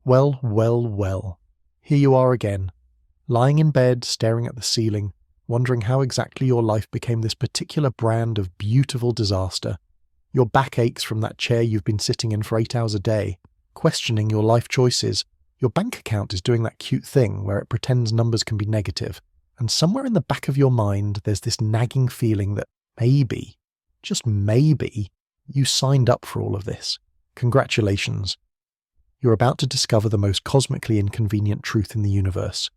Well, well, well. Here you are again, lying in bed, staring at the ceiling, wondering how exactly your life became this particular brand of beautiful disaster. Your back aches from that chair you've been sitting in for 8 hours a day, questioning your life choices. Your bank account is doing that cute thing where it pretends numbers can be negative, and somewhere in the back of your mind there's this nagging feeling that maybe, just maybe, you signed up for all of this. Congratulations. You're about to discover the most cosmically inconvenient truth in the universe.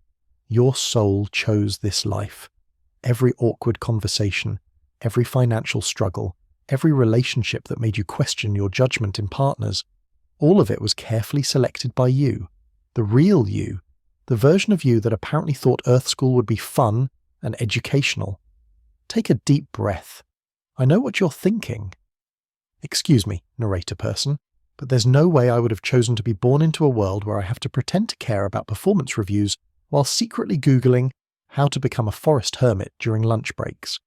Your soul chose this life. Every awkward conversation, every financial struggle, every relationship that made you question your judgment in partners, all of it was carefully selected by you. The real you. The version of you that apparently thought Earth School would be fun and educational. Take a deep breath. I know what you're thinking. Excuse me, narrator person, but there's no way I would have chosen to be born into a world where I have to pretend to care about performance reviews while secretly Googling how to become a forest hermit during lunch breaks.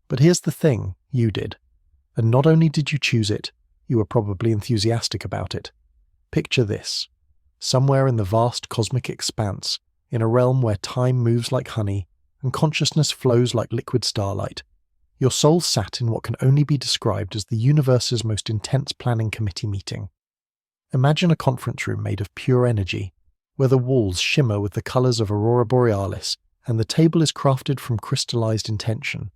But here's the thing, you did. And not only did you choose it, you were probably enthusiastic about it. Picture this. Somewhere in the vast cosmic expanse, in a realm where time moves like honey and consciousness flows like liquid starlight, your soul sat in what can only be described as the universe's most intense planning committee meeting. Imagine a conference room made of pure energy, where the walls shimmer with the colours of Aurora Borealis and the table is crafted from crystallized intention.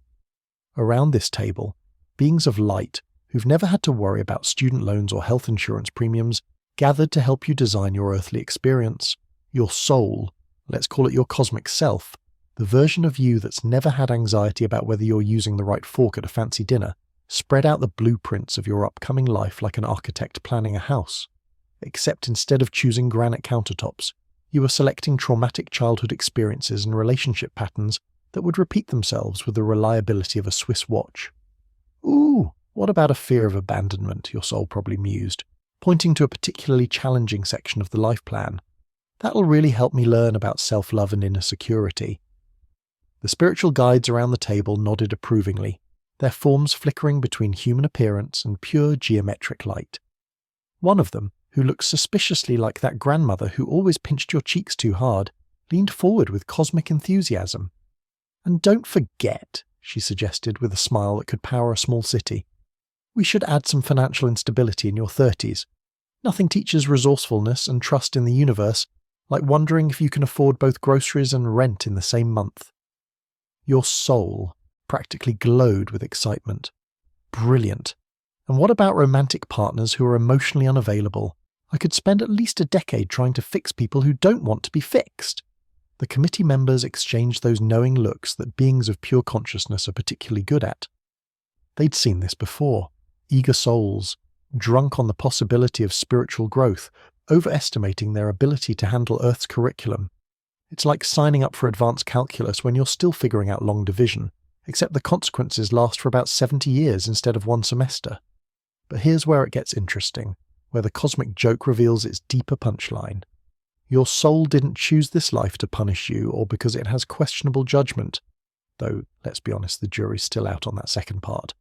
Around this table, beings of light, who've never had to worry about student loans or health insurance premiums, gathered to help you design your earthly experience. Your soul, let's call it your cosmic self, the version of you that's never had anxiety about whether you're using the right fork at a fancy dinner, spread out the blueprints of your upcoming life like an architect planning a house. Except instead of choosing granite countertops, you were selecting traumatic childhood experiences and relationship patterns that would repeat themselves with the reliability of a Swiss watch. Ooh, what about a fear of abandonment, your soul probably mused, pointing to a particularly challenging section of the life plan. That'll really help me learn about self-love and inner security. The spiritual guides around the table nodded approvingly, their forms flickering between human appearance and pure geometric light. One of them, who looked suspiciously like that grandmother who always pinched your cheeks too hard, leaned forward with cosmic enthusiasm. And don't forget, she suggested with a smile that could power a small city, we should add some financial instability in your 30s. Nothing teaches resourcefulness and trust in the universe like wondering if you can afford both groceries and rent in the same month. Your soul practically glowed with excitement. Brilliant. And what about romantic partners who are emotionally unavailable? I could spend at least a decade trying to fix people who don't want to be fixed. The committee members exchanged those knowing looks that beings of pure consciousness are particularly good at. They'd seen this before. Eager souls, drunk on the possibility of spiritual growth, overestimating their ability to handle Earth's curriculum. It's like signing up for advanced calculus when you're still figuring out long division, except the consequences last for about 70 years instead of 1 semester. But here's where it gets interesting, where the cosmic joke reveals its deeper punchline. Your soul didn't choose this life to punish you or because it has questionable judgment, though, let's be honest, the jury's still out on that second part.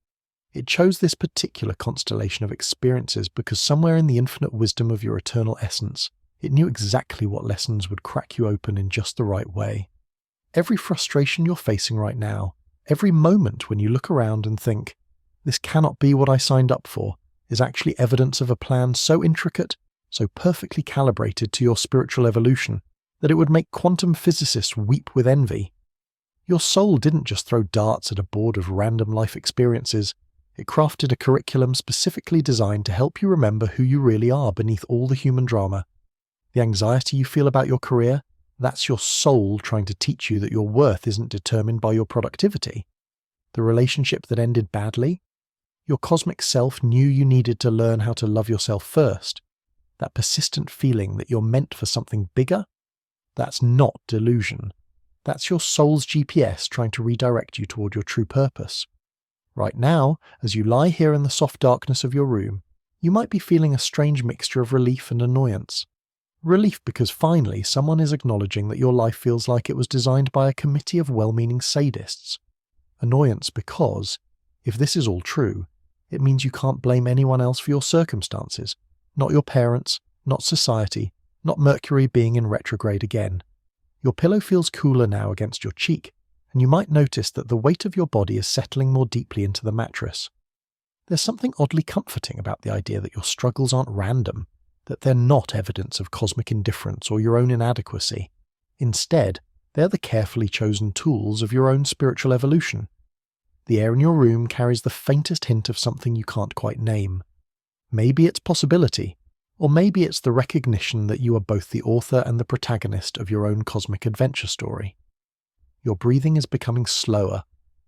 It chose this particular constellation of experiences because somewhere in the infinite wisdom of your eternal essence, it knew exactly what lessons would crack you open in just the right way. Every frustration you're facing right now, every moment when you look around and think, this cannot be what I signed up for, is actually evidence of a plan so intricate, so perfectly calibrated to your spiritual evolution, that it would make quantum physicists weep with envy. Your soul didn't just throw darts at a board of random life experiences. It crafted a curriculum specifically designed to help you remember who you really are beneath all the human drama. The anxiety you feel about your career, that's your soul trying to teach you that your worth isn't determined by your productivity. The relationship that ended badly, your cosmic self knew you needed to learn how to love yourself first. That persistent feeling that you're meant for something bigger, that's not delusion. That's your soul's GPS trying to redirect you toward your true purpose. Right now, as you lie here in the soft darkness of your room, you might be feeling a strange mixture of relief and annoyance. Relief because finally someone is acknowledging that your life feels like it was designed by a committee of well-meaning sadists. Annoyance because, if this is all true, it means you can't blame anyone else for your circumstances. Not your parents, not society, not Mercury being in retrograde again. Your pillow feels cooler now against your cheek, and you might notice that the weight of your body is settling more deeply into the mattress. There's something oddly comforting about the idea that your struggles aren't random, that they're not evidence of cosmic indifference or your own inadequacy. Instead, they're the carefully chosen tools of your own spiritual evolution. The air in your room carries the faintest hint of something you can't quite name. Maybe it's possibility, or maybe it's the recognition that you are both the author and the protagonist of your own cosmic adventure story. Your breathing is becoming slower,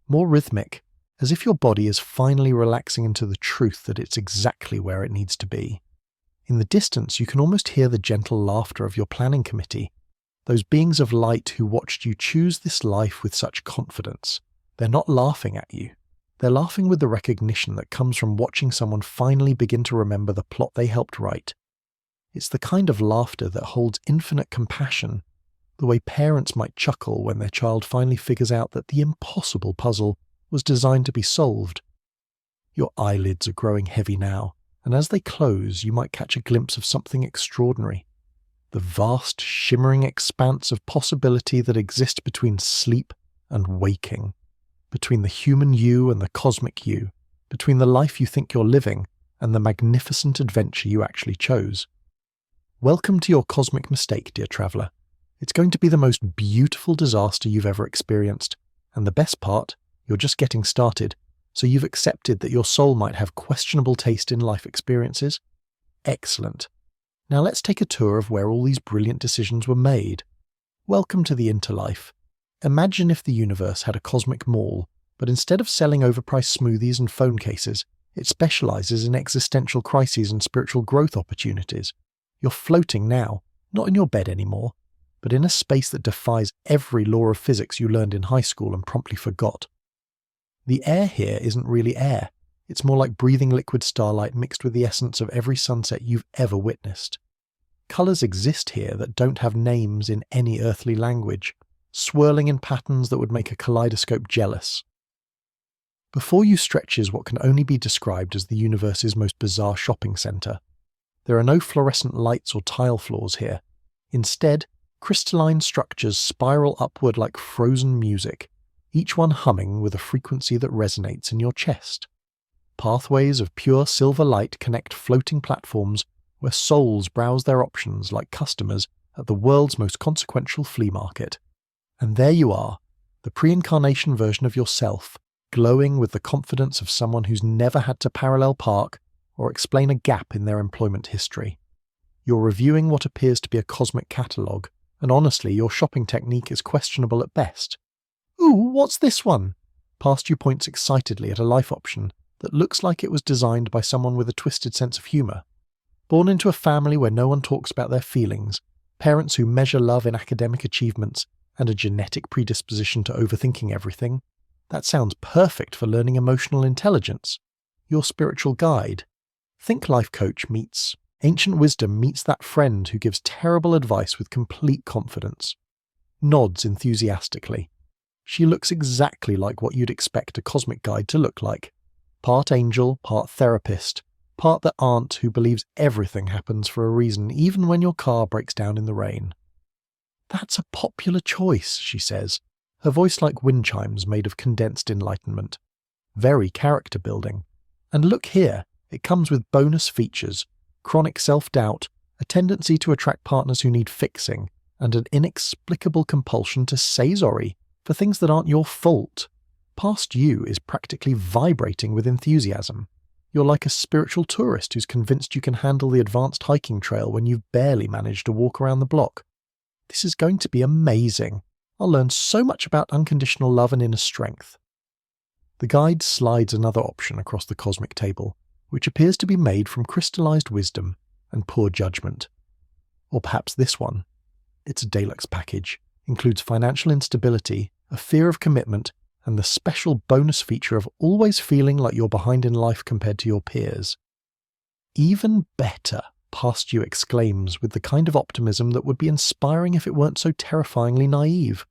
more rhythmic, as if your body is finally relaxing into the truth that it's exactly where it needs to be. In the distance, you can almost hear the gentle laughter of your planning committee, those beings of light who watched you choose this life with such confidence. They're not laughing at you. They're laughing with the recognition that comes from watching someone finally begin to remember the plot they helped write. It's the kind of laughter that holds infinite compassion, the way parents might chuckle when their child finally figures out that the impossible puzzle was designed to be solved. Your eyelids are growing heavy now, and as they close, you might catch a glimpse of something extraordinary. The vast, shimmering expanse of possibility that exists between sleep and waking, between the human you and the cosmic you, between the life you think you're living and the magnificent adventure you actually chose. Welcome to your cosmic mistake, dear traveller. It's going to be the most beautiful disaster you've ever experienced, and the best part, you're just getting started, so you've accepted that your soul might have questionable taste in life experiences? Excellent. Now let's take a tour of where all these brilliant decisions were made. Welcome to the interlife. Imagine if the universe had a cosmic mall, but instead of selling overpriced smoothies and phone cases, it specializes in existential crises and spiritual growth opportunities. You're floating now, not in your bed anymore, but in a space that defies every law of physics you learned in high school and promptly forgot. The air here isn't really air. It's more like breathing liquid starlight mixed with the essence of every sunset you've ever witnessed. Colours exist here that don't have names in any earthly language, swirling in patterns that would make a kaleidoscope jealous. Before you stretches what can only be described as the universe's most bizarre shopping centre. There are no fluorescent lights or tile floors here. Instead, crystalline structures spiral upward like frozen music, each one humming with a frequency that resonates in your chest. Pathways of pure silver light connect floating platforms where souls browse their options like customers at the world's most consequential flea market. And there you are, the pre-incarnation version of yourself, glowing with the confidence of someone who's never had to parallel park or explain a gap in their employment history. You're reviewing what appears to be a cosmic catalogue, and honestly, your shopping technique is questionable at best. Ooh, what's this one? Past you points excitedly at a life option that looks like it was designed by someone with a twisted sense of humour. Born into a family where no one talks about their feelings, parents who measure love in academic achievements, and a genetic predisposition to overthinking everything, that sounds perfect for learning emotional intelligence. Your spiritual guide. Think life coach meets ancient wisdom meets that friend who gives terrible advice with complete confidence. Nods enthusiastically. She looks exactly like what you'd expect a cosmic guide to look like. Part angel, part therapist, part the aunt who believes everything happens for a reason even when your car breaks down in the rain. That's a popular choice, she says, her voice like wind chimes made of condensed enlightenment. Very character building. And look here, it comes with bonus features, chronic self-doubt, a tendency to attract partners who need fixing, and an inexplicable compulsion to say sorry for things that aren't your fault. Past you is practically vibrating with enthusiasm. You're like a spiritual tourist who's convinced you can handle the advanced hiking trail when you've barely managed to walk around the block. This is going to be amazing. I'll learn so much about unconditional love and inner strength. The guide slides another option across the cosmic table, which appears to be made from crystallized wisdom and poor judgment. Or perhaps this one. It's a deluxe package, includes financial instability, a fear of commitment, and the special bonus feature of always feeling like you're behind in life compared to your peers. Even better, Past You exclaims with the kind of optimism that would be inspiring if it weren't so terrifyingly naive.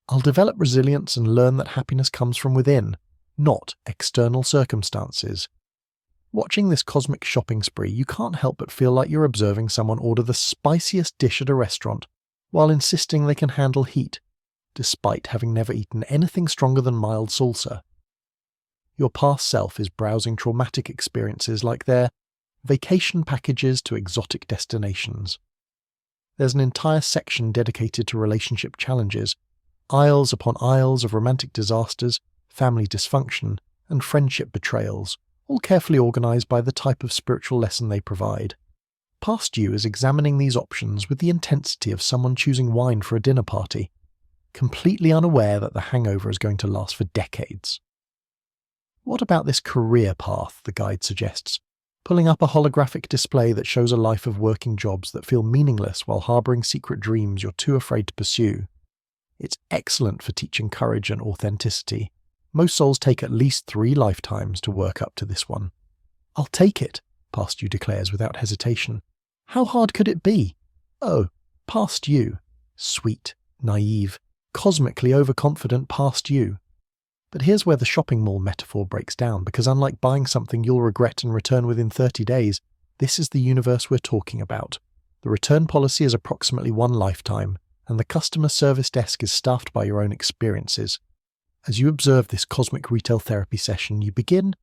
I'll develop resilience and learn that happiness comes from within, not external circumstances. Watching this cosmic shopping spree, you can't help but feel like you're observing someone order the spiciest dish at a restaurant while insisting they can handle heat, despite having never eaten anything stronger than mild salsa. Your past self is browsing traumatic experiences like their vacation packages to exotic destinations. There's an entire section dedicated to relationship challenges, aisles upon aisles of romantic disasters, family dysfunction, and friendship betrayals, all carefully organised by the type of spiritual lesson they provide. Past you is examining these options with the intensity of someone choosing wine for a dinner party, completely unaware that the hangover is going to last for decades. What about this career path, the guide suggests, pulling up a holographic display that shows a life of working jobs that feel meaningless while harbouring secret dreams you're too afraid to pursue? It's excellent for teaching courage and authenticity. Most souls take at least 3 lifetimes to work up to this one. "I'll take it," past you declares without hesitation. "How hard could it be?" Oh, past you. Sweet, naive, cosmically overconfident past you. But here's where the shopping mall metaphor breaks down, because unlike buying something you'll regret and return within 30 days, this is the universe we're talking about. The return policy is approximately 1 lifetime, and the customer service desk is staffed by your own experiences. As you observe this cosmic retail therapy session, you begin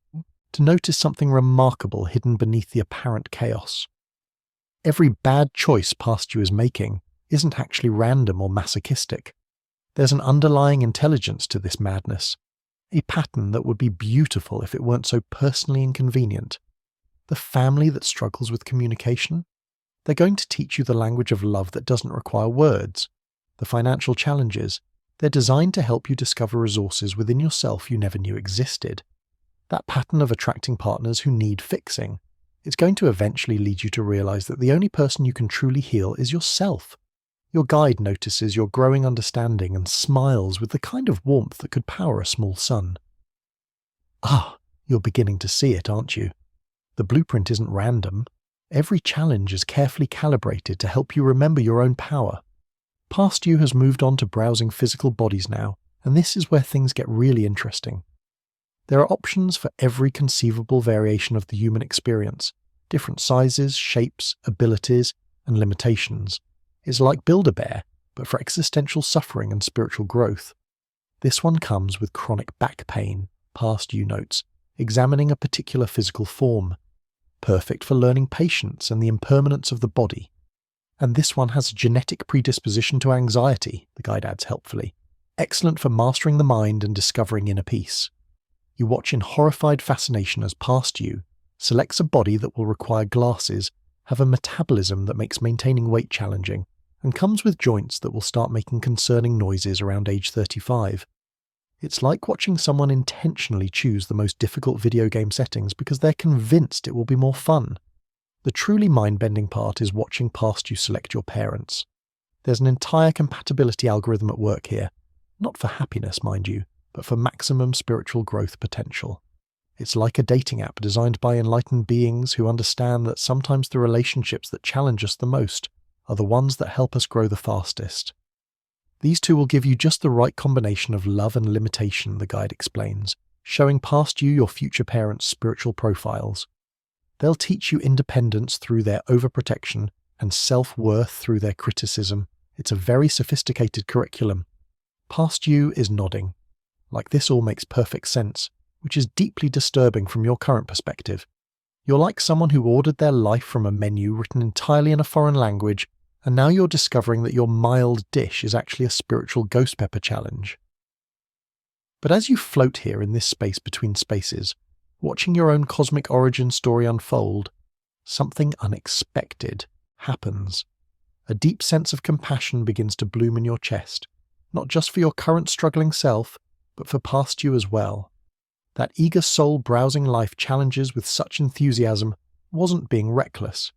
to notice something remarkable hidden beneath the apparent chaos. Every bad choice past you is making isn't actually random or masochistic. There's an underlying intelligence to this madness, a pattern that would be beautiful if it weren't so personally inconvenient. The family that struggles with communication? They're going to teach you the language of love that doesn't require words. The financial challenges? They're designed to help you discover resources within yourself you never knew existed. That pattern of attracting partners who need fixing, it's going to eventually lead you to realize that the only person you can truly heal is yourself. Your guide notices your growing understanding and smiles with the kind of warmth that could power a small sun. Ah, you're beginning to see it, aren't you? The blueprint isn't random. Every challenge is carefully calibrated to help you remember your own power. Past you has moved on to browsing physical bodies now, and this is where things get really interesting. There are options for every conceivable variation of the human experience, different sizes, shapes, abilities, and limitations. It's like Build-A-Bear, but for existential suffering and spiritual growth. This one comes with chronic back pain, past you notes, examining a particular physical form. Perfect for learning patience and the impermanence of the body. And this one has a genetic predisposition to anxiety, the guide adds helpfully. Excellent for mastering the mind and discovering inner peace. You watch in horrified fascination as past you selects a body that will require glasses, have a metabolism that makes maintaining weight challenging, and comes with joints that will start making concerning noises around age 35. It's like watching someone intentionally choose the most difficult video game settings because they're convinced it will be more fun. The truly mind-bending part is watching past you select your parents. There's an entire compatibility algorithm at work here, not for happiness, mind you, but for maximum spiritual growth potential. It's like a dating app designed by enlightened beings who understand that sometimes the relationships that challenge us the most are the ones that help us grow the fastest. These two will give you just the right combination of love and limitation, the guide explains, showing past you your future parents' spiritual profiles. They'll teach you independence through their overprotection and self-worth through their criticism. It's a very sophisticated curriculum. Past you is nodding. Like this all makes perfect sense, which is deeply disturbing from your current perspective. You're like someone who ordered their life from a menu written entirely in a foreign language, and now you're discovering that your mild dish is actually a spiritual ghost pepper challenge. But as you float here in this space between spaces, watching your own cosmic origin story unfold, something unexpected happens. A deep sense of compassion begins to bloom in your chest, not just for your current struggling self, but for past you as well. That eager soul browsing life challenges with such enthusiasm wasn't being reckless.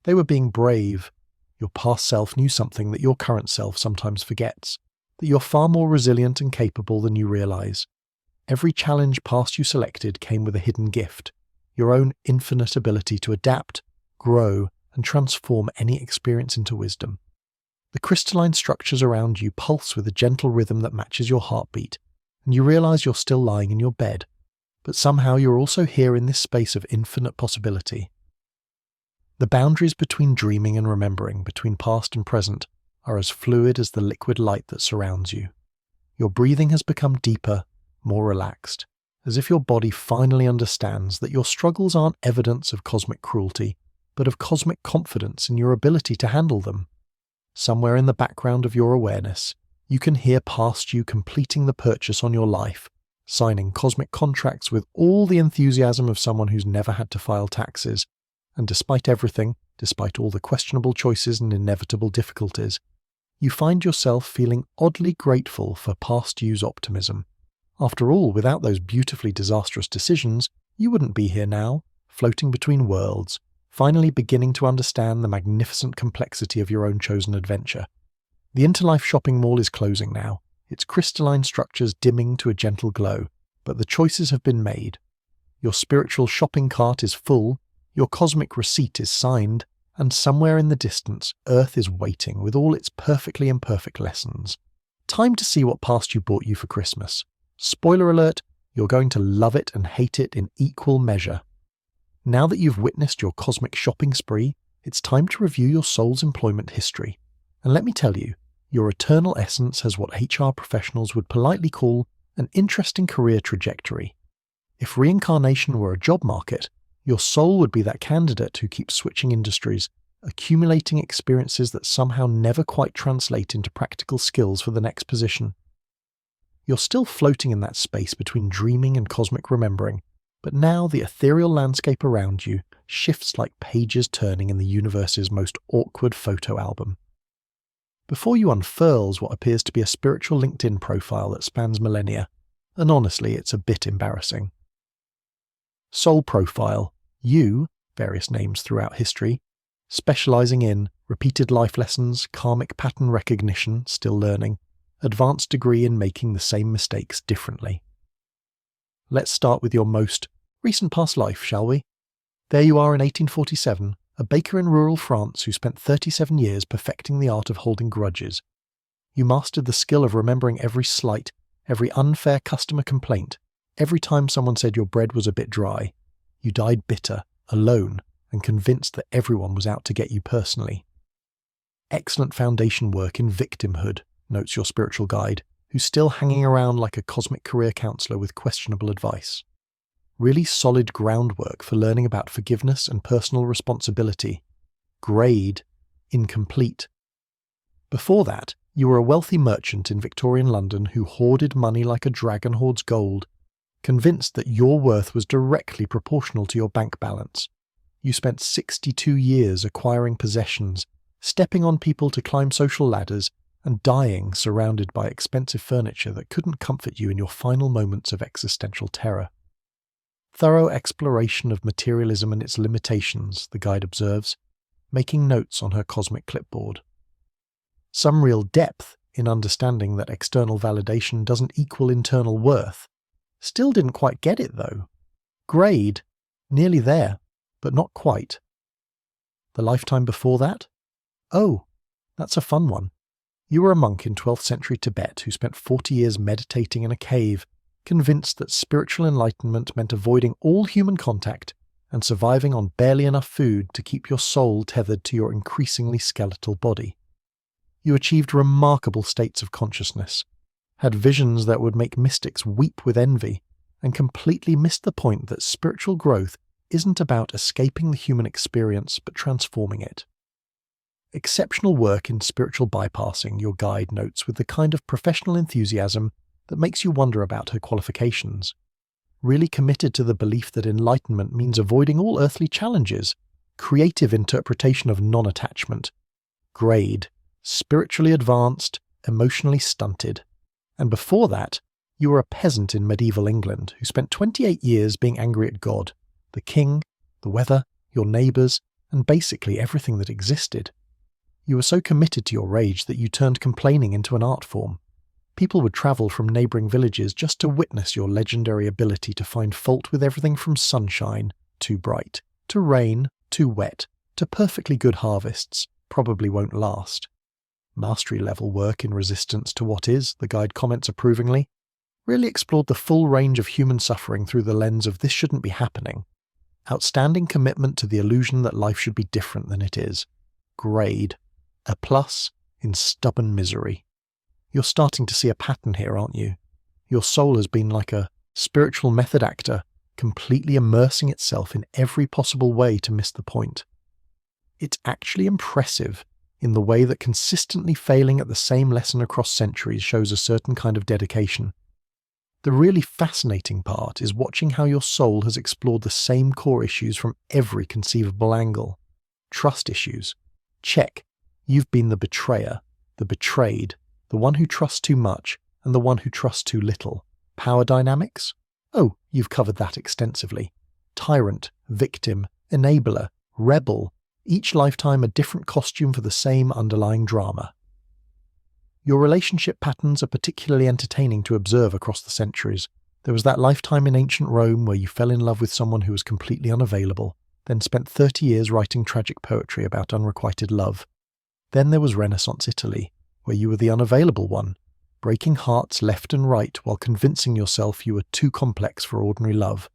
They were being brave. Your past self knew something that your current self sometimes forgets, that you're far more resilient and capable than you realize. Every challenge past you selected came with a hidden gift, your own infinite ability to adapt, grow, and transform any experience into wisdom. The crystalline structures around you pulse with a gentle rhythm that matches your heartbeat, and you realize you're still lying in your bed, but somehow you're also here in this space of infinite possibility. The boundaries between dreaming and remembering, between past and present, are as fluid as the liquid light that surrounds you. Your breathing has become deeper, more relaxed, as if your body finally understands that your struggles aren't evidence of cosmic cruelty, but of cosmic confidence in your ability to handle them. Somewhere in the background of your awareness, you can hear past you completing the purchase on your life, signing cosmic contracts with all the enthusiasm of someone who's never had to file taxes, and despite everything, despite all the questionable choices and inevitable difficulties, you find yourself feeling oddly grateful for past you's optimism. After all, without those beautifully disastrous decisions, you wouldn't be here now, floating between worlds, finally beginning to understand the magnificent complexity of your own chosen adventure. The Interlife shopping mall is closing now, its crystalline structures dimming to a gentle glow, but the choices have been made. Your spiritual shopping cart is full, your cosmic receipt is signed, and somewhere in the distance, Earth is waiting with all its perfectly imperfect lessons. Time to see what past you bought you for Christmas. Spoiler alert, you're going to love it and hate it in equal measure. Now that you've witnessed your cosmic shopping spree, it's time to review your soul's employment history. And let me tell you, your eternal essence has what HR professionals would politely call an interesting career trajectory. If reincarnation were a job market, your soul would be that candidate who keeps switching industries, accumulating experiences that somehow never quite translate into practical skills for the next position. You're still floating in that space between dreaming and cosmic remembering, but now the ethereal landscape around you shifts like pages turning in the universe's most awkward photo album. Before you unfurls what appears to be a spiritual LinkedIn profile that spans millennia, and honestly, it's a bit embarrassing. Soul profile, you, various names throughout history, specializing in repeated life lessons, karmic pattern recognition, still learning, advanced degree in making the same mistakes differently. Let's start with your most recent past life, shall we? There you are in 1847, a baker in rural France who spent 37 years perfecting the art of holding grudges. You mastered the skill of remembering every slight, every unfair customer complaint, every time someone said your bread was a bit dry. You died bitter, alone, and convinced that everyone was out to get you personally. Excellent foundation work in victimhood, notes your spiritual guide, who's still hanging around like a cosmic career counselor with questionable advice. Really solid groundwork for learning about forgiveness and personal responsibility. Grade, incomplete. Before that, you were a wealthy merchant in Victorian London who hoarded money like a dragon hoards gold, convinced that your worth was directly proportional to your bank balance. You spent 62 years acquiring possessions, stepping on people to climb social ladders, and dying surrounded by expensive furniture that couldn't comfort you in your final moments of existential terror. Thorough exploration of materialism and its limitations, the guide observes, making notes on her cosmic clipboard. Some real depth in understanding that external validation doesn't equal internal worth. Still didn't quite get it, though. Grade, nearly there, but not quite. The lifetime before that? Oh, that's a fun one. You were a monk in 12th century Tibet who spent 40 years meditating in a cave, convinced that spiritual enlightenment meant avoiding all human contact and surviving on barely enough food to keep your soul tethered to your increasingly skeletal body. You achieved remarkable states of consciousness, had visions that would make mystics weep with envy, and completely missed the point that spiritual growth isn't about escaping the human experience but transforming it. Exceptional work in spiritual bypassing, your guide notes with the kind of professional enthusiasm that makes you wonder about her qualifications. Really committed to the belief that enlightenment means avoiding all earthly challenges, creative interpretation of non-attachment. Grade, spiritually advanced, emotionally stunted. And before that, you were a peasant in medieval England who spent 28 years being angry at God, the king, the weather, your neighbours, and basically everything that existed. You were so committed to your rage that you turned complaining into an art form. People would travel from neighbouring villages just to witness your legendary ability to find fault with everything from sunshine, too bright, to rain, too wet, to perfectly good harvests, probably won't last. Mastery level work in resistance to what is, the guide comments approvingly. really explored the full range of human suffering through the lens of this shouldn't be happening. Outstanding commitment to the illusion that life should be different than it is. Grade. A plus in stubborn misery. You're starting to see a pattern here, aren't you? Your soul has been like a spiritual method actor, completely immersing itself in every possible way to miss the point. It's actually impressive in the way that consistently failing at the same lesson across centuries shows a certain kind of dedication. The really fascinating part is watching how your soul has explored the same core issues from every conceivable angle. Trust issues. Check. You've been the betrayer, the betrayed, the one who trusts too much, and the one who trusts too little. Power dynamics? Oh, you've covered that extensively. Tyrant, victim, enabler, rebel, each lifetime a different costume for the same underlying drama. Your relationship patterns are particularly entertaining to observe across the centuries. There was that lifetime in ancient Rome where you fell in love with someone who was completely unavailable, then spent 30 years writing tragic poetry about unrequited love. Then there was Renaissance Italy, where you were the unavailable one, breaking hearts left and right while convincing yourself you were too complex for ordinary love.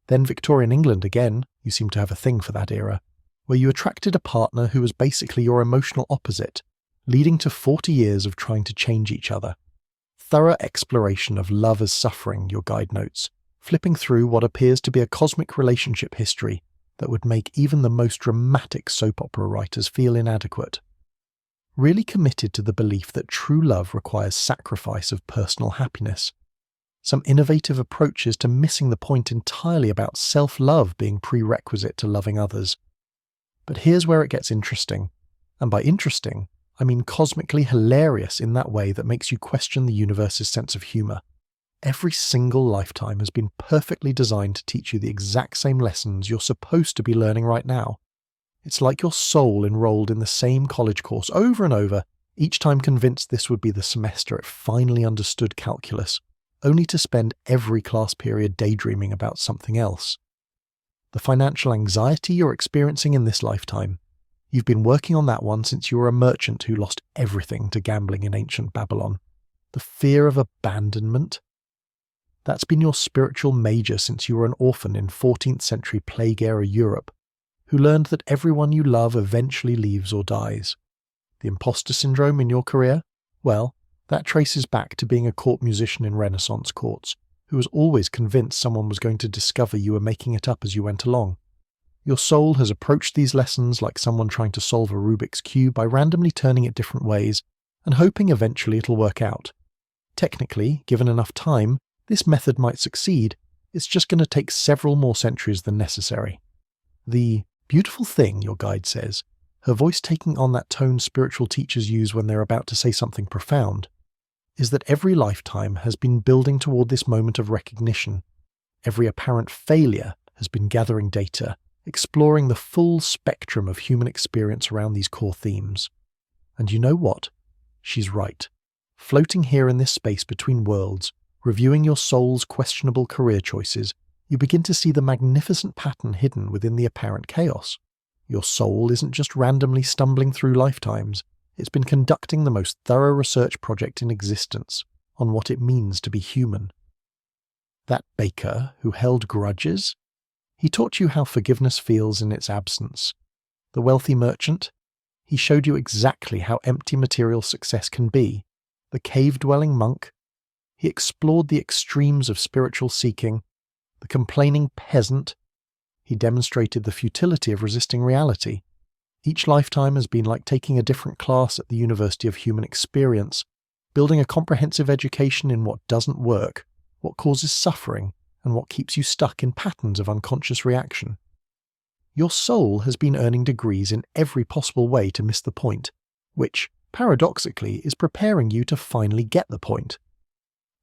Then Victorian England again, you seem to have a thing for that era, where you attracted a partner who was basically your emotional opposite, leading to 40 years of trying to change each other. Thorough exploration of love as suffering, your guide notes, flipping through what appears to be a cosmic relationship history that would make even the most dramatic soap opera writers feel inadequate. Really committed to the belief that true love requires sacrifice of personal happiness. Some innovative approaches to missing the point entirely about self-love being prerequisite to loving others. But here's where it gets interesting. And by interesting, I mean cosmically hilarious in that way that makes you question the universe's sense of humour. Every single lifetime has been perfectly designed to teach you the exact same lessons you're supposed to be learning right now. It's like your soul enrolled in the same college course over and over, each time convinced this would be the semester it finally understood calculus, only to spend every class period daydreaming about something else. The financial anxiety you're experiencing in this lifetime, you've been working on that one since you were a merchant who lost everything to gambling in ancient Babylon. The fear of abandonment, that's been your spiritual major since you were an orphan in 14th century plague-era Europe, who learned that everyone you love eventually leaves or dies. The imposter syndrome in your career? Well, that traces back to being a court musician in Renaissance courts, who was always convinced someone was going to discover you were making it up as you went along. Your soul has approached these lessons like someone trying to solve a Rubik's Cube by randomly turning it different ways and hoping eventually it'll work out. Technically, given enough time, this method might succeed. It's just going to take several more centuries than necessary. The beautiful thing, your guide says, her voice taking on that tone spiritual teachers use when they're about to say something profound, is that every lifetime has been building toward this moment of recognition. Every apparent failure has been gathering data, exploring the full spectrum of human experience around these core themes. And you know what? She's right. Floating here in this space between worlds, reviewing your soul's questionable career choices, you begin to see the magnificent pattern hidden within the apparent chaos. Your soul isn't just randomly stumbling through lifetimes, it's been conducting the most thorough research project in existence on what it means to be human. That baker who held grudges? He taught you how forgiveness feels in its absence. The wealthy merchant? He showed you exactly how empty material success can be. The cave-dwelling monk? He explored the extremes of spiritual seeking. The complaining peasant? He demonstrated the futility of resisting reality. Each lifetime has been like taking a different class at the University of Human Experience, building a comprehensive education in what doesn't work, what causes suffering, and what keeps you stuck in patterns of unconscious reaction. Your soul has been earning degrees in every possible way to miss the point, which, paradoxically, is preparing you to finally get the point.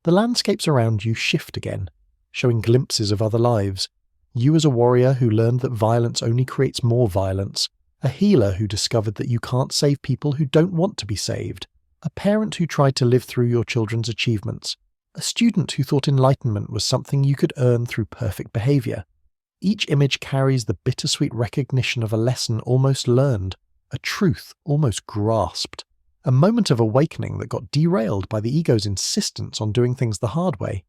The landscapes around you shift again, showing glimpses of other lives. You as a warrior who learned that violence only creates more violence, a healer who discovered that you can't save people who don't want to be saved, a parent who tried to live through your children's achievements, a student who thought enlightenment was something you could earn through perfect behavior. Each image carries the bittersweet recognition of a lesson almost learned, a truth almost grasped, A moment of awakening that got derailed by the ego's insistence on doing things the hard way.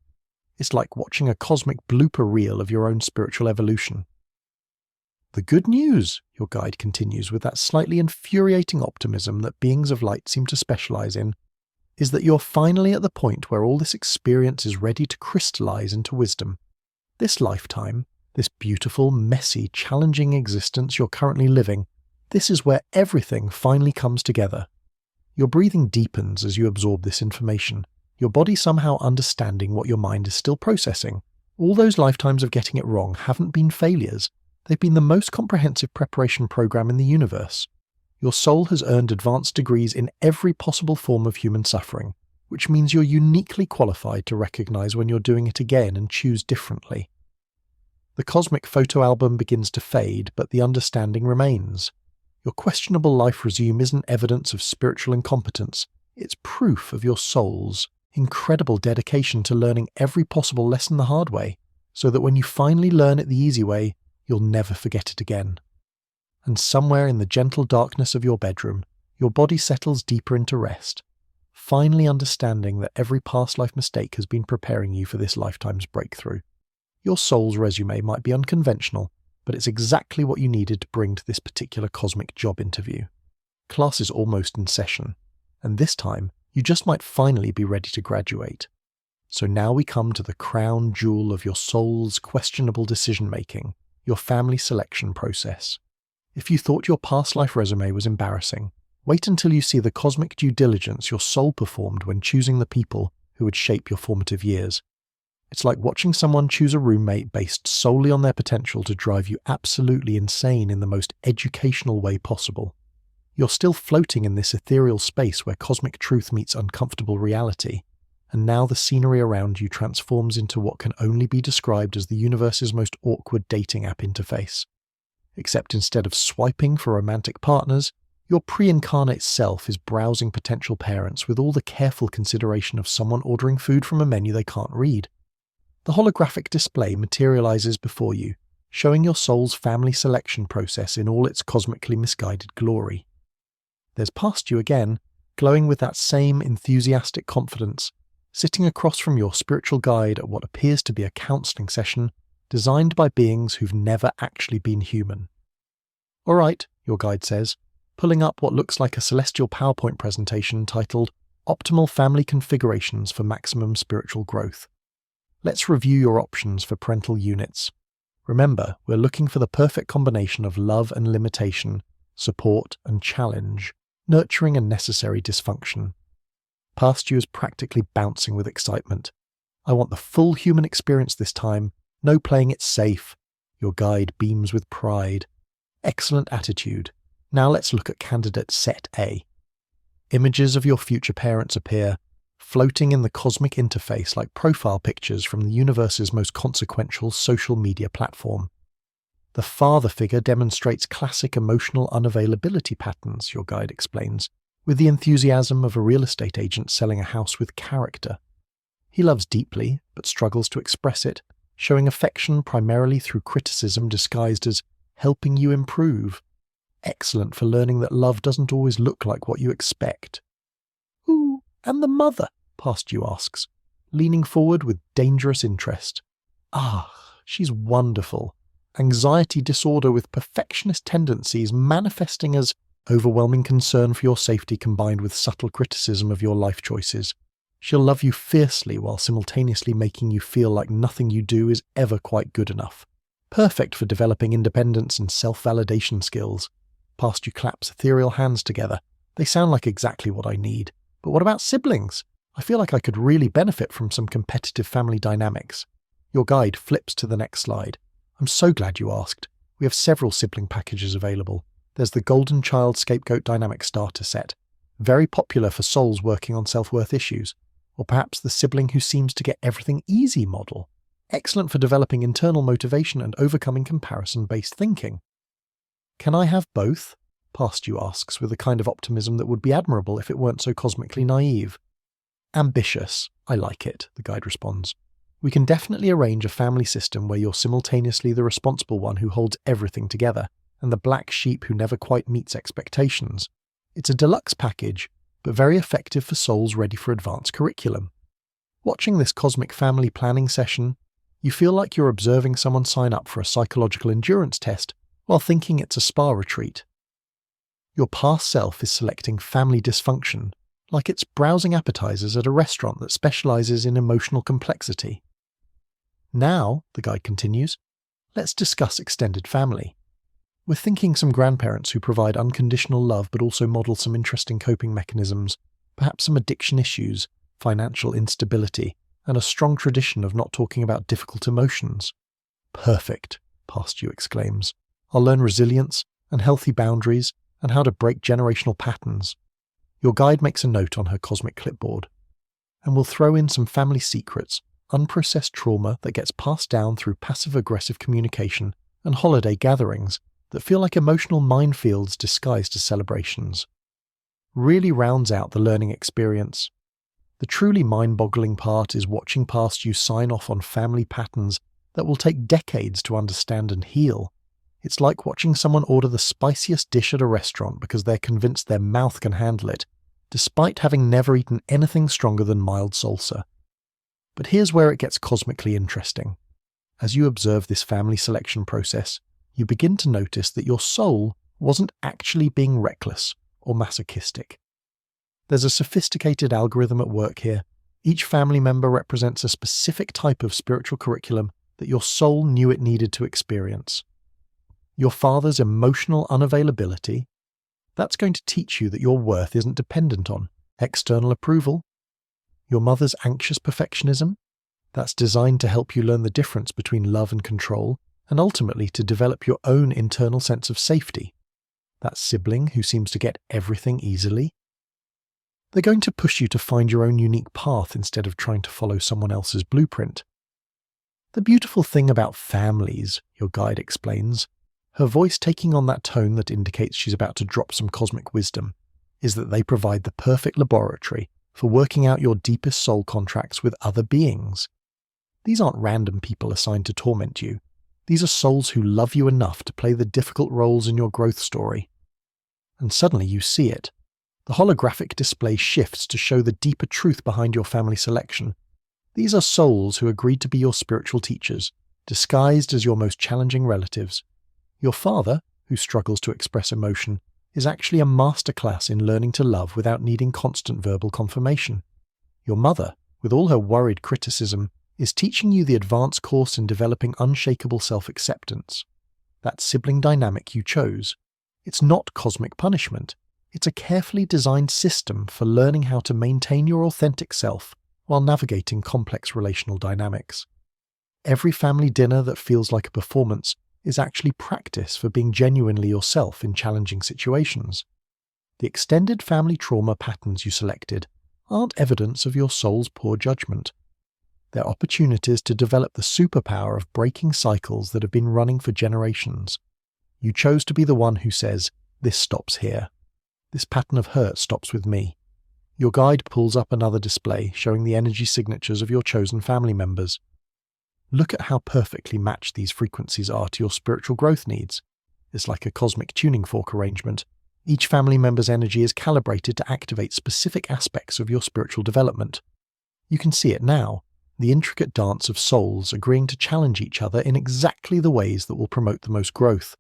It's like watching a cosmic blooper reel of your own spiritual evolution. The good news, your guide continues with that slightly infuriating optimism that beings of light seem to specialize in, is that you're finally at the point where all this experience is ready to crystallize into wisdom. This lifetime, this beautiful, messy, challenging existence you're currently living, this is where everything finally comes together. Your breathing deepens as you absorb this information, your body somehow understanding what your mind is still processing. All those lifetimes of getting it wrong haven't been failures. They've been the most comprehensive preparation program in the universe. Your soul has earned advanced degrees in every possible form of human suffering, which means you're uniquely qualified to recognize when you're doing it again and choose differently. The cosmic photo album begins to fade, but the understanding remains. Your questionable life resume isn't evidence of spiritual incompetence, it's proof of your soul's incredible dedication to learning every possible lesson the hard way, so that when you finally learn it the easy way, you'll never forget it again. And somewhere in the gentle darkness of your bedroom, your body settles deeper into rest, finally understanding that every past life mistake has been preparing you for this lifetime's breakthrough. Your soul's resume might be unconventional, but it's exactly what you needed to bring to this particular cosmic job interview. Class is almost in session, and this time, you just might finally be ready to graduate. So now we come to the crown jewel of your soul's questionable decision-making, your family selection process. If you thought your past life resume was embarrassing, wait until you see the cosmic due diligence your soul performed when choosing the people who would shape your formative years. It's like watching someone choose a roommate based solely on their potential to drive you absolutely insane in the most educational way possible. You're still floating in this ethereal space where cosmic truth meets uncomfortable reality, and now the scenery around you transforms into what can only be described as the universe's most awkward dating app interface. Except instead of swiping for romantic partners, your pre-incarnate self is browsing potential parents with all the careful consideration of someone ordering food from a menu they can't read. The holographic display materializes before you, showing your soul's family selection process in all its cosmically misguided glory. There's past you again, glowing with that same enthusiastic confidence, sitting across from your spiritual guide at what appears to be a counseling session designed by beings who've never actually been human. All right, your guide says, pulling up what looks like a celestial PowerPoint presentation titled Optimal Family Configurations for Maximum Spiritual Growth. Let's review your options for parental units. Remember, we're looking for the perfect combination of love and limitation, support and challenge, nurturing and necessary dysfunction. Past you is practically bouncing with excitement. I want the full human experience this time, no playing it safe. Your guide beams with pride. Excellent attitude. Now let's look at candidate set A. Images of your future parents appear, floating in the cosmic interface like profile pictures from the universe's most consequential social media platform. The father figure demonstrates classic emotional unavailability patterns, your guide explains, with the enthusiasm of a real estate agent selling a house with character. He loves deeply, but struggles to express it, showing affection primarily through criticism disguised as helping you improve. Excellent for learning that love doesn't always look like what you expect. Ooh, and the mother, past you asks, leaning forward with dangerous interest. Ah, she's wonderful. Anxiety disorder with perfectionist tendencies manifesting as overwhelming concern for your safety combined with subtle criticism of your life choices. She'll love you fiercely while simultaneously making you feel like nothing you do is ever quite good enough. Perfect for developing independence and self-validation skills. Past you claps ethereal hands together. They sound like exactly what I need. But what about siblings? I feel like I could really benefit from some competitive family dynamics. Your guide flips to the next slide. I'm so glad you asked. We have several sibling packages available. There's the Golden Child Scapegoat Dynamic Starter Set, very popular for souls working on self-worth issues. Or perhaps the sibling who seems to get everything easy model. Excellent for developing internal motivation and overcoming comparison-based thinking. Can I have both? Past you asks with a kind of optimism that would be admirable if it weren't so cosmically naive. Ambitious. I like it, the guide responds. We can definitely arrange a family system where you're simultaneously the responsible one who holds everything together, and the black sheep who never quite meets expectations. It's a deluxe package, but very effective for souls ready for advanced curriculum. Watching this cosmic family planning session, you feel like you're observing someone sign up for a psychological endurance test while thinking it's a spa retreat. Your past self is selecting family dysfunction, like it's browsing appetizers at a restaurant that specializes in emotional complexity. Now, the guide continues, let's discuss extended family. We're thinking some grandparents who provide unconditional love but also model some interesting coping mechanisms, perhaps some addiction issues, financial instability, and a strong tradition of not talking about difficult emotions. Perfect, past you exclaims. I'll learn resilience and healthy boundaries and how to break generational patterns. Your guide makes a note on her cosmic clipboard. And we'll throw in some family secrets, unprocessed trauma that gets passed down through passive-aggressive communication and holiday gatherings that feel like emotional minefields disguised as celebrations. Really rounds out the learning experience. The truly mind-boggling part is watching past you sign off on family patterns that will take decades to understand and heal. It's like watching someone order the spiciest dish at a restaurant because they're convinced their mouth can handle it, despite having never eaten anything stronger than mild salsa. But here's where it gets cosmically interesting. As you observe this family selection process, you begin to notice that your soul wasn't actually being reckless or masochistic. There's a sophisticated algorithm at work here. Each family member represents a specific type of spiritual curriculum that your soul knew it needed to experience. Your father's emotional unavailability, that's going to teach you that your worth isn't dependent on external approval. Your mother's anxious perfectionism, that's designed to help you learn the difference between love and control, and ultimately to develop your own internal sense of safety. That sibling who seems to get everything easily. They're going to push you to find your own unique path instead of trying to follow someone else's blueprint. The beautiful thing about families, your guide explains, her voice taking on that tone that indicates she's about to drop some cosmic wisdom, is that they provide the perfect laboratory for working out your deepest soul contracts with other beings. These aren't random people assigned to torment you. These are souls who love you enough to play the difficult roles in your growth story. And suddenly you see it. The holographic display shifts to show the deeper truth behind your family selection. These are souls who agreed to be your spiritual teachers, disguised as your most challenging relatives. Your father, who struggles to express emotion, is actually a masterclass in learning to love without needing constant verbal confirmation. Your mother, with all her worried criticism, is teaching you the advanced course in developing unshakable self-acceptance. That sibling dynamic you chose. It's not cosmic punishment. It's a carefully designed system for learning how to maintain your authentic self while navigating complex relational dynamics. Every family dinner that feels like a performance is actually practice for being genuinely yourself in challenging situations. The extended family trauma patterns you selected aren't evidence of your soul's poor judgment. They're opportunities to develop the superpower of breaking cycles that have been running for generations. You chose to be the one who says, "This stops here. This pattern of hurt stops with me." Your guide pulls up another display showing the energy signatures of your chosen family members. Look at how perfectly matched these frequencies are to your spiritual growth needs. It's like a cosmic tuning fork arrangement. Each family member's energy is calibrated to activate specific aspects of your spiritual development. You can see it now, the intricate dance of souls agreeing to challenge each other in exactly the ways that will promote the most growth.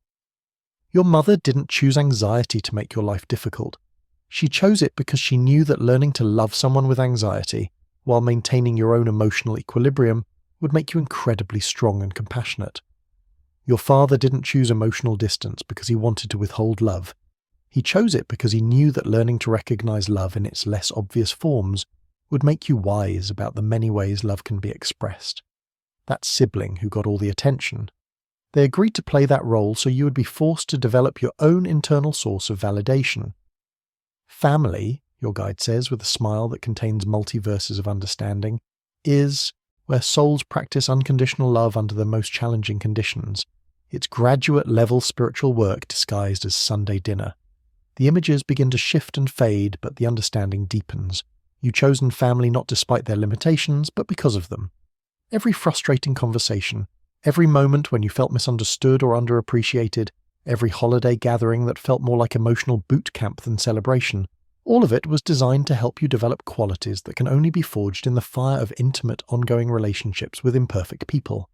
Your mother didn't choose anxiety to make your life difficult. She chose it because she knew that learning to love someone with anxiety, while maintaining your own emotional equilibrium, would make you incredibly strong and compassionate. Your father didn't choose emotional distance because he wanted to withhold love. He chose it because he knew that learning to recognize love in its less obvious forms would make you wise about the many ways love can be expressed. That sibling who got all the attention. They agreed to play that role so you would be forced to develop your own internal source of validation. Family, your guide says with a smile that contains multiverses of understanding, is where souls practice unconditional love under the most challenging conditions. It's graduate-level spiritual work disguised as Sunday dinner. The images begin to shift and fade, but the understanding deepens. You chosen family not despite their limitations, but because of them. Every frustrating conversation, every moment when you felt misunderstood or underappreciated, every holiday gathering that felt more like emotional boot camp than celebration, All of it was designed to help you develop qualities that can only be forged in the fire of intimate, ongoing relationships with imperfect people.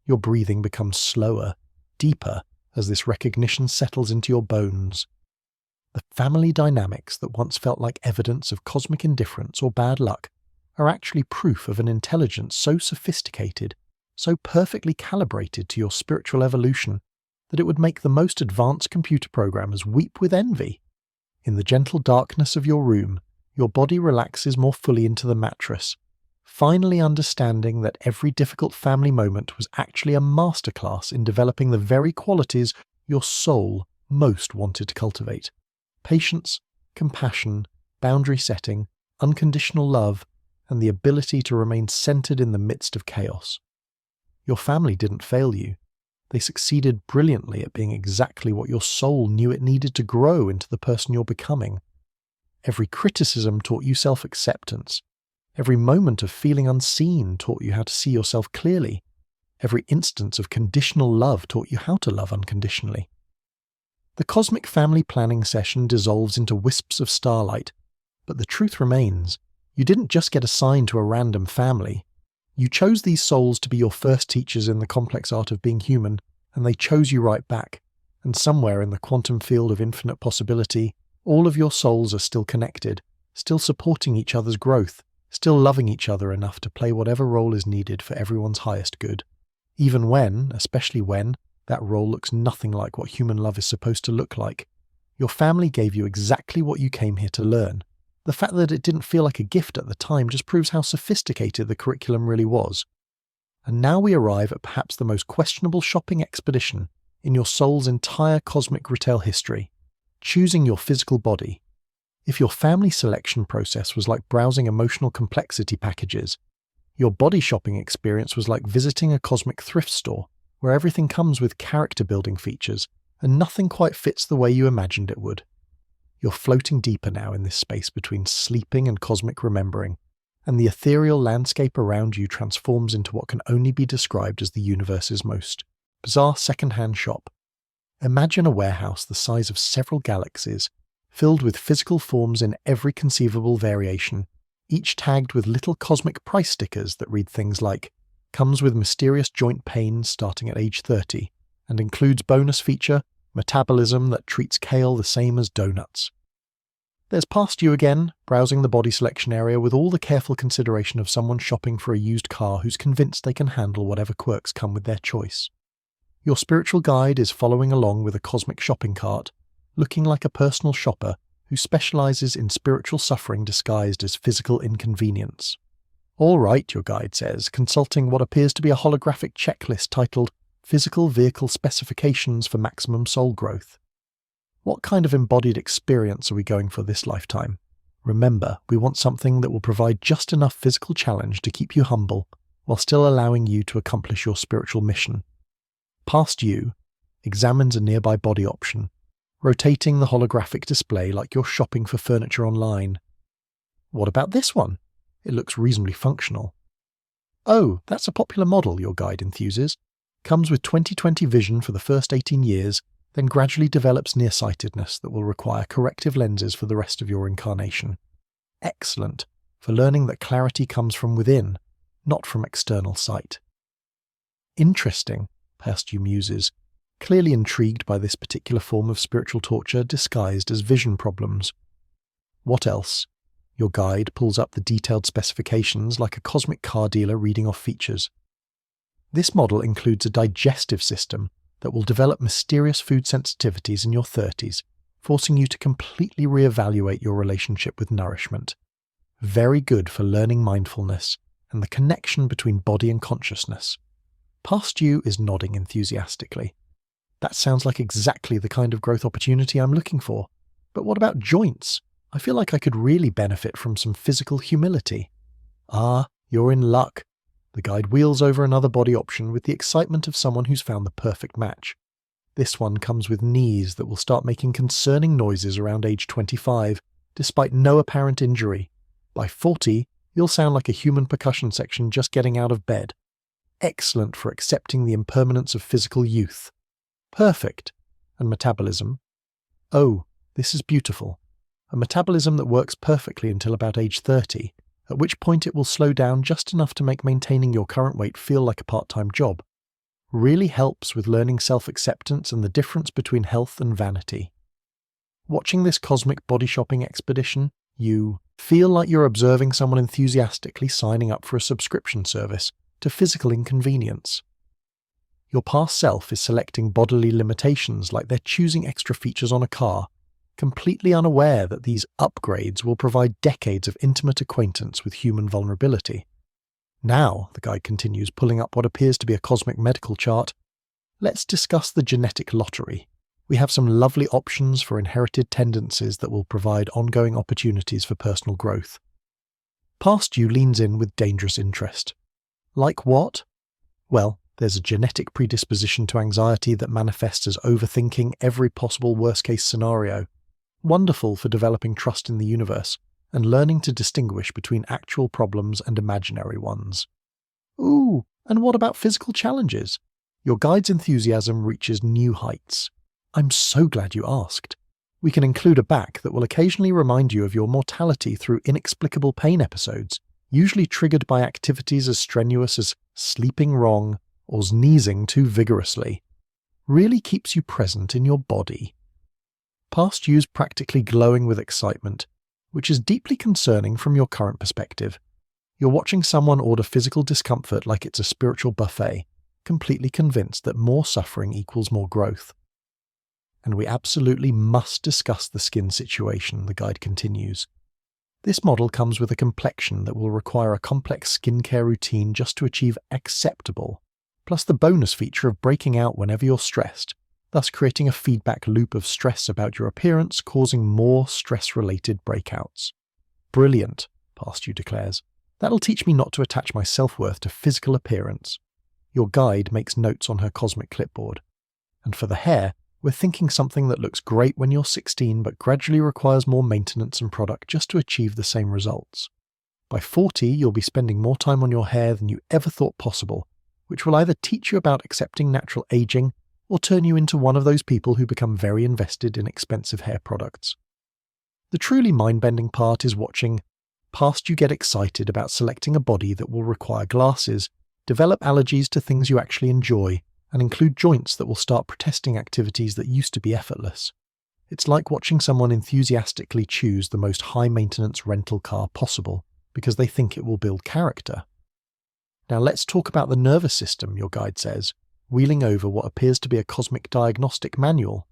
Your breathing becomes slower, deeper, as this recognition settles into your bones. The family dynamics that once felt like evidence of cosmic indifference or bad luck are actually proof of an intelligence so sophisticated, so perfectly calibrated to your spiritual evolution, that it would make the most advanced computer programmers weep with envy. In the gentle darkness of your room, your body relaxes more fully into the mattress, finally understanding that every difficult family moment was actually a masterclass in developing the very qualities your soul most wanted to cultivate: patience, compassion, boundary setting, unconditional love, and the ability to remain centered in the midst of chaos. Your family didn't fail you. They succeeded brilliantly at being exactly what your soul knew it needed to grow into the person you're becoming. Every criticism taught you self-acceptance. Every moment of feeling unseen taught you how to see yourself clearly. Every instance of conditional love taught you how to love unconditionally. The cosmic family planning session dissolves into wisps of starlight, but the truth remains. You didn't just get assigned to a random family. You chose these souls to be your first teachers in the complex art of being human, and they chose you right back. And somewhere in the quantum field of infinite possibility, all of your souls are still connected, still supporting each other's growth, still loving each other enough to play whatever role is needed for everyone's highest good. Even when, especially when, that role looks nothing like what human love is supposed to look like. Your family gave you exactly what you came here to learn. The fact that it didn't feel like a gift at the time just proves how sophisticated the curriculum really was. And now we arrive at perhaps the most questionable shopping expedition in your soul's entire cosmic retail history: choosing your physical body. If your family selection process was like browsing emotional complexity packages, your body shopping experience was like visiting a cosmic thrift store where everything comes with character-building features and nothing quite fits the way you imagined it would. You're floating deeper now in this space between sleeping and cosmic remembering, and the ethereal landscape around you transforms into what can only be described as the universe's most bizarre second-hand shop. Imagine a warehouse the size of several galaxies, filled with physical forms in every conceivable variation, each tagged with little cosmic price stickers that read things like, comes with mysterious joint pains starting at age 30, and includes bonus feature, metabolism that treats kale the same as donuts. There's past you again, browsing the body selection area with all the careful consideration of someone shopping for a used car who's convinced they can handle whatever quirks come with their choice. Your spiritual guide is following along with a cosmic shopping cart, looking like a personal shopper who specializes in spiritual suffering disguised as physical inconvenience. All right, your guide says, consulting what appears to be a holographic checklist titled Physical Vehicle Specifications for Maximum Soul Growth. What kind of embodied experience are we going for this lifetime? Remember, we want something that will provide just enough physical challenge to keep you humble, while still allowing you to accomplish your spiritual mission. Past you examines a nearby body option, rotating the holographic display like you're shopping for furniture online. What about this one? It looks reasonably functional. Oh, that's a popular model, your guide enthuses. Comes with 20/20 vision for the first 18 years, then gradually develops nearsightedness that will require corrective lenses for the rest of your incarnation. Excellent for learning that clarity comes from within, not from external sight. Interesting, past you muses, clearly intrigued by this particular form of spiritual torture disguised as vision problems. What else? Your guide pulls up the detailed specifications like a cosmic car dealer reading off features. This model includes a digestive system that will develop mysterious food sensitivities in your 30s, forcing you to completely reevaluate your relationship with nourishment. Very good for learning mindfulness and the connection between body and consciousness. Past you is nodding enthusiastically. That sounds like exactly the kind of growth opportunity I'm looking for. But what about joints? I feel like I could really benefit from some physical humility. Ah, you're in luck. The guide wheels over another body option with the excitement of someone who's found the perfect match. This one comes with knees that will start making concerning noises around age 25, despite no apparent injury. By 40, you'll sound like a human percussion section just getting out of bed. Excellent for accepting the impermanence of physical youth. Perfect. And metabolism. Oh, this is beautiful. a metabolism that works perfectly until about age 30, at which point it will slow down just enough to make maintaining your current weight feel like a part-time job. Really helps with learning self-acceptance and the difference between health and vanity. Watching this cosmic body shopping expedition, you feel like you're observing someone enthusiastically signing up for a subscription service to physical inconvenience. Your past self is selecting bodily limitations like they're choosing extra features on a car, completely unaware that these upgrades will provide decades of intimate acquaintance with human vulnerability. Now, the guide continues, pulling up what appears to be a cosmic medical chart, let's discuss the genetic lottery. We have some lovely options for inherited tendencies that will provide ongoing opportunities for personal growth. Past you leans in with dangerous interest. Like what? Well, there's a genetic predisposition to anxiety that manifests as overthinking every possible worst-case scenario. Wonderful for developing trust in the universe and learning to distinguish between actual problems and imaginary ones. Ooh, and what about physical challenges? Your guide's enthusiasm reaches new heights. I'm so glad you asked. We can include a back that will occasionally remind you of your mortality through inexplicable pain episodes, usually triggered by activities as strenuous as sleeping wrong or sneezing too vigorously. Really keeps you present in your body. Past you's practically glowing with excitement, which is deeply concerning from your current perspective. You're watching someone order physical discomfort like it's a spiritual buffet, completely convinced that more suffering equals more growth. And we absolutely must discuss the skin situation, the guide continues. This model comes with a complexion that will require a complex skincare routine just to achieve acceptable, plus the bonus feature of breaking out whenever you're stressed, thus creating a feedback loop of stress about your appearance, causing more stress-related breakouts. Brilliant, Past You declares. That'll teach me not to attach my self-worth to physical appearance. Your guide makes notes on her cosmic clipboard. And for the hair, we're thinking something that looks great when you're 16 but gradually requires more maintenance and product just to achieve the same results. By 40, you'll be spending more time on your hair than you ever thought possible, which will either teach you about accepting natural aging or turn you into one of those people who become very invested in expensive hair products. The truly mind-bending part is watching Past You get excited about selecting a body that will require glasses, develop allergies to things you actually enjoy, and include joints that will start protesting activities that used to be effortless. It's like watching someone enthusiastically choose the most high-maintenance rental car possible because they think it will build character. Now let's talk about the nervous system, your guide says, wheeling over what appears to be a cosmic diagnostic manual.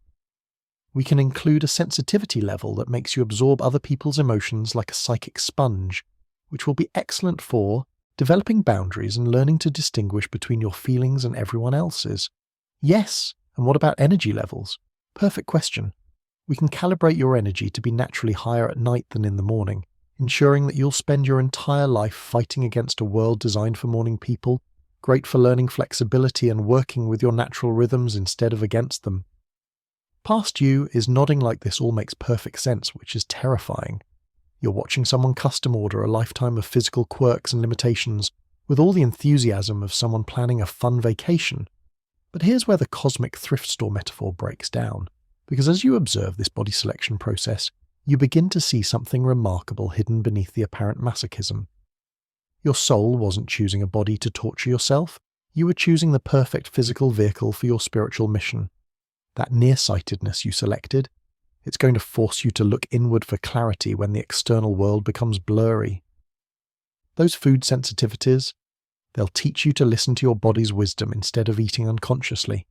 We can include a sensitivity level that makes you absorb other people's emotions like a psychic sponge, which will be excellent for developing boundaries and learning to distinguish between your feelings and everyone else's. Yes, and what about energy levels? Perfect question. We can calibrate your energy to be naturally higher at night than in the morning, ensuring that you'll spend your entire life fighting against a world designed for morning people, great for learning flexibility and working with your natural rhythms instead of against them. Past You is nodding like this all makes perfect sense, which is terrifying. You're watching someone custom order a lifetime of physical quirks and limitations with all the enthusiasm of someone planning a fun vacation. But here's where the cosmic thrift store metaphor breaks down, because as you observe this body selection process, you begin to see something remarkable hidden beneath the apparent masochism. Your soul wasn't choosing a body to torture yourself, you were choosing the perfect physical vehicle for your spiritual mission. That nearsightedness you selected, it's going to force you to look inward for clarity when the external world becomes blurry. Those food sensitivities, they'll teach you to listen to your body's wisdom instead of eating unconsciously.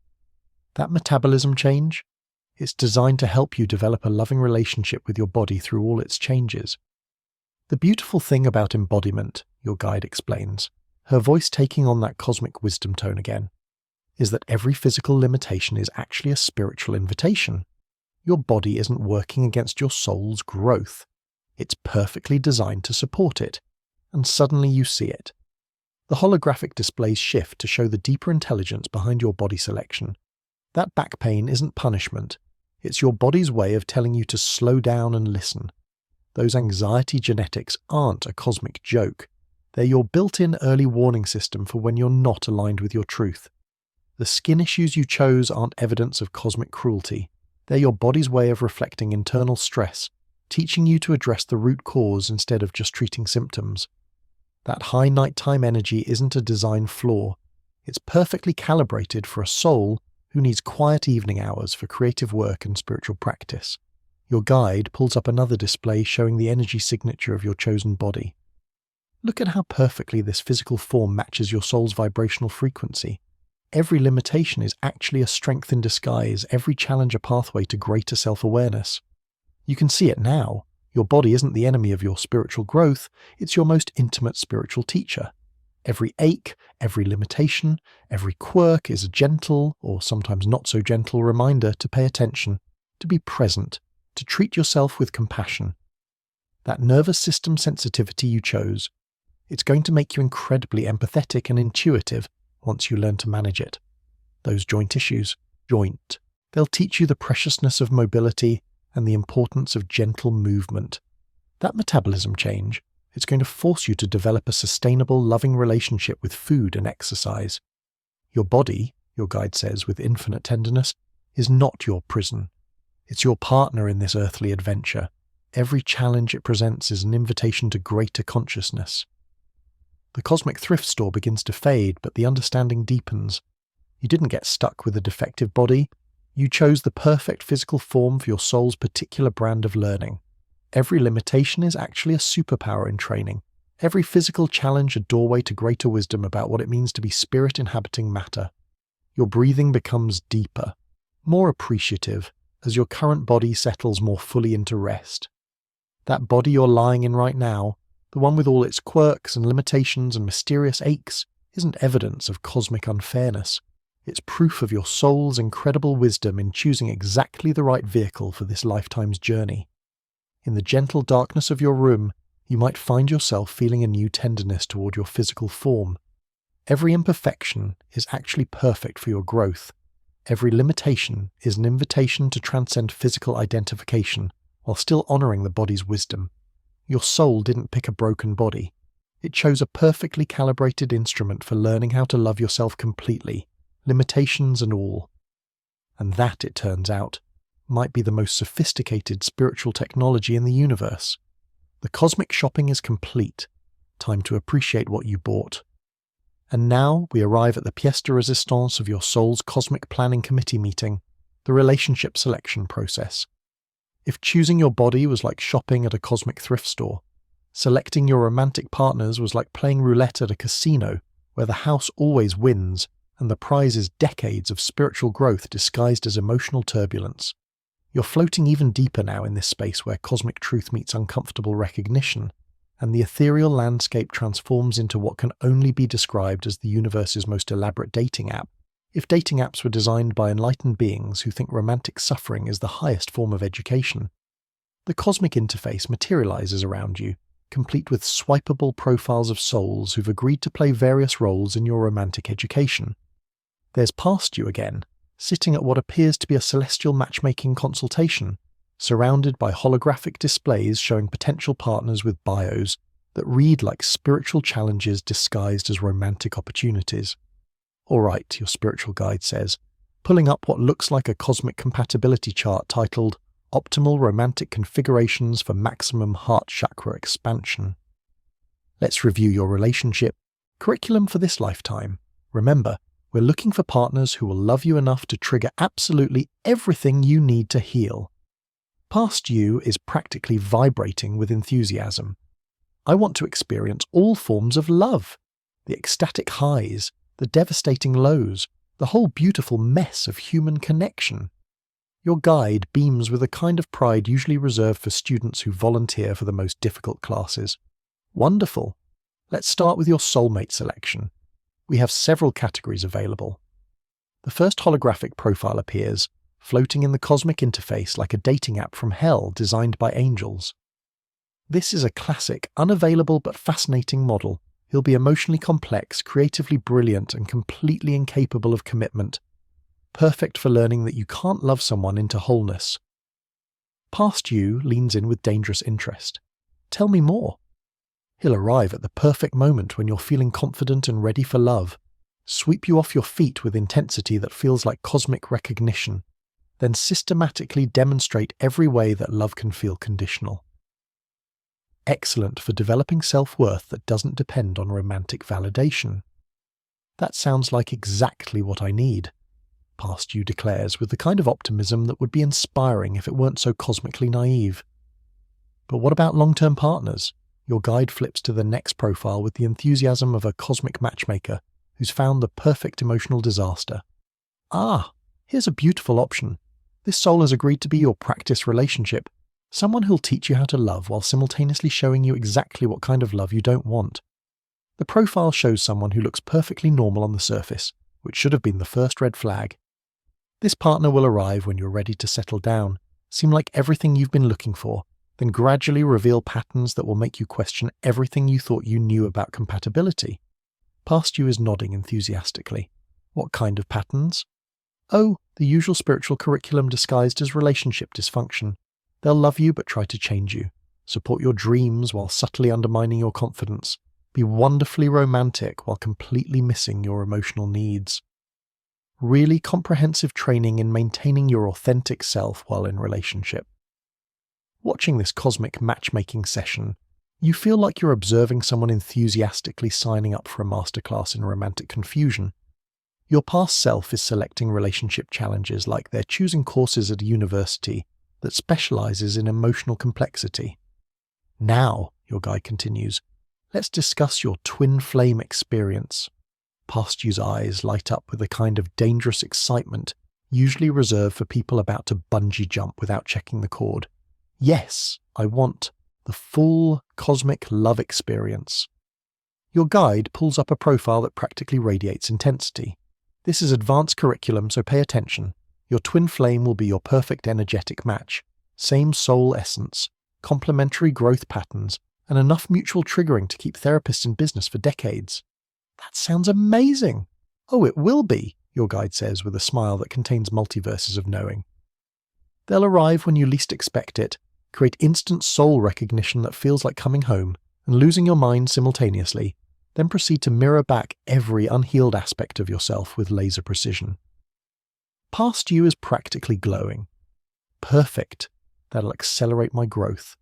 That metabolism change, it's designed to help you develop a loving relationship with your body through all its changes. The beautiful thing about embodiment, your guide explains, her voice taking on that cosmic wisdom tone again, is that every physical limitation is actually a spiritual invitation. Your body isn't working against your soul's growth. It's perfectly designed to support it, and suddenly you see it. The holographic displays shift to show the deeper intelligence behind your body selection. That back pain isn't punishment. It's your body's way of telling you to slow down and listen. Those anxiety genetics aren't a cosmic joke. They're your built-in early warning system for when you're not aligned with your truth. The skin issues you chose aren't evidence of cosmic cruelty. They're your body's way of reflecting internal stress, teaching you to address the root cause instead of just treating symptoms. That high nighttime energy isn't a design flaw. It's perfectly calibrated for a soul who needs quiet evening hours for creative work and spiritual practice. Your guide pulls up another display showing the energy signature of your chosen body. Look at how perfectly this physical form matches your soul's vibrational frequency. Every limitation is actually a strength in disguise, every challenge a pathway to greater self-awareness. You can see it now. Your body isn't the enemy of your spiritual growth, it's your most intimate spiritual teacher. Every ache, every limitation, every quirk is a gentle, or sometimes not so gentle, reminder to pay attention, to be present, to treat yourself with compassion. That nervous system sensitivity you chose, it's going to make you incredibly empathetic and intuitive once you learn to manage it. Those joint issues, they'll teach you the preciousness of mobility and the importance of gentle movement. That metabolism change, it's going to force you to develop a sustainable, loving relationship with food and exercise. Your body, your guide says with infinite tenderness, is not your prison. It's your partner in this earthly adventure. Every challenge it presents is an invitation to greater consciousness. The cosmic thrift store begins to fade, but the understanding deepens. You didn't get stuck with a defective body. You chose the perfect physical form for your soul's particular brand of learning. Every limitation is actually a superpower in training. Every physical challenge a doorway to greater wisdom about what it means to be spirit inhabiting matter. Your breathing becomes deeper, more appreciative, as your current body settles more fully into rest. That body you're lying in right now, the one with all its quirks and limitations and mysterious aches, isn't evidence of cosmic unfairness. It's proof of your soul's incredible wisdom in choosing exactly the right vehicle for this lifetime's journey. In the gentle darkness of your room, you might find yourself feeling a new tenderness toward your physical form. Every imperfection is actually perfect for your growth. Every limitation is an invitation to transcend physical identification while still honoring the body's wisdom. Your soul didn't pick a broken body. It chose a perfectly calibrated instrument for learning how to love yourself completely, limitations and all. And that, it turns out, might be the most sophisticated spiritual technology in the universe. The cosmic shopping is complete. Time to appreciate what you bought. And now we arrive at the pièce de résistance of your soul's cosmic planning committee meeting, the relationship selection process. If choosing your body was like shopping at a cosmic thrift store, selecting your romantic partners was like playing roulette at a casino, where the house always wins, and the prize is decades of spiritual growth disguised as emotional turbulence. You're floating even deeper now in this space where cosmic truth meets uncomfortable recognition, and the ethereal landscape transforms into what can only be described as the universe's most elaborate dating app, if dating apps were designed by enlightened beings who think romantic suffering is the highest form of education. The cosmic interface materializes around you, complete with swipeable profiles of souls who've agreed to play various roles in your romantic education. There's past you again, sitting at what appears to be a celestial matchmaking consultation, surrounded by holographic displays showing potential partners with bios that read like spiritual challenges disguised as romantic opportunities. All right, your spiritual guide says, pulling up what looks like a cosmic compatibility chart titled Optimal Romantic Configurations for Maximum Heart Chakra Expansion. Let's review your relationship. Curriculum for this lifetime. Remember, we're looking for partners who will love you enough to trigger absolutely everything you need to heal. Past you is practically vibrating with enthusiasm. I want to experience all forms of love. The ecstatic highs, the devastating lows, the whole beautiful mess of human connection. Your guide beams with a kind of pride usually reserved for students who volunteer for the most difficult classes. Wonderful. Let's start with your soulmate selection. We have several categories available. The first holographic profile appears, floating in the cosmic interface like a dating app from hell designed by angels. This is a classic, unavailable but fascinating model. He'll be emotionally complex, creatively brilliant, and completely incapable of commitment. Perfect for learning that you can't love someone into wholeness. Past you leans in with dangerous interest. Tell me more. He'll arrive at the perfect moment when you're feeling confident and ready for love. Sweep you off your feet with intensity that feels like cosmic recognition. then systematically demonstrate every way that love can feel conditional. Excellent for developing self-worth that doesn't depend on romantic validation. That sounds like exactly what I need, Past You declares with the kind of optimism that would be inspiring if it weren't so cosmically naive. But what about long-term partners? Your guide flips to the next profile with the enthusiasm of a cosmic matchmaker who's found the perfect emotional disaster. Ah, here's a beautiful option. This soul has agreed to be your practice relationship, someone who'll teach you how to love while simultaneously showing you exactly what kind of love you don't want. The profile shows someone who looks perfectly normal on the surface, which should have been the first red flag. This partner will arrive when you're ready to settle down, seem like everything you've been looking for, then gradually reveal patterns that will make you question everything you thought you knew about compatibility. Past You is nodding enthusiastically. What kind of patterns? Oh, the usual spiritual curriculum disguised as relationship dysfunction. They'll love you but try to change you, support your dreams while subtly undermining your confidence, be wonderfully romantic while completely missing your emotional needs. Really comprehensive training in maintaining your authentic self while in relationship. Watching this cosmic matchmaking session, you feel like you're observing someone enthusiastically signing up for a masterclass in romantic confusion. Your past self is selecting relationship challenges like they're choosing courses at a university that specializes in emotional complexity. Now, your guide continues, let's discuss your twin flame experience. Past You's eyes light up with a kind of dangerous excitement usually reserved for people about to bungee jump without checking the cord. Yes, I want the full cosmic love experience. Your guide pulls up a profile that practically radiates intensity. This is advanced curriculum, so pay attention. Your twin flame will be your perfect energetic match. Same soul essence, complementary growth patterns, and enough mutual triggering to keep therapists in business for decades. That sounds amazing! Oh, it will be, your guide says with a smile that contains multiverses of knowing. They'll arrive when you least expect it, create instant soul recognition that feels like coming home and losing your mind simultaneously, then proceed to mirror back every unhealed aspect of yourself with laser precision. Past You is practically glowing. Perfect. That'll accelerate my growth.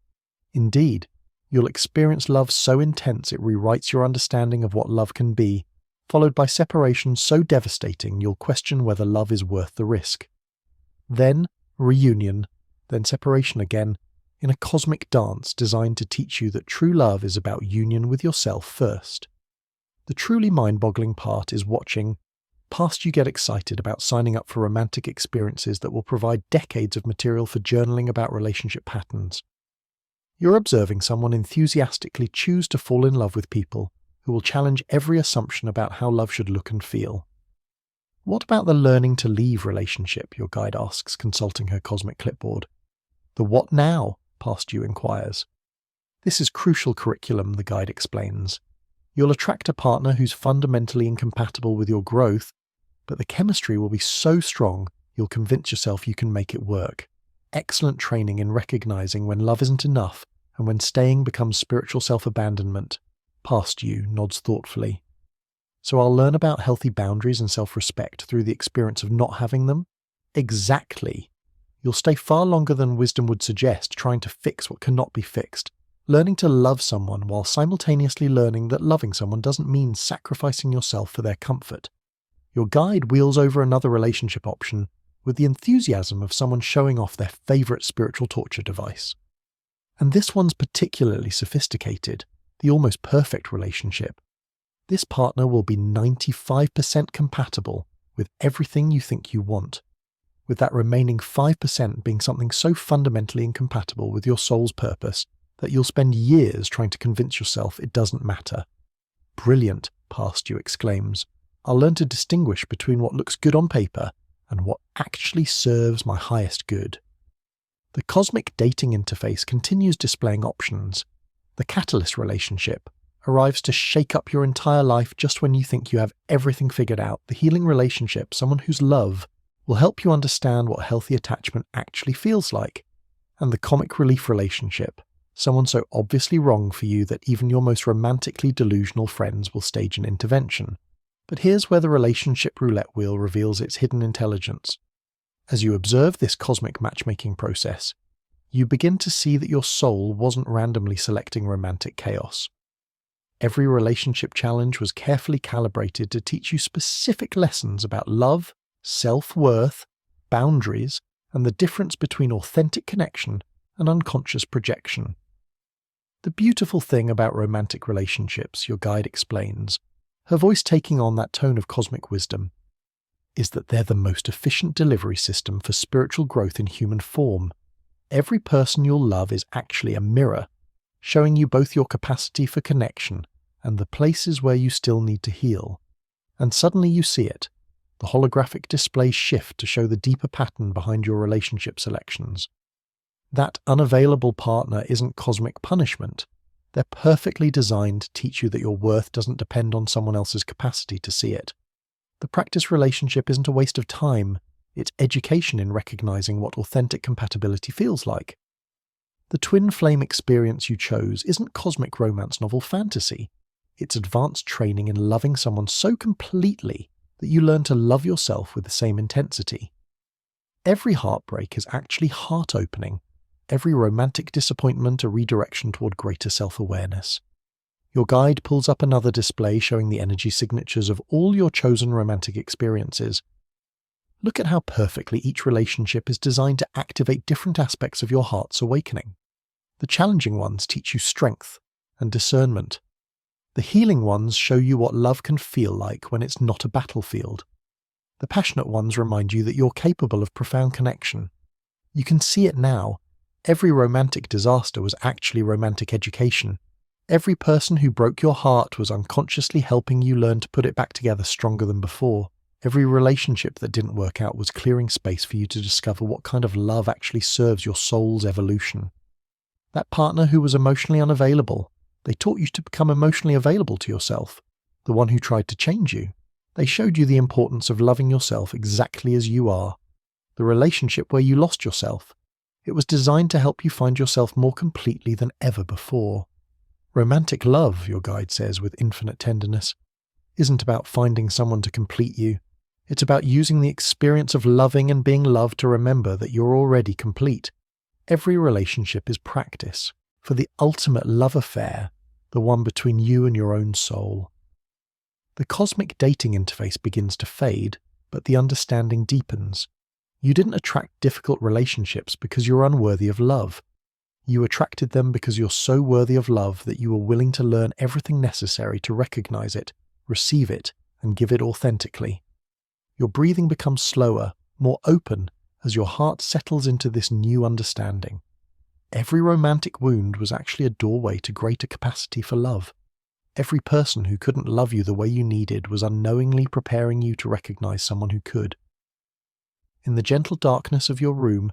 Indeed, you'll experience love so intense it rewrites your understanding of what love can be, followed by separation so devastating you'll question whether love is worth the risk. Then reunion, then separation again, in a cosmic dance designed to teach you that true love is about union with yourself first. The truly mind-boggling part is watching Past You get excited about signing up for romantic experiences that will provide decades of material for journaling about relationship patterns. You're observing someone enthusiastically choose to fall in love with people who will challenge every assumption about how love should look and feel. What about the learning to leave relationship, your guide asks, consulting her cosmic clipboard. The what now? Past You inquires. This is crucial curriculum, the guide explains. You'll attract a partner who's fundamentally incompatible with your growth, but the chemistry will be so strong you'll convince yourself you can make it work. Excellent training in recognizing when love isn't enough and when staying becomes spiritual self-abandonment. Past You nods thoughtfully. So I'll learn about healthy boundaries and self-respect through the experience of not having them? Exactly. You'll stay far longer than wisdom would suggest trying to fix what cannot be fixed, learning to love someone while simultaneously learning that loving someone doesn't mean sacrificing yourself for their comfort. Your guide wheels over another relationship option with the enthusiasm of someone showing off their favorite spiritual torture device. And this one's particularly sophisticated, the almost perfect relationship. This partner will be 95% compatible with everything you think you want, with that remaining 5% being something so fundamentally incompatible with your soul's purpose that you'll spend years trying to convince yourself it doesn't matter. Brilliant, Past You exclaims. I'll learn to distinguish between what looks good on paper and what actually serves my highest good. The cosmic dating interface continues displaying options. The catalyst relationship arrives to shake up your entire life just when you think you have everything figured out. The healing relationship, someone whose love will help you understand what healthy attachment actually feels like. And the comic relief relationship, someone so obviously wrong for you that even your most romantically delusional friends will stage an intervention. But here's where the relationship roulette wheel reveals its hidden intelligence. As you observe this cosmic matchmaking process, you begin to see that your soul wasn't randomly selecting romantic chaos. Every relationship challenge was carefully calibrated to teach you specific lessons about love, self-worth, boundaries, and the difference between authentic connection and unconscious projection. The beautiful thing about romantic relationships, your guide explains, her voice taking on that tone of cosmic wisdom, is that they're the most efficient delivery system for spiritual growth in human form. Every person you'll love is actually a mirror, showing you both your capacity for connection and the places where you still need to heal. And suddenly you see it. The holographic displays shift to show the deeper pattern behind your relationship selections. That unavailable partner isn't cosmic punishment. They're perfectly designed to teach you that your worth doesn't depend on someone else's capacity to see it. The practice relationship isn't a waste of time. It's education in recognizing what authentic compatibility feels like. The twin flame experience you chose isn't cosmic romance novel fantasy. It's advanced training in loving someone so completely that you learn to love yourself with the same intensity. Every heartbreak is actually heart-opening. Every romantic disappointment a redirection toward greater self-awareness. Your guide pulls up another display showing the energy signatures of all your chosen romantic experiences. Look at how perfectly each relationship is designed to activate different aspects of your heart's awakening. The challenging ones teach you strength and discernment. The healing ones show you what love can feel like when it's not a battlefield. The passionate ones remind you that you're capable of profound connection. You can see it now. Every romantic disaster was actually romantic education. Every person who broke your heart was unconsciously helping you learn to put it back together stronger than before. Every relationship that didn't work out was clearing space for you to discover what kind of love actually serves your soul's evolution. That partner who was emotionally unavailable, they taught you to become emotionally available to yourself. The one who tried to change you, they showed you the importance of loving yourself exactly as you are. The relationship where you lost yourself, it was designed to help you find yourself more completely than ever before. Romantic love, your guide says with infinite tenderness, isn't about finding someone to complete you. It's about using the experience of loving and being loved to remember that you're already complete. Every relationship is practice for the ultimate love affair, the one between you and your own soul. The cosmic dating interface begins to fade, but the understanding deepens. You didn't attract difficult relationships because you're unworthy of love. You attracted them because you're so worthy of love that you were willing to learn everything necessary to recognize it, receive it, and give it authentically. Your breathing becomes slower, more open, as your heart settles into this new understanding. Every romantic wound was actually a doorway to greater capacity for love. Every person who couldn't love you the way you needed was unknowingly preparing you to recognize someone who could. In the gentle darkness of your room,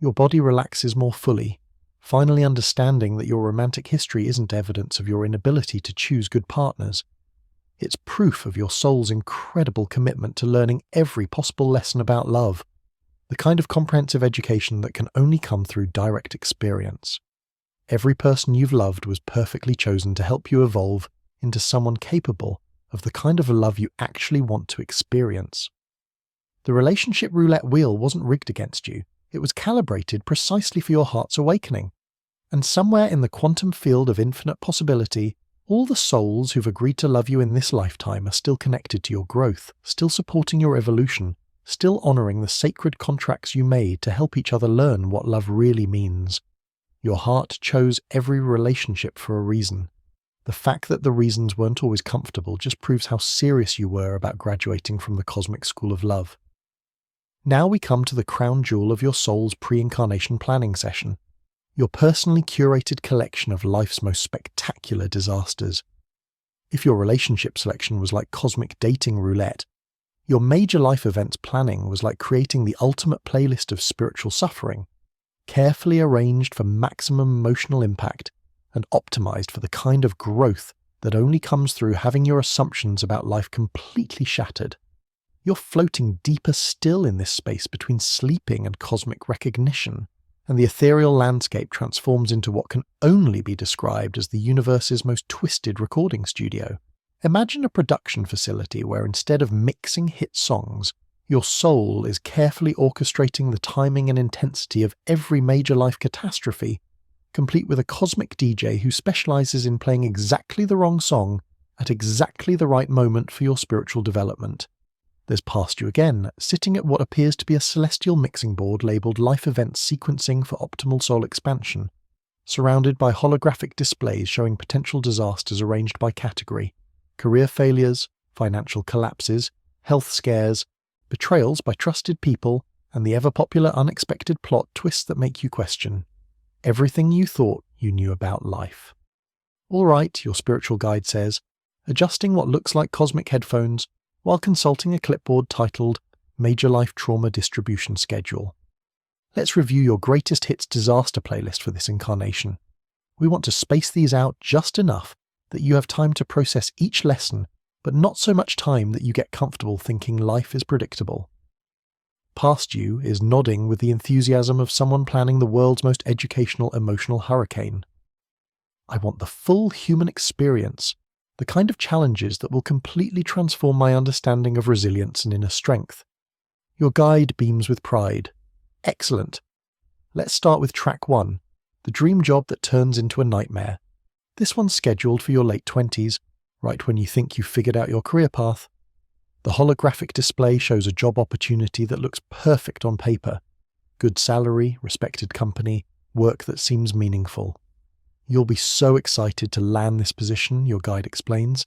your body relaxes more fully, finally understanding that your romantic history isn't evidence of your inability to choose good partners. It's proof of your soul's incredible commitment to learning every possible lesson about love, the kind of comprehensive education that can only come through direct experience. Every person you've loved was perfectly chosen to help you evolve into someone capable of the kind of love you actually want to experience. The relationship roulette wheel wasn't rigged against you. It was calibrated precisely for your heart's awakening. And somewhere in the quantum field of infinite possibility, all the souls who've agreed to love you in this lifetime are still connected to your growth, still supporting your evolution, still honoring the sacred contracts you made to help each other learn what love really means. Your heart chose every relationship for a reason. The fact that the reasons weren't always comfortable just proves how serious you were about graduating from the cosmic school of love. Now we come to the crown jewel of your soul's pre-incarnation planning session. Your personally curated collection of life's most spectacular disasters. If your relationship selection was like cosmic dating roulette, your major life events planning was like creating the ultimate playlist of spiritual suffering, carefully arranged for maximum emotional impact and optimized for the kind of growth that only comes through having your assumptions about life completely shattered. You're floating deeper still in this space between sleeping and cosmic recognition, and the ethereal landscape transforms into what can only be described as the universe's most twisted recording studio. Imagine a production facility where instead of mixing hit songs, Your soul is carefully orchestrating the timing and intensity of every major life catastrophe, complete with a cosmic DJ who specializes in playing exactly the wrong song at exactly the right moment for your spiritual development. There's past you again, sitting at what appears to be a celestial mixing board labeled Life Events Sequencing for Optimal Soul Expansion, surrounded by holographic displays showing potential disasters arranged by category: career failures, financial collapses, health scares, betrayals by trusted people, and the ever-popular unexpected plot twists that make you question everything you thought you knew about life. All right, your spiritual guide says, adjusting what looks like cosmic headphones while consulting a clipboard titled Major Life Trauma Distribution Schedule. Let's review your greatest hits disaster playlist for this incarnation. We want to space these out just enough that you have time to process each lesson, but not so much time that you get comfortable thinking life is predictable. Past you is nodding with the enthusiasm of someone planning the world's most educational emotional hurricane. I want the full human experience, the kind of challenges that will completely transform my understanding of resilience and inner strength. Your guide beams with pride. Excellent. Let's start with track 1, the dream job that turns into a nightmare. This one's scheduled for your late 20s, right when you think you've figured out your career path. The holographic display shows a job opportunity that looks perfect on paper. Good salary, respected company, work that seems meaningful. You'll be so excited to land this position, your guide explains,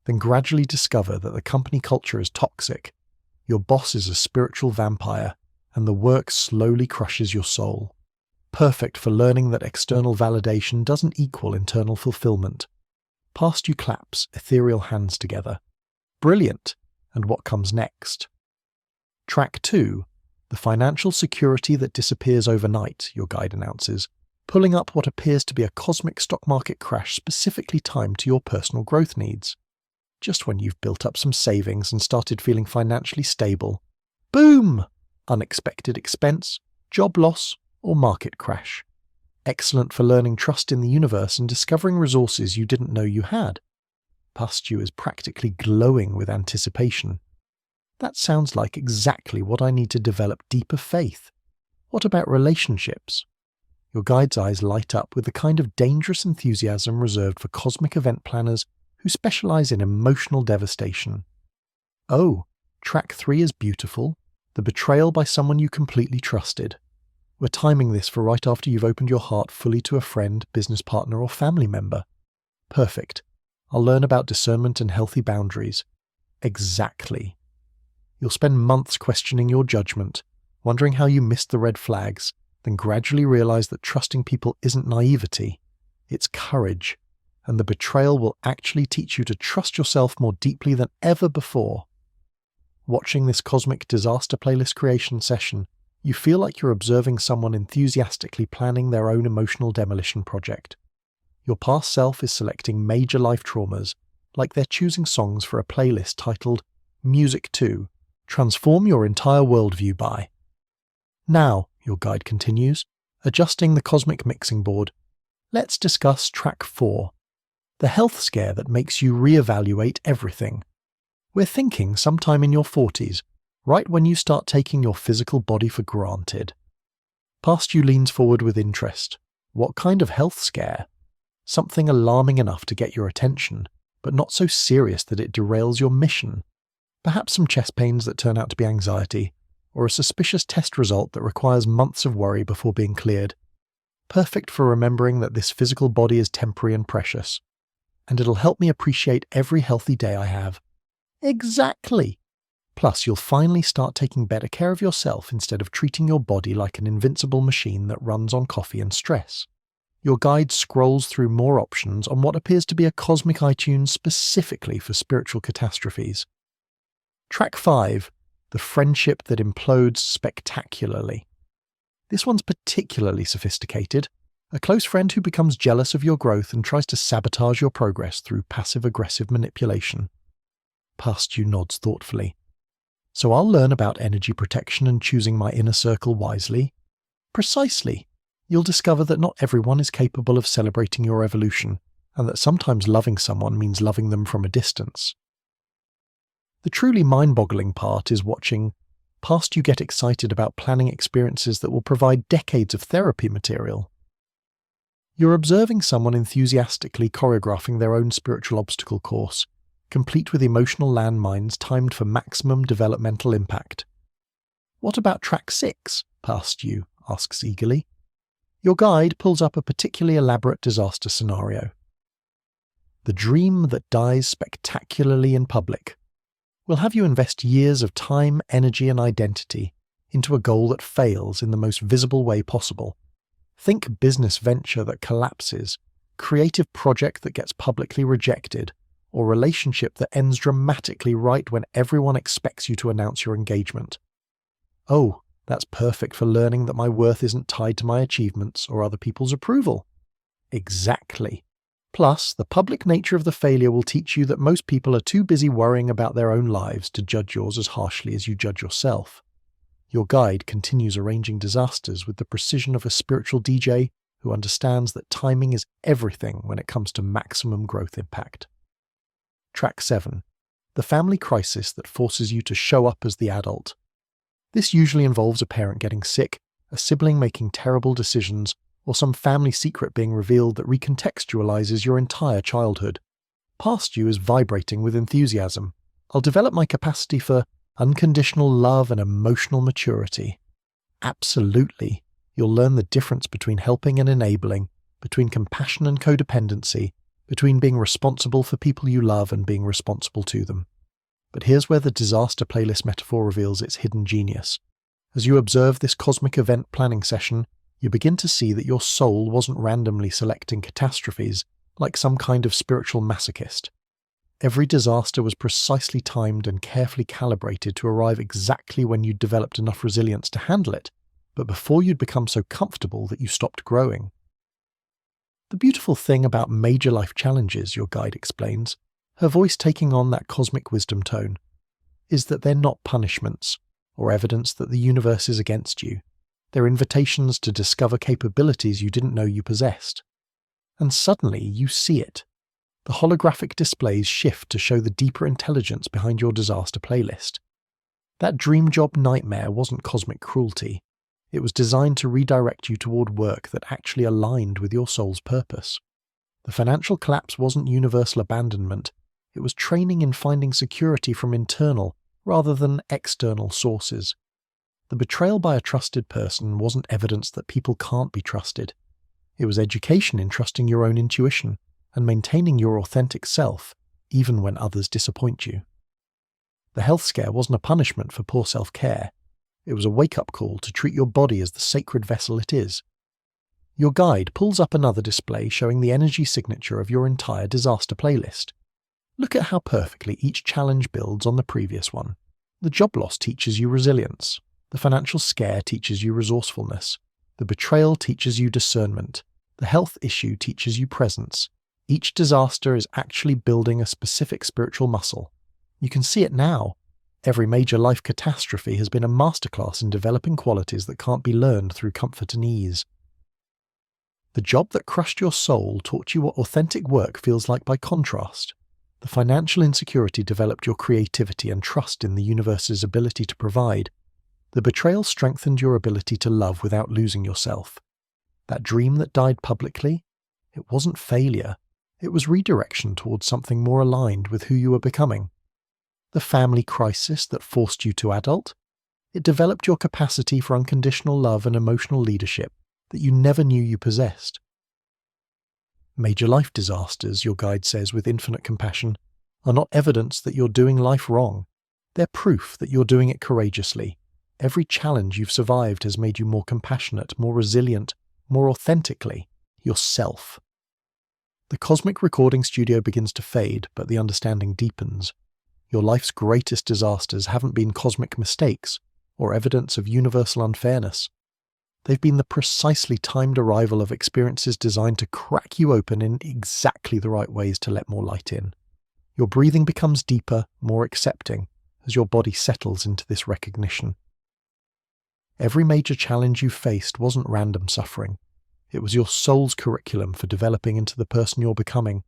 then gradually discover that the company culture is toxic. Your boss is a spiritual vampire, and the work slowly crushes your soul. Perfect for learning that external validation doesn't equal internal fulfillment. Past you claps, ethereal hands together. Brilliant! And what comes next? Track 2, the financial security that disappears overnight, your guide announces, pulling up what appears to be a cosmic stock market crash specifically timed to your personal growth needs. Just when you've built up some savings and started feeling financially stable. Boom! Unexpected expense, job loss, or market crash. Excellent for learning trust in the universe and discovering resources you didn't know you had. Past you is practically glowing with anticipation. That sounds like exactly what I need to develop deeper faith. What about relationships? Your guide's eyes light up with the kind of dangerous enthusiasm reserved for cosmic event planners who specialize in emotional devastation. Oh, track 3 is beautiful. The betrayal by someone you completely trusted. We're timing this for right after you've opened your heart fully to a friend, business partner, or family member. Perfect. I'll learn about discernment and healthy boundaries. Exactly. You'll spend months questioning your judgment, wondering how you missed the red flags, then gradually realize that trusting people isn't naivety, it's courage, and the betrayal will actually teach you to trust yourself more deeply than ever before. Watching this cosmic disaster playlist creation session, you feel like you're observing someone enthusiastically planning their own emotional demolition project. Your past self is selecting major life traumas, like they're choosing songs for a playlist titled Music 2, Transform Your Entire Worldview by. Now, your guide continues, adjusting the cosmic mixing board, let's discuss track 4, the health scare that makes you reevaluate everything. We're thinking sometime in your 40s, right when you start taking your physical body for granted. Past you leans forward with interest. What kind of health scare? Something alarming enough to get your attention, but not so serious that it derails your mission. Perhaps some chest pains that turn out to be anxiety, or a suspicious test result that requires months of worry before being cleared. Perfect for remembering that this physical body is temporary and precious, and it'll help me appreciate every healthy day I have. Exactly! Plus, you'll finally start taking better care of yourself instead of treating your body like an invincible machine that runs on coffee and stress. Your guide scrolls through more options on what appears to be a cosmic iTunes specifically for spiritual catastrophes. Track 5, the friendship that implodes spectacularly. This one's particularly sophisticated. A close friend who becomes jealous of your growth and tries to sabotage your progress through passive-aggressive manipulation. Past you nods thoughtfully. So I'll learn about energy protection and choosing my inner circle wisely. Precisely. You'll discover that not everyone is capable of celebrating your evolution, and that sometimes loving someone means loving them from a distance. The truly mind-boggling part is watching Past you get excited about planning experiences that will provide decades of therapy material. You're observing someone enthusiastically choreographing their own spiritual obstacle course, complete with emotional landmines timed for maximum developmental impact. What about track 6? Past you asks eagerly. Your guide pulls up a particularly elaborate disaster scenario. The dream that dies spectacularly in public will have you invest years of time, energy, and identity into a goal that fails in the most visible way possible. Think business venture that collapses, creative project that gets publicly rejected, or relationship that ends dramatically right when everyone expects you to announce your engagement. Oh, that's perfect for learning that my worth isn't tied to my achievements or other people's approval. Exactly. Plus, the public nature of the failure will teach you that most people are too busy worrying about their own lives to judge yours as harshly as you judge yourself. Your guide continues arranging disasters with the precision of a spiritual DJ who understands that timing is everything when it comes to maximum growth impact. Track 7. The family crisis that forces you to show up as the adult. This usually involves a parent getting sick, a sibling making terrible decisions, or some family secret being revealed that recontextualizes your entire childhood. Past you is vibrating with enthusiasm. I'll develop my capacity for unconditional love and emotional maturity. Absolutely. You'll learn the difference between helping and enabling, between compassion and codependency, between being responsible for people you love and being responsible to them. But here's where the disaster playlist metaphor reveals its hidden genius. As you observe this cosmic event planning session, you begin to see that your soul wasn't randomly selecting catastrophes like some kind of spiritual masochist. Every disaster was precisely timed and carefully calibrated to arrive exactly when you'd developed enough resilience to handle it, but before you'd become so comfortable that you stopped growing. The beautiful thing about major life challenges, your guide explains, her voice taking on that cosmic wisdom tone, is that they're not punishments or evidence that the universe is against you. They're invitations to discover capabilities you didn't know you possessed. And suddenly you see it. The holographic displays shift to show the deeper intelligence behind your disaster playlist. That dream job nightmare wasn't cosmic cruelty. It was designed to redirect you toward work that actually aligned with your soul's purpose. The financial collapse wasn't universal abandonment. It was training in finding security from internal rather than external sources. The betrayal by a trusted person wasn't evidence that people can't be trusted. It was education in trusting your own intuition and maintaining your authentic self, even when others disappoint you. The health scare wasn't a punishment for poor self-care. It was a wake-up call to treat your body as the sacred vessel it is. Your guide pulls up another display showing the energy signature of your entire disaster playlist. Look at how perfectly each challenge builds on the previous one. The job loss teaches you resilience. The financial scare teaches you resourcefulness. The betrayal teaches you discernment. The health issue teaches you presence. Each disaster is actually building a specific spiritual muscle. You can see it now. Every major life catastrophe has been a masterclass in developing qualities that can't be learned through comfort and ease. The job that crushed your soul taught you what authentic work feels like by contrast. The financial insecurity developed your creativity and trust in the universe's ability to provide. The betrayal strengthened your ability to love without losing yourself. That dream that died publicly, it wasn't failure. It was redirection towards something more aligned with who you were becoming. The family crisis that forced you to adult, it developed your capacity for unconditional love and emotional leadership that you never knew you possessed. Major life disasters, your guide says with infinite compassion, are not evidence that you're doing life wrong. They're proof that you're doing it courageously. Every challenge you've survived has made you more compassionate, more resilient, more authentically yourself. The cosmic recording studio begins to fade, but the understanding deepens. Your life's greatest disasters haven't been cosmic mistakes or evidence of universal unfairness. They've been the precisely timed arrival of experiences designed to crack you open in exactly the right ways to let more light in. Your breathing becomes deeper, more accepting, as your body settles into this recognition. Every major challenge you faced wasn't random suffering. It was your soul's curriculum for developing into the person you're becoming.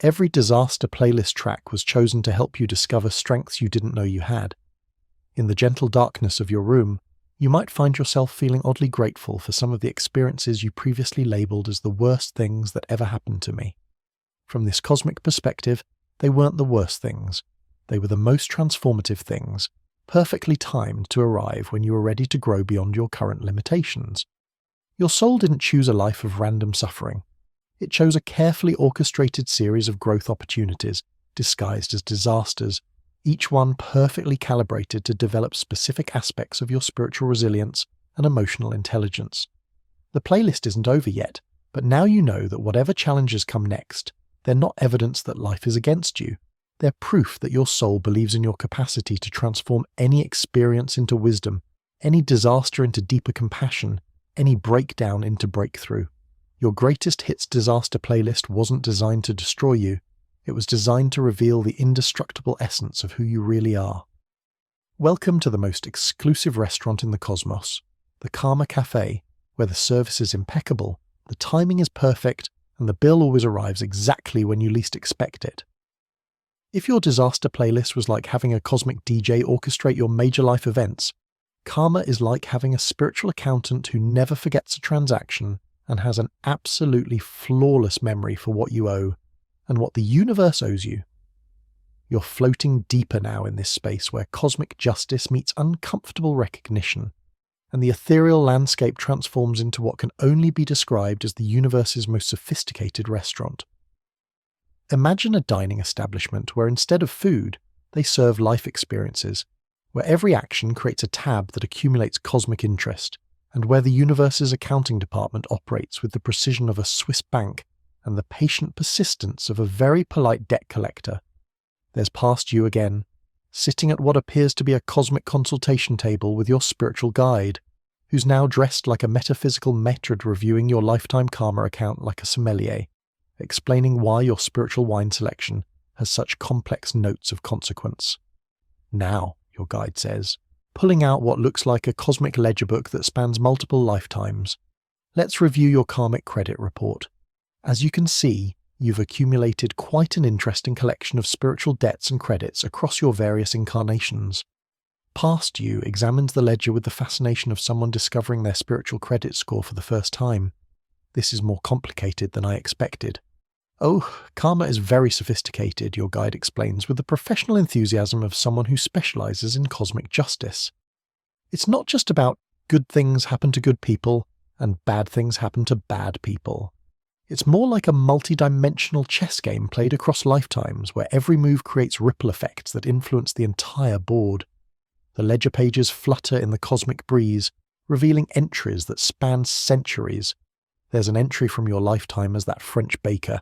Every disaster playlist track was chosen to help you discover strengths you didn't know you had. In the gentle darkness of your room, you might find yourself feeling oddly grateful for some of the experiences you previously labelled as the worst things that ever happened to me. From this cosmic perspective, they weren't the worst things. They were the most transformative things, perfectly timed to arrive when you were ready to grow beyond your current limitations. Your soul didn't choose a life of random suffering. It chose a carefully orchestrated series of growth opportunities, disguised as disasters, each one perfectly calibrated to develop specific aspects of your spiritual resilience and emotional intelligence. The playlist isn't over yet, but now you know that whatever challenges come next, they're not evidence that life is against you. They're proof that your soul believes in your capacity to transform any experience into wisdom, any disaster into deeper compassion, any breakdown into breakthrough. Your greatest hits disaster playlist wasn't designed to destroy you. It was designed to reveal the indestructible essence of who you really are. Welcome to the most exclusive restaurant in the cosmos, the Karma Cafe, where the service is impeccable, the timing is perfect, and the bill always arrives exactly when you least expect it. If your disaster playlist was like having a cosmic DJ orchestrate your major life events, Karma is like having a spiritual accountant who never forgets a transaction and has an absolutely flawless memory for what you owe and what the universe owes you. You're floating deeper now in this space where cosmic justice meets uncomfortable recognition, and the ethereal landscape transforms into what can only be described as the universe's most sophisticated restaurant. Imagine a dining establishment where instead of food, they serve life experiences, where every action creates a tab that accumulates cosmic interest, and where the universe's accounting department operates with the precision of a Swiss bank and the patient persistence of a very polite debt collector. There's past you again, sitting at what appears to be a cosmic consultation table with your spiritual guide, who's now dressed like a metaphysical maître reviewing your lifetime karma account like a sommelier, explaining why your spiritual wine selection has such complex notes of consequence. Now, your guide says, pulling out what looks like a cosmic ledger book that spans multiple lifetimes, let's review your karmic credit report. As you can see, you've accumulated quite an interesting collection of spiritual debts and credits across your various incarnations. Past you examines the ledger with the fascination of someone discovering their spiritual credit score for the first time. This is more complicated than I expected. Oh, karma is very sophisticated, your guide explains with the professional enthusiasm of someone who specializes in cosmic justice. It's not just about good things happen to good people and bad things happen to bad people. It's more like a multi-dimensional chess game played across lifetimes where every move creates ripple effects that influence the entire board. The ledger pages flutter in the cosmic breeze, revealing entries that span centuries. There's an entry from your lifetime as that French baker.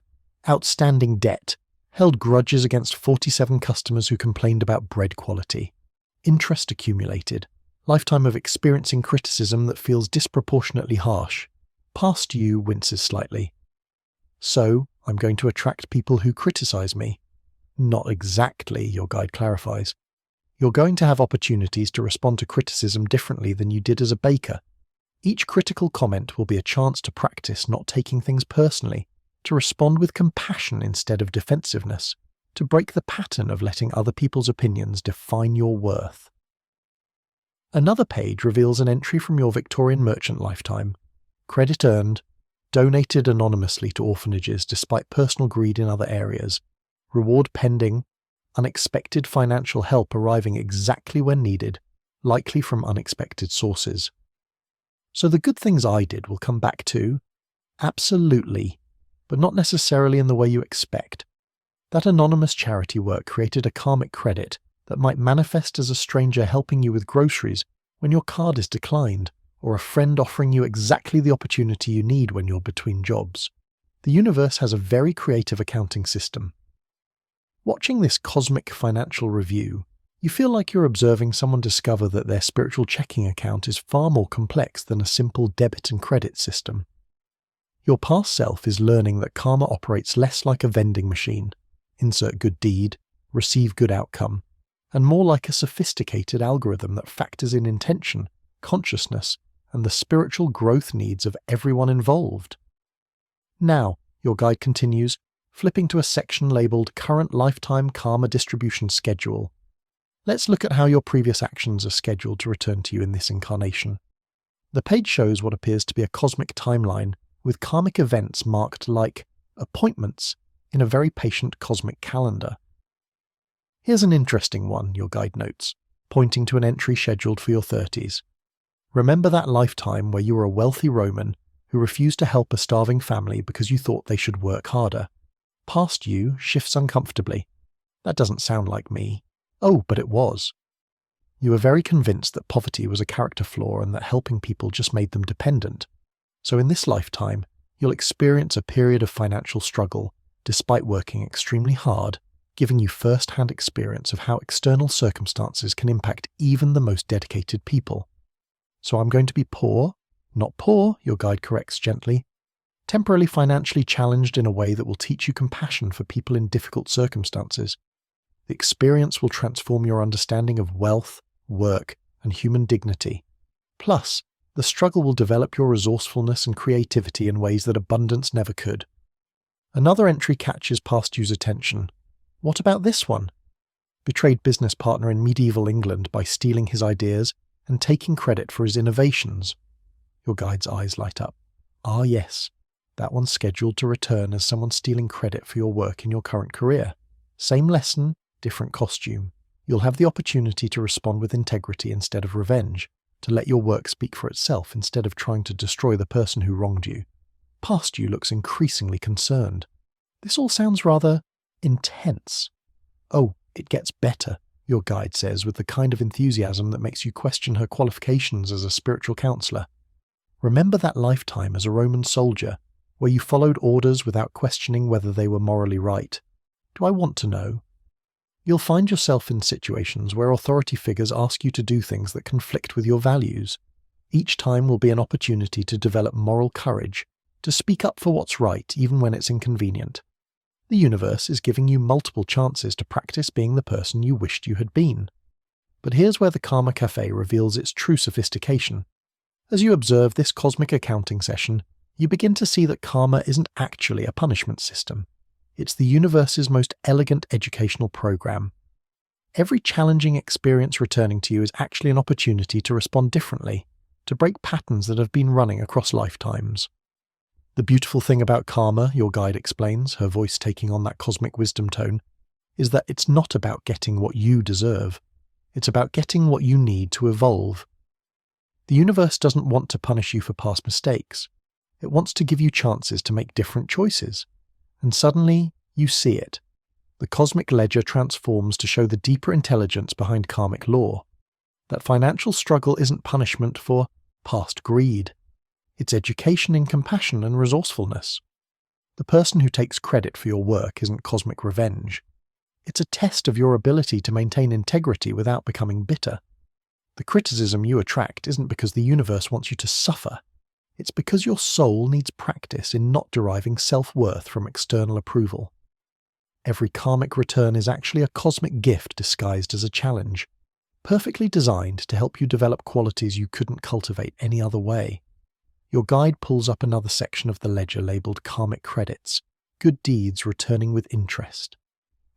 Outstanding debt. Held grudges against 47 customers who complained about bread quality. Interest accumulated. Lifetime of experiencing criticism that feels disproportionately harsh. Past you winces slightly. So, I'm going to attract people who criticize me. Not exactly, your guide clarifies. You're going to have opportunities to respond to criticism differently than you did as a baker. Each critical comment will be a chance to practice not taking things personally, to respond with compassion instead of defensiveness, to break the pattern of letting other people's opinions define your worth. Another page reveals an entry from your Victorian merchant lifetime. Credit earned, donated anonymously to orphanages despite personal greed in other areas, reward pending, unexpected financial help arriving exactly when needed, likely from unexpected sources. So the good things I did will come back too? Absolutely, but not necessarily in the way you expect. That anonymous charity work created a karmic credit that might manifest as a stranger helping you with groceries when your card is declined, or a friend offering you exactly the opportunity you need when you're between jobs. The universe has a very creative accounting system. Watching this cosmic financial review, you feel like you're observing someone discover that their spiritual checking account is far more complex than a simple debit and credit system. Your past self is learning that karma operates less like a vending machine, insert good deed, receive good outcome, and more like a sophisticated algorithm that factors in intention, consciousness, and the spiritual growth needs of everyone involved. Now, your guide continues, flipping to a section labeled Current Lifetime Karma Distribution Schedule. Let's look at how your previous actions are scheduled to return to you in this incarnation. The page shows what appears to be a cosmic timeline with karmic events marked like appointments in a very patient cosmic calendar. Here's an interesting one, your guide notes, pointing to an entry scheduled for your 30s. Remember that lifetime where you were a wealthy Roman who refused to help a starving family because you thought they should work harder. Past you shifts uncomfortably. That doesn't sound like me. Oh, but it was. You were very convinced that poverty was a character flaw and that helping people just made them dependent. So in this lifetime, you'll experience a period of financial struggle, despite working extremely hard, giving you first-hand experience of how external circumstances can impact even the most dedicated people. So I'm going to be poor, not poor, your guide corrects gently, temporarily financially challenged in a way that will teach you compassion for people in difficult circumstances. The experience will transform your understanding of wealth, work, and human dignity. Plus, the struggle will develop your resourcefulness and creativity in ways that abundance never could. Another entry catches past you's attention. What about this one? Betrayed business partner in medieval England by stealing his ideas and taking credit for his innovations. Your guide's eyes light up. Ah yes, that one's scheduled to return as someone stealing credit for your work in your current career. Same lesson, different costume. You'll have the opportunity to respond with integrity instead of revenge, to let your work speak for itself instead of trying to destroy the person who wronged you. Past you looks increasingly concerned. This all sounds rather intense. Oh, it gets better, your guide says with the kind of enthusiasm that makes you question her qualifications as a spiritual counselor. Remember that lifetime as a Roman soldier, where you followed orders without questioning whether they were morally right. Do I want to know? You'll find yourself in situations where authority figures ask you to do things that conflict with your values. Each time will be an opportunity to develop moral courage, to speak up for what's right even when it's inconvenient. The universe is giving you multiple chances to practice being the person you wished you had been. But here's where the Karma Cafe reveals its true sophistication. As you observe this cosmic accounting session, you begin to see that karma isn't actually a punishment system. It's the universe's most elegant educational program. Every challenging experience returning to you is actually an opportunity to respond differently, to break patterns that have been running across lifetimes. The beautiful thing about karma, your guide explains, her voice taking on that cosmic wisdom tone, is that it's not about getting what you deserve. It's about getting what you need to evolve. The universe doesn't want to punish you for past mistakes. It wants to give you chances to make different choices. And suddenly, you see it. The cosmic ledger transforms to show the deeper intelligence behind karmic law. That financial struggle isn't punishment for past greed. It's education in compassion and resourcefulness. The person who takes credit for your work isn't cosmic revenge. It's a test of your ability to maintain integrity without becoming bitter. The criticism you attract isn't because the universe wants you to suffer. It's because your soul needs practice in not deriving self-worth from external approval. Every karmic return is actually a cosmic gift disguised as a challenge, perfectly designed to help you develop qualities you couldn't cultivate any other way. Your guide pulls up another section of the ledger labeled Karmic Credits, good deeds returning with interest.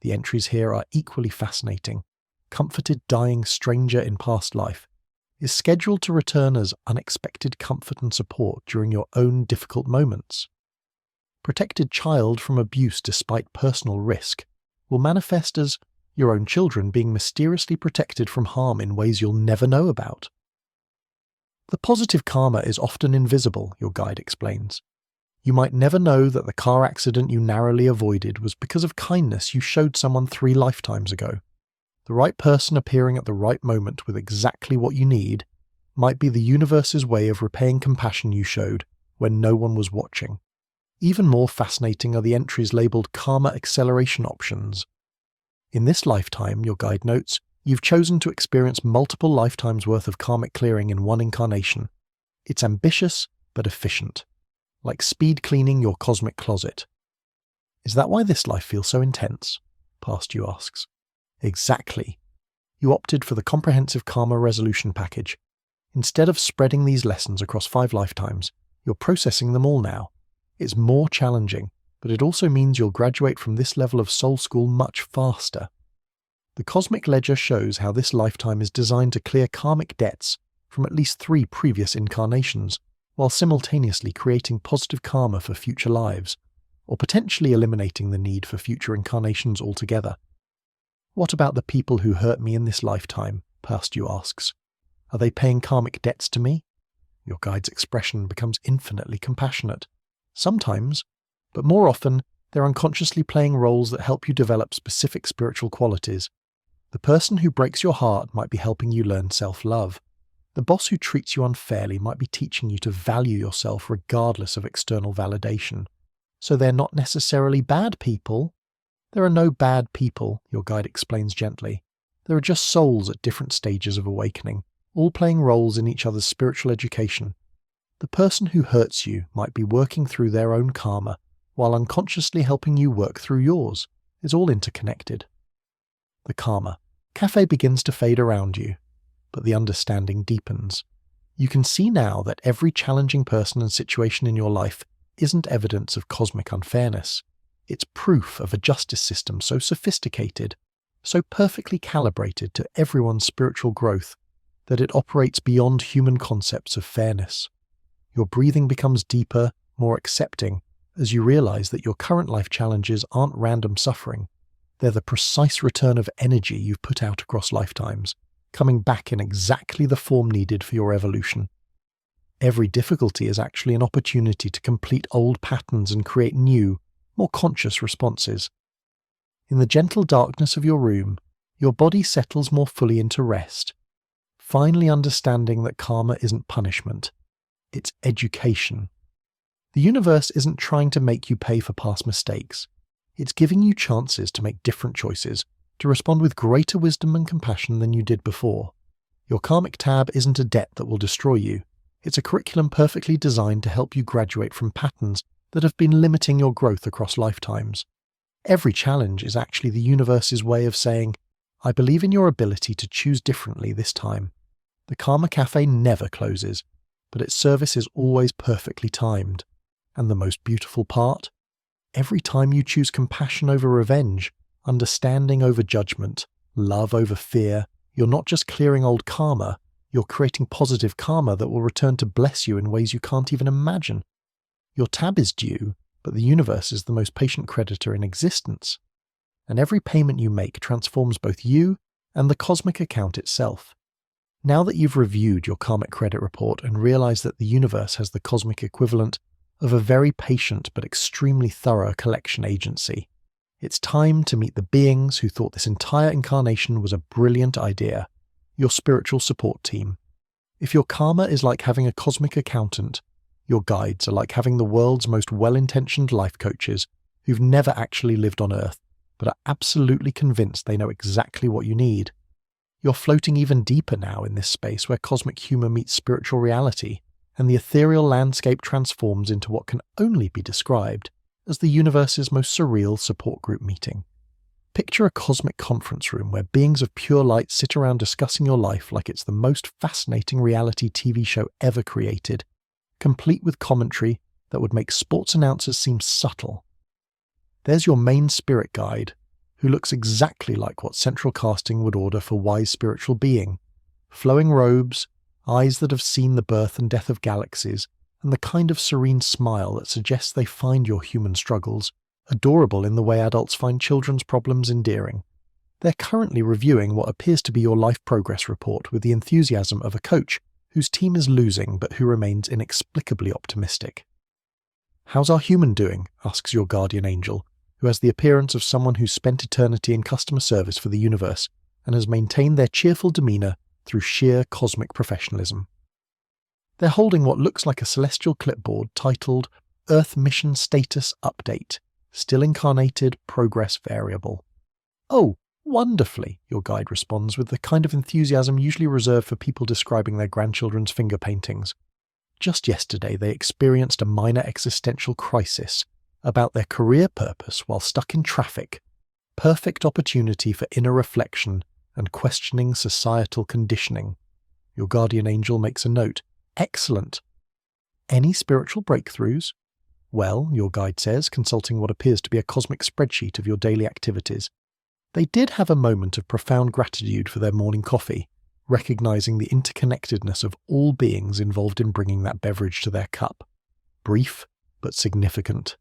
The entries here are equally fascinating. Comforted dying stranger in past life is scheduled to return as unexpected comfort and support during your own difficult moments. Protected child from abuse despite personal risk will manifest as your own children being mysteriously protected from harm in ways you'll never know about. The positive karma is often invisible, your guide explains. You might never know that the car accident you narrowly avoided was because of kindness you showed someone 3 lifetimes ago. The right person appearing at the right moment with exactly what you need might be the universe's way of repaying compassion you showed when no one was watching. Even more fascinating are the entries labelled Karma Acceleration Options. In this lifetime, your guide notes, you've chosen to experience multiple lifetimes worth of karmic clearing in one incarnation. It's ambitious, but efficient. Like speed cleaning your cosmic closet. Is that why this life feels so intense? Past you asks. Exactly. You opted for the comprehensive karma resolution package. Instead of spreading these lessons across 5 lifetimes, you're processing them all now. It's more challenging, but it also means you'll graduate from this level of soul school much faster. The cosmic ledger shows how this lifetime is designed to clear karmic debts from at least 3 previous incarnations, while simultaneously creating positive karma for future lives, or potentially eliminating the need for future incarnations altogether. What about the people who hurt me in this lifetime? Past you asks. Are they paying karmic debts to me? Your guide's expression becomes infinitely compassionate. Sometimes, but more often, they're unconsciously playing roles that help you develop specific spiritual qualities. The person who breaks your heart might be helping you learn self-love. The boss who treats you unfairly might be teaching you to value yourself regardless of external validation. So they're not necessarily bad people. There are no bad people, your guide explains gently. There are just souls at different stages of awakening, all playing roles in each other's spiritual education. The person who hurts you might be working through their own karma, while unconsciously helping you work through yours. It's all interconnected. The karma cafe begins to fade around you, but the understanding deepens. You can see now that every challenging person and situation in your life isn't evidence of cosmic unfairness. It's proof of a justice system so sophisticated, so perfectly calibrated to everyone's spiritual growth, that it operates beyond human concepts of fairness. Your breathing becomes deeper, more accepting, as you realize that your current life challenges aren't random suffering. They're the precise return of energy you've put out across lifetimes, coming back in exactly the form needed for your evolution. Every difficulty is actually an opportunity to complete old patterns and create new, more conscious responses. In the gentle darkness of your room, your body settles more fully into rest, finally understanding that karma isn't punishment, it's education. The universe isn't trying to make you pay for past mistakes. It's giving you chances to make different choices, to respond with greater wisdom and compassion than you did before. Your karmic tab isn't a debt that will destroy you. It's a curriculum perfectly designed to help you graduate from patterns that have been limiting your growth across lifetimes. Every challenge is actually the universe's way of saying, I believe in your ability to choose differently this time. The Karma Cafe never closes, but its service is always perfectly timed. And the most beautiful part? Every time you choose compassion over revenge, understanding over judgment, love over fear, you're not just clearing old karma, you're creating positive karma that will return to bless you in ways you can't even imagine. Your tab is due, but the universe is the most patient creditor in existence. And every payment you make transforms both you and the cosmic account itself. Now that you've reviewed your karmic credit report and realized that the universe has the cosmic equivalent of a very patient but extremely thorough collection agency, it's time to meet the beings who thought this entire incarnation was a brilliant idea, your spiritual support team. If your karma is like having a cosmic accountant, your guides are like having the world's most well-intentioned life coaches who've never actually lived on Earth, but are absolutely convinced they know exactly what you need. You're floating even deeper now in this space where cosmic humor meets spiritual reality, and the ethereal landscape transforms into what can only be described as the universe's most surreal support group meeting. Picture a cosmic conference room where beings of pure light sit around discussing your life like it's the most fascinating reality TV show ever created, complete with commentary that would make sports announcers seem subtle. There's your main spirit guide, who looks exactly like what central casting would order for wise spiritual being. Flowing robes, eyes that have seen the birth and death of galaxies, and the kind of serene smile that suggests they find your human struggles adorable in the way adults find children's problems endearing. They're currently reviewing what appears to be your life progress report with the enthusiasm of a coach whose team is losing but who remains inexplicably optimistic. How's our human doing? Asks your guardian angel, who has the appearance of someone who's spent eternity in customer service for the universe and has maintained their cheerful demeanor through sheer cosmic professionalism. They're holding what looks like a celestial clipboard titled Earth Mission Status Update, Still Incarnated Progress Variable. Oh, wonderfully, your guide responds with the kind of enthusiasm usually reserved for people describing their grandchildren's finger paintings. Just yesterday they experienced a minor existential crisis about their career purpose while stuck in traffic. Perfect opportunity for inner reflection and questioning societal conditioning. Your guardian angel makes a note. Excellent. Any spiritual breakthroughs? Well, your guide says, consulting what appears to be a cosmic spreadsheet of your daily activities. They did have a moment of profound gratitude for their morning coffee, recognizing the interconnectedness of all beings involved in bringing that beverage to their cup. Brief, but significant.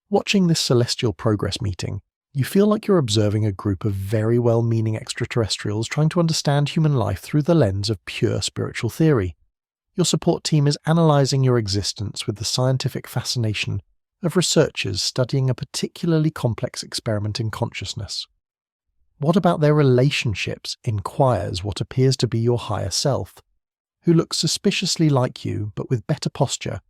Watching this celestial progress meeting, you feel like you're observing a group of very well-meaning extraterrestrials trying to understand human life through the lens of pure spiritual theory. Your support team is analysing your existence with the scientific fascination of researchers studying a particularly complex experiment in consciousness. What about their relationships inquires what appears to be your higher self, who looks suspiciously like you but with better posture,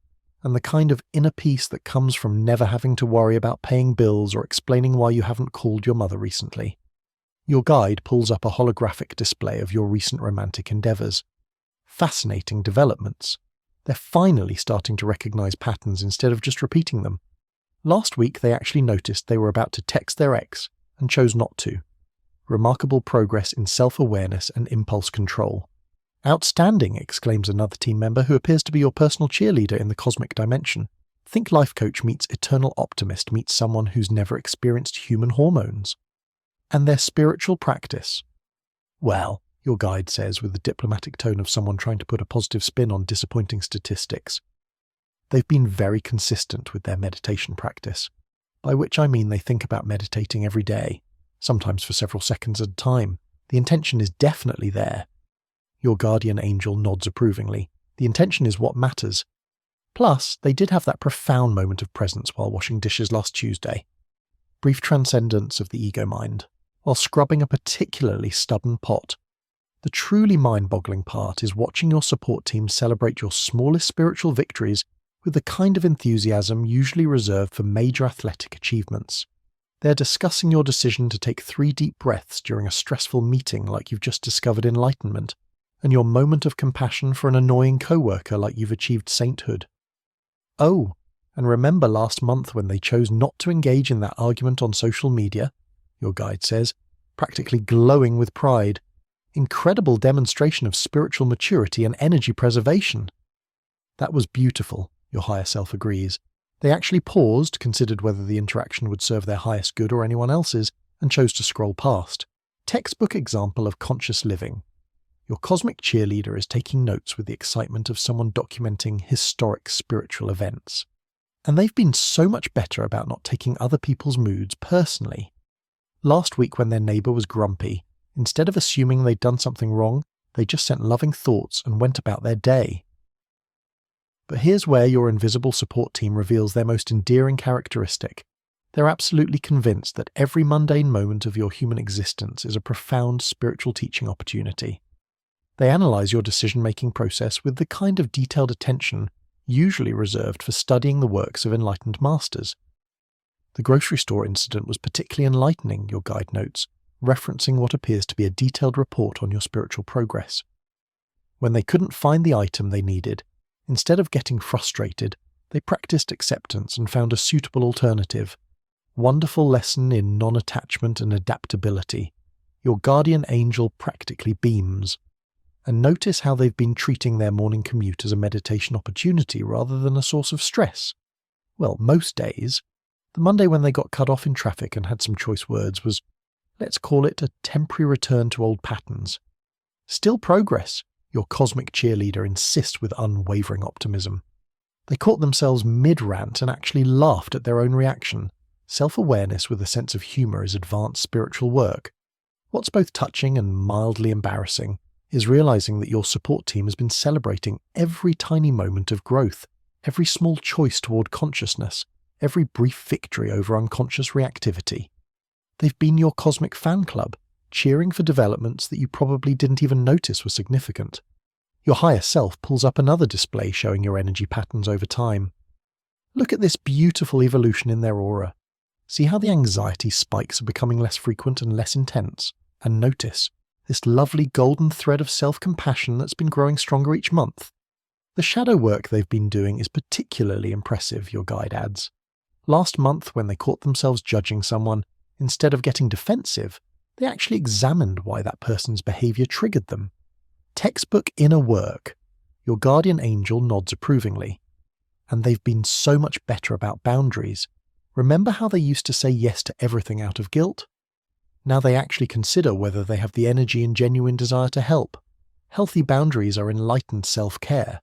and the kind of inner peace that comes from never having to worry about paying bills or explaining why you haven't called your mother recently. Your guide pulls up a holographic display of your recent romantic endeavours. Fascinating developments. They're finally starting to recognise patterns instead of just repeating them. Last week they actually noticed they were about to text their ex and chose not to. Remarkable progress in self-awareness and impulse control. Outstanding, exclaims another team member who appears to be your personal cheerleader in the cosmic dimension. Think life coach meets eternal optimist meets someone who's never experienced human hormones. And their spiritual practice. Well, your guide says with the diplomatic tone of someone trying to put a positive spin on disappointing statistics. They've been very consistent with their meditation practice, by which I mean they think about meditating every day, sometimes for several seconds at a time. The intention is definitely there. Your guardian angel nods approvingly. The intention is what matters. Plus, they did have that profound moment of presence while washing dishes last Tuesday. Brief transcendence of the ego mind, while scrubbing a particularly stubborn pot. The truly mind-boggling part is watching your support team celebrate your smallest spiritual victories with the kind of enthusiasm usually reserved for major athletic achievements. They're discussing your decision to take 3 deep breaths during a stressful meeting like you've just discovered enlightenment, and your moment of compassion for an annoying coworker like you've achieved sainthood. Oh, and remember last month when they chose not to engage in that argument on social media, your guide says, practically glowing with pride. Incredible demonstration of spiritual maturity and energy preservation. That was beautiful, your higher self agrees. They actually paused, considered whether the interaction would serve their highest good or anyone else's, and chose to scroll past. Textbook example of conscious living. Your cosmic cheerleader is taking notes with the excitement of someone documenting historic spiritual events. And they've been so much better about not taking other people's moods personally. Last week when their neighbour was grumpy, instead of assuming they'd done something wrong, they just sent loving thoughts and went about their day. But here's where your invisible support team reveals their most endearing characteristic. They're absolutely convinced that every mundane moment of your human existence is a profound spiritual teaching opportunity. They analyse your decision-making process with the kind of detailed attention usually reserved for studying the works of enlightened masters. The grocery store incident was particularly enlightening, your guide notes, referencing what appears to be a detailed report on your spiritual progress. When they couldn't find the item they needed, instead of getting frustrated, they practiced acceptance and found a suitable alternative. Wonderful lesson in non-attachment and adaptability. Your guardian angel practically beams. And notice how they've been treating their morning commute as a meditation opportunity rather than a source of stress. Well, most days. The Monday when they got cut off in traffic and had some choice words was, let's call it a temporary return to old patterns. Still progress, your cosmic cheerleader insists with unwavering optimism. They caught themselves mid-rant and actually laughed at their own reaction. Self-awareness with a sense of humour is advanced spiritual work. What's both touching and mildly embarrassing is realising that your support team has been celebrating every tiny moment of growth, every small choice toward consciousness, every brief victory over unconscious reactivity. They've been your cosmic fan club, cheering for developments that you probably didn't even notice were significant. Your higher self pulls up another display showing your energy patterns over time. Look at this beautiful evolution in their aura. See how the anxiety spikes are becoming less frequent and less intense, and notice this lovely golden thread of self-compassion that's been growing stronger each month. The shadow work they've been doing is particularly impressive, your guide adds. Last month, when they caught themselves judging someone, instead of getting defensive, they actually examined why that person's behaviour triggered them. Textbook inner work. Your guardian angel nods approvingly. And they've been so much better about boundaries. Remember how they used to say yes to everything out of guilt? Now they actually consider whether they have the energy and genuine desire to help. Healthy boundaries are enlightened self-care.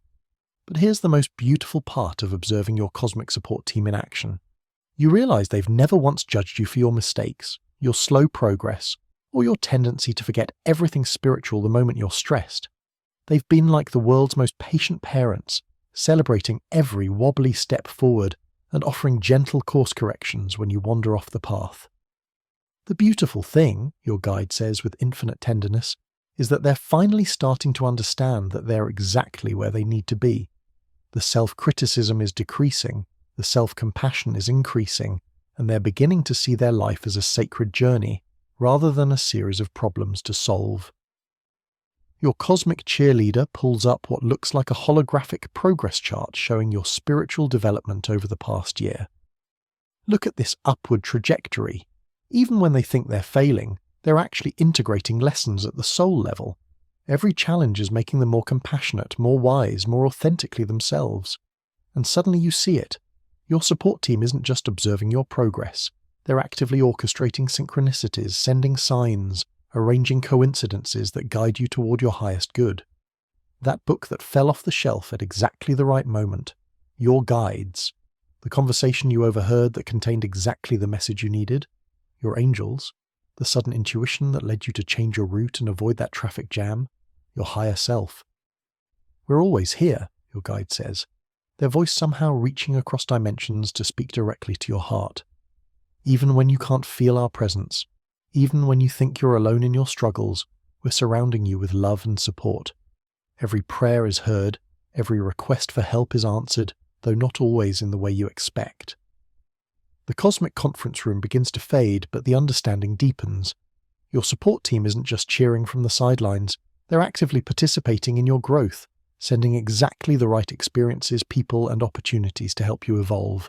But here's the most beautiful part of observing your cosmic support team in action. You realize they've never once judged you for your mistakes, your slow progress, or your tendency to forget everything spiritual the moment you're stressed. They've been like the world's most patient parents, celebrating every wobbly step forward and offering gentle course corrections when you wander off the path. The beautiful thing, your guide says with infinite tenderness, is that they're finally starting to understand that they're exactly where they need to be. The self-criticism is decreasing, the self-compassion is increasing, and they're beginning to see their life as a sacred journey, rather than a series of problems to solve. Your cosmic cheerleader pulls up what looks like a holographic progress chart showing your spiritual development over the past year. Look at this upward trajectory. Even when they think they're failing, they're actually integrating lessons at the soul level. Every challenge is making them more compassionate, more wise, more authentically themselves. And suddenly you see it. Your support team isn't just observing your progress. They're actively orchestrating synchronicities, sending signs, arranging coincidences that guide you toward your highest good. That book that fell off the shelf at exactly the right moment, your guides, the conversation you overheard that contained exactly the message you needed, your angels, the sudden intuition that led you to change your route and avoid that traffic jam, your higher self. We're always here, your guide says, their voice somehow reaching across dimensions to speak directly to your heart. Even when you can't feel our presence, even when you think you're alone in your struggles, we're surrounding you with love and support. Every prayer is heard, every request for help is answered, though not always in the way you expect. The cosmic conference room begins to fade, but the understanding deepens. Your support team isn't just cheering from the sidelines, they're actively participating in your growth, sending exactly the right experiences, people, and opportunities to help you evolve.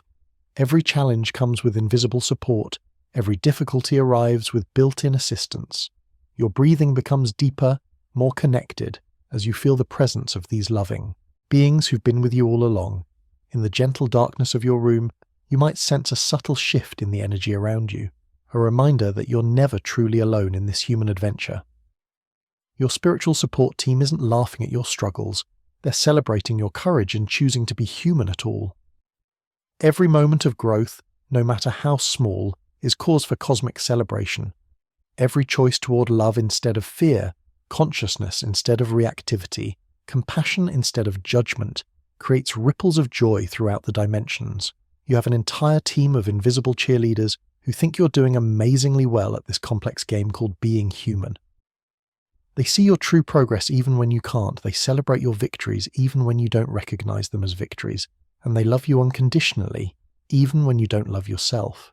Every challenge comes with invisible support, every difficulty arrives with built-in assistance. Your breathing becomes deeper, more connected, as you feel the presence of these loving beings who've been with you all along. In the gentle darkness of your room, you might sense a subtle shift in the energy around you, a reminder that you're never truly alone in this human adventure. Your spiritual support team isn't laughing at your struggles, they're celebrating your courage in choosing to be human at all. Every moment of growth, no matter how small, is cause for cosmic celebration. Every choice toward love instead of fear, consciousness instead of reactivity, compassion instead of judgment, creates ripples of joy throughout the dimensions. You have an entire team of invisible cheerleaders who think you're doing amazingly well at this complex game called being human. They see your true progress even when you can't. They celebrate your victories even when you don't recognize them as victories. And they love you unconditionally, even when you don't love yourself.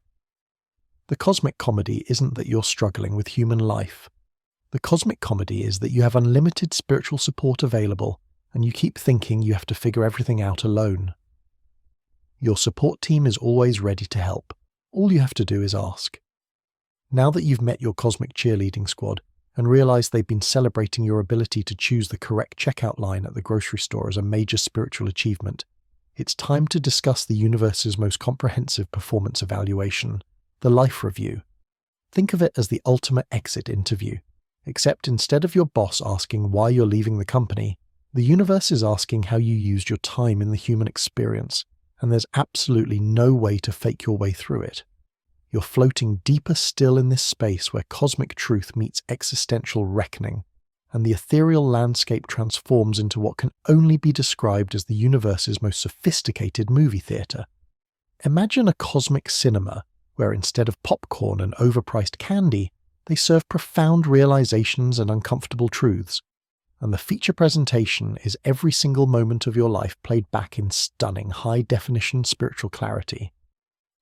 The cosmic comedy isn't that you're struggling with human life. The cosmic comedy is that you have unlimited spiritual support available, and you keep thinking you have to figure everything out alone. Your support team is always ready to help. All you have to do is ask. Now that you've met your cosmic cheerleading squad, and realize they've been celebrating your ability to choose the correct checkout line at the grocery store as a major spiritual achievement, it's time to discuss the universe's most comprehensive performance evaluation, the life review. Think of it as the ultimate exit interview, except instead of your boss asking why you're leaving the company, the universe is asking how you used your time in the human experience, and there's absolutely no way to fake your way through it. You're floating deeper still in this space where cosmic truth meets existential reckoning, and the ethereal landscape transforms into what can only be described as the universe's most sophisticated movie theatre. Imagine a cosmic cinema where instead of popcorn and overpriced candy, they serve profound realizations and uncomfortable truths. And the feature presentation is every single moment of your life played back in stunning, high-definition spiritual clarity.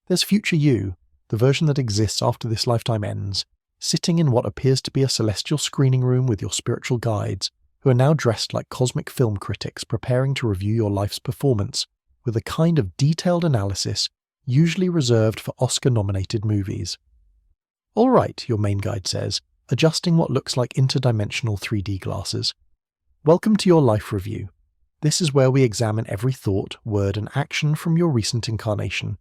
There's future you, the version that exists after this lifetime ends, sitting in what appears to be a celestial screening room with your spiritual guides, who are now dressed like cosmic film critics preparing to review your life's performance with a kind of detailed analysis usually reserved for Oscar-nominated movies. All right, your main guide says, adjusting what looks like interdimensional 3D glasses. Welcome to your life review. This is where we examine every thought, word, and action from your recent incarnation,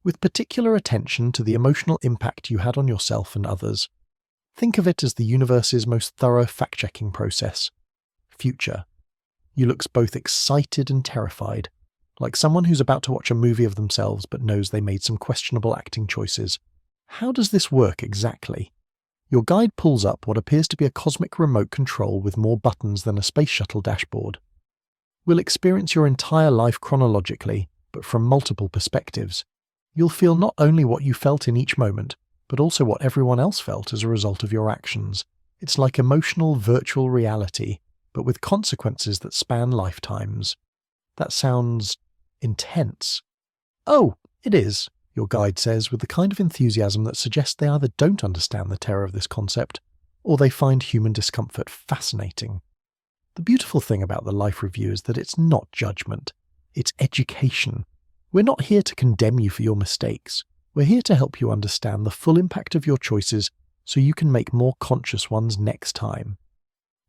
with particular attention to the emotional impact you had on yourself and others. Think of it as the universe's most thorough fact-checking process. Future. You look both excited and terrified, like someone who's about to watch a movie of themselves but knows they made some questionable acting choices. How does this work exactly? Your guide pulls up what appears to be a cosmic remote control with more buttons than a space shuttle dashboard. We'll experience your entire life chronologically, but from multiple perspectives. You'll feel not only what you felt in each moment, but also what everyone else felt as a result of your actions. It's like emotional virtual reality, but with consequences that span lifetimes. That sounds intense. Oh, it is, your guide says with the kind of enthusiasm that suggests they either don't understand the terror of this concept, or they find human discomfort fascinating. The beautiful thing about the life review is that it's not judgment, it's education. We're not here to condemn you for your mistakes. We're here to help you understand the full impact of your choices so you can make more conscious ones next time.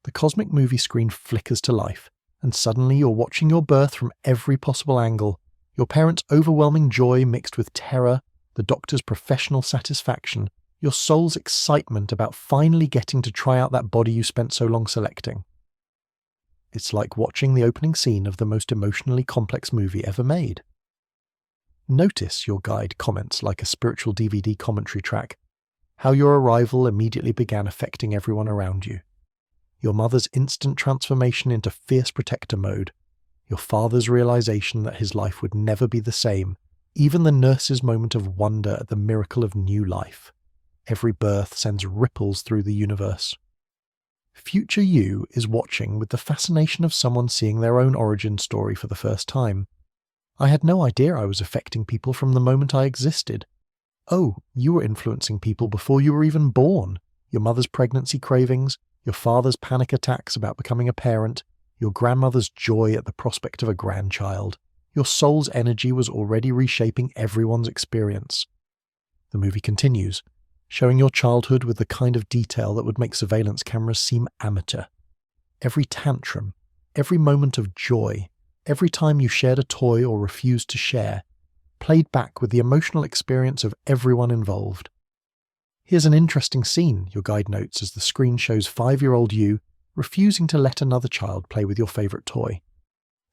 The cosmic movie screen flickers to life, and suddenly you're watching your birth from every possible angle, your parents' overwhelming joy mixed with terror, the doctor's professional satisfaction, your soul's excitement about finally getting to try out that body you spent so long selecting. It's like watching the opening scene of the most emotionally complex movie ever made. Notice, your guide comments like a spiritual DVD commentary track, how your arrival immediately began affecting everyone around you. Your mother's instant transformation into fierce protector mode, your father's realization that his life would never be the same, even the nurse's moment of wonder at the miracle of new life. Every birth sends ripples through the universe. Future you is watching with the fascination of someone seeing their own origin story for the first time. I had no idea I was affecting people from the moment I existed. Oh, you were influencing people before you were even born. Your mother's pregnancy cravings, your father's panic attacks about becoming a parent, your grandmother's joy at the prospect of a grandchild. Your soul's energy was already reshaping everyone's experience. The movie continues, showing your childhood with the kind of detail that would make surveillance cameras seem amateur. Every tantrum, every moment of joy, every time you shared a toy or refused to share, played back with the emotional experience of everyone involved. Here's an interesting scene, your guide notes as the screen shows 5-year-old you refusing to let another child play with your favourite toy.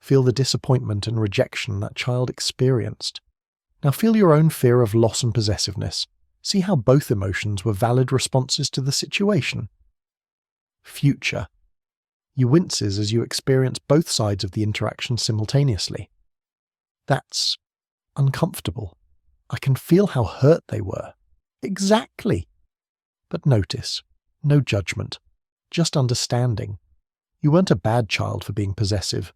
Feel the disappointment and rejection that child experienced. Now feel your own fear of loss and possessiveness. See how both emotions were valid responses to the situation. Future. You winces as you experience both sides of the interaction simultaneously. That's uncomfortable. I can feel how hurt they were. Exactly. But notice, no judgment, just understanding. You weren't a bad child for being possessive.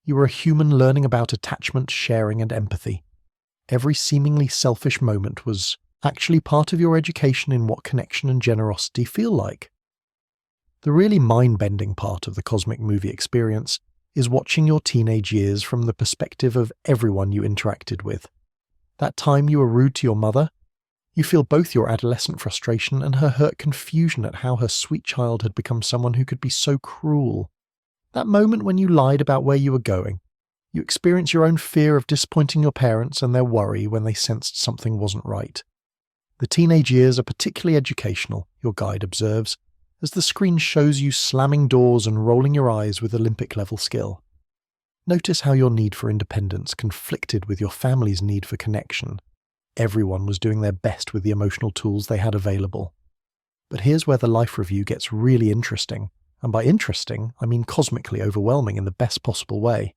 You were a human learning about attachment, sharing, and empathy. Every seemingly selfish moment was actually part of your education in what connection and generosity feel like. The really mind-bending part of the cosmic movie experience is watching your teenage years from the perspective of everyone you interacted with. That time you were rude to your mother, you feel both your adolescent frustration and her hurt confusion at how her sweet child had become someone who could be so cruel. That moment when you lied about where you were going, you experience your own fear of disappointing your parents and their worry when they sensed something wasn't right. The teenage years are particularly educational, your guide observes, as the screen shows you slamming doors and rolling your eyes with Olympic-level skill. Notice how your need for independence conflicted with your family's need for connection. Everyone was doing their best with the emotional tools they had available. But here's where the life review gets really interesting, and by interesting, I mean cosmically overwhelming in the best possible way.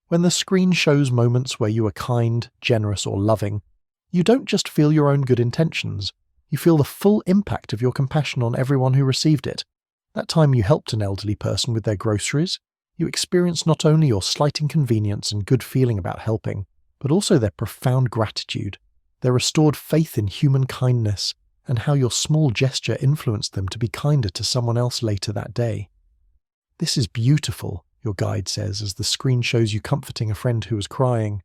When the screen shows moments where you are kind, generous, or loving, you don't just feel your own good intentions, you feel the full impact of your compassion on everyone who received it. That time you helped an elderly person with their groceries, you experience not only your slight inconvenience and good feeling about helping, but also their profound gratitude, their restored faith in human kindness, and how your small gesture influenced them to be kinder to someone else later that day. This is beautiful, your guide says as the screen shows you comforting a friend who was crying.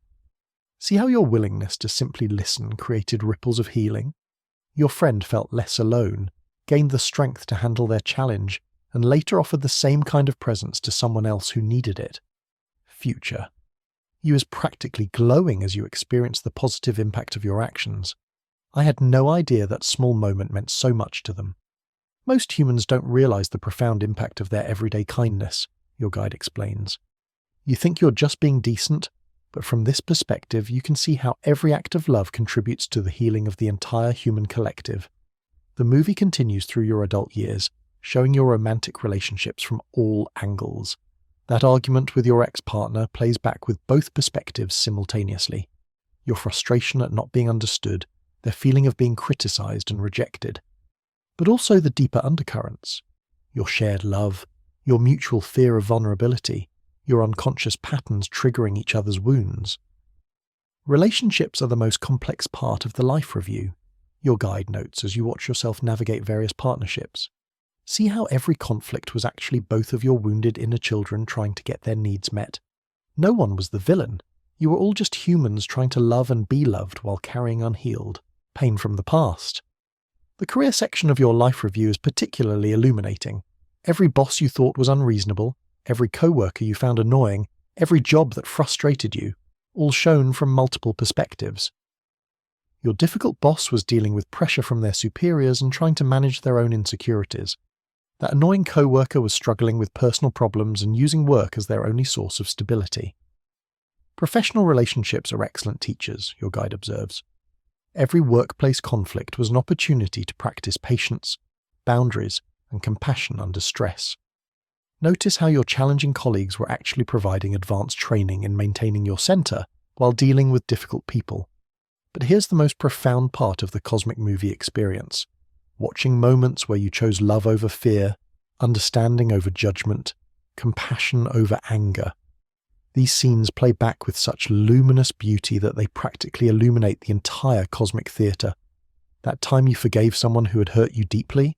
See how your willingness to simply listen created ripples of healing? Your friend felt less alone, gained the strength to handle their challenge, and later offered the same kind of presence to someone else who needed it. Future. You is practically glowing as you experience the positive impact of your actions. I had no idea that small moment meant so much to them. Most humans don't realize the profound impact of their everyday kindness, your guide explains. You think you're just being decent, but from this perspective you can see how every act of love contributes to the healing of the entire human collective. The movie continues through your adult years, showing your romantic relationships from all angles. That argument with your ex-partner plays back with both perspectives simultaneously. Your frustration at not being understood, their feeling of being criticized and rejected. But also the deeper undercurrents. Your shared love, your mutual fear of vulnerability, your unconscious patterns triggering each other's wounds. Relationships are the most complex part of the life review, your guide notes as you watch yourself navigate various partnerships. See how every conflict was actually both of your wounded inner children trying to get their needs met. No one was the villain. You were all just humans trying to love and be loved while carrying unhealed pain from the past. The career section of your life review is particularly illuminating. Every boss you thought was unreasonable, every co-worker you found annoying, every job that frustrated you, all shown from multiple perspectives. Your difficult boss was dealing with pressure from their superiors and trying to manage their own insecurities. That annoying co-worker was struggling with personal problems and using work as their only source of stability. Professional relationships are excellent teachers, your guide observes. Every workplace conflict was an opportunity to practice patience, boundaries, and compassion under stress. Notice how your challenging colleagues were actually providing advanced training in maintaining your center while dealing with difficult people. But here's the most profound part of the cosmic movie experience. Watching moments where you chose love over fear, understanding over judgment, compassion over anger. These scenes play back with such luminous beauty that they practically illuminate the entire cosmic theater. That time you forgave someone who had hurt you deeply.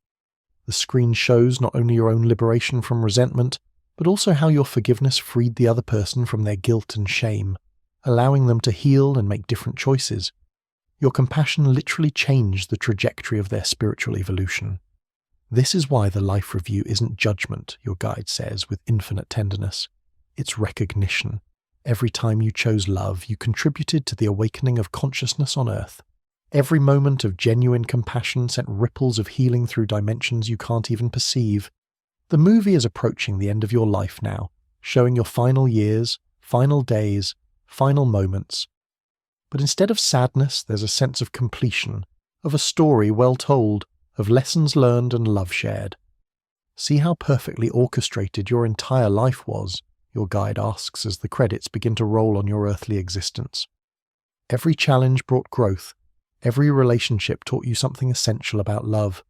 The screen shows not only your own liberation from resentment, but also how your forgiveness freed the other person from their guilt and shame, allowing them to heal and make different choices. Your compassion literally changed the trajectory of their spiritual evolution. This is why the life review isn't judgment, your guide says with infinite tenderness. It's recognition. Every time you chose love, you contributed to the awakening of consciousness on Earth. Every moment of genuine compassion sent ripples of healing through dimensions you can't even perceive. The movie is approaching the end of your life now, showing your final years, final days, final moments. But instead of sadness, there's a sense of completion, of a story well told, of lessons learned and love shared. See how perfectly orchestrated your entire life was, your guide asks as the credits begin to roll on your earthly existence. Every challenge brought growth. Every relationship taught you something essential about love.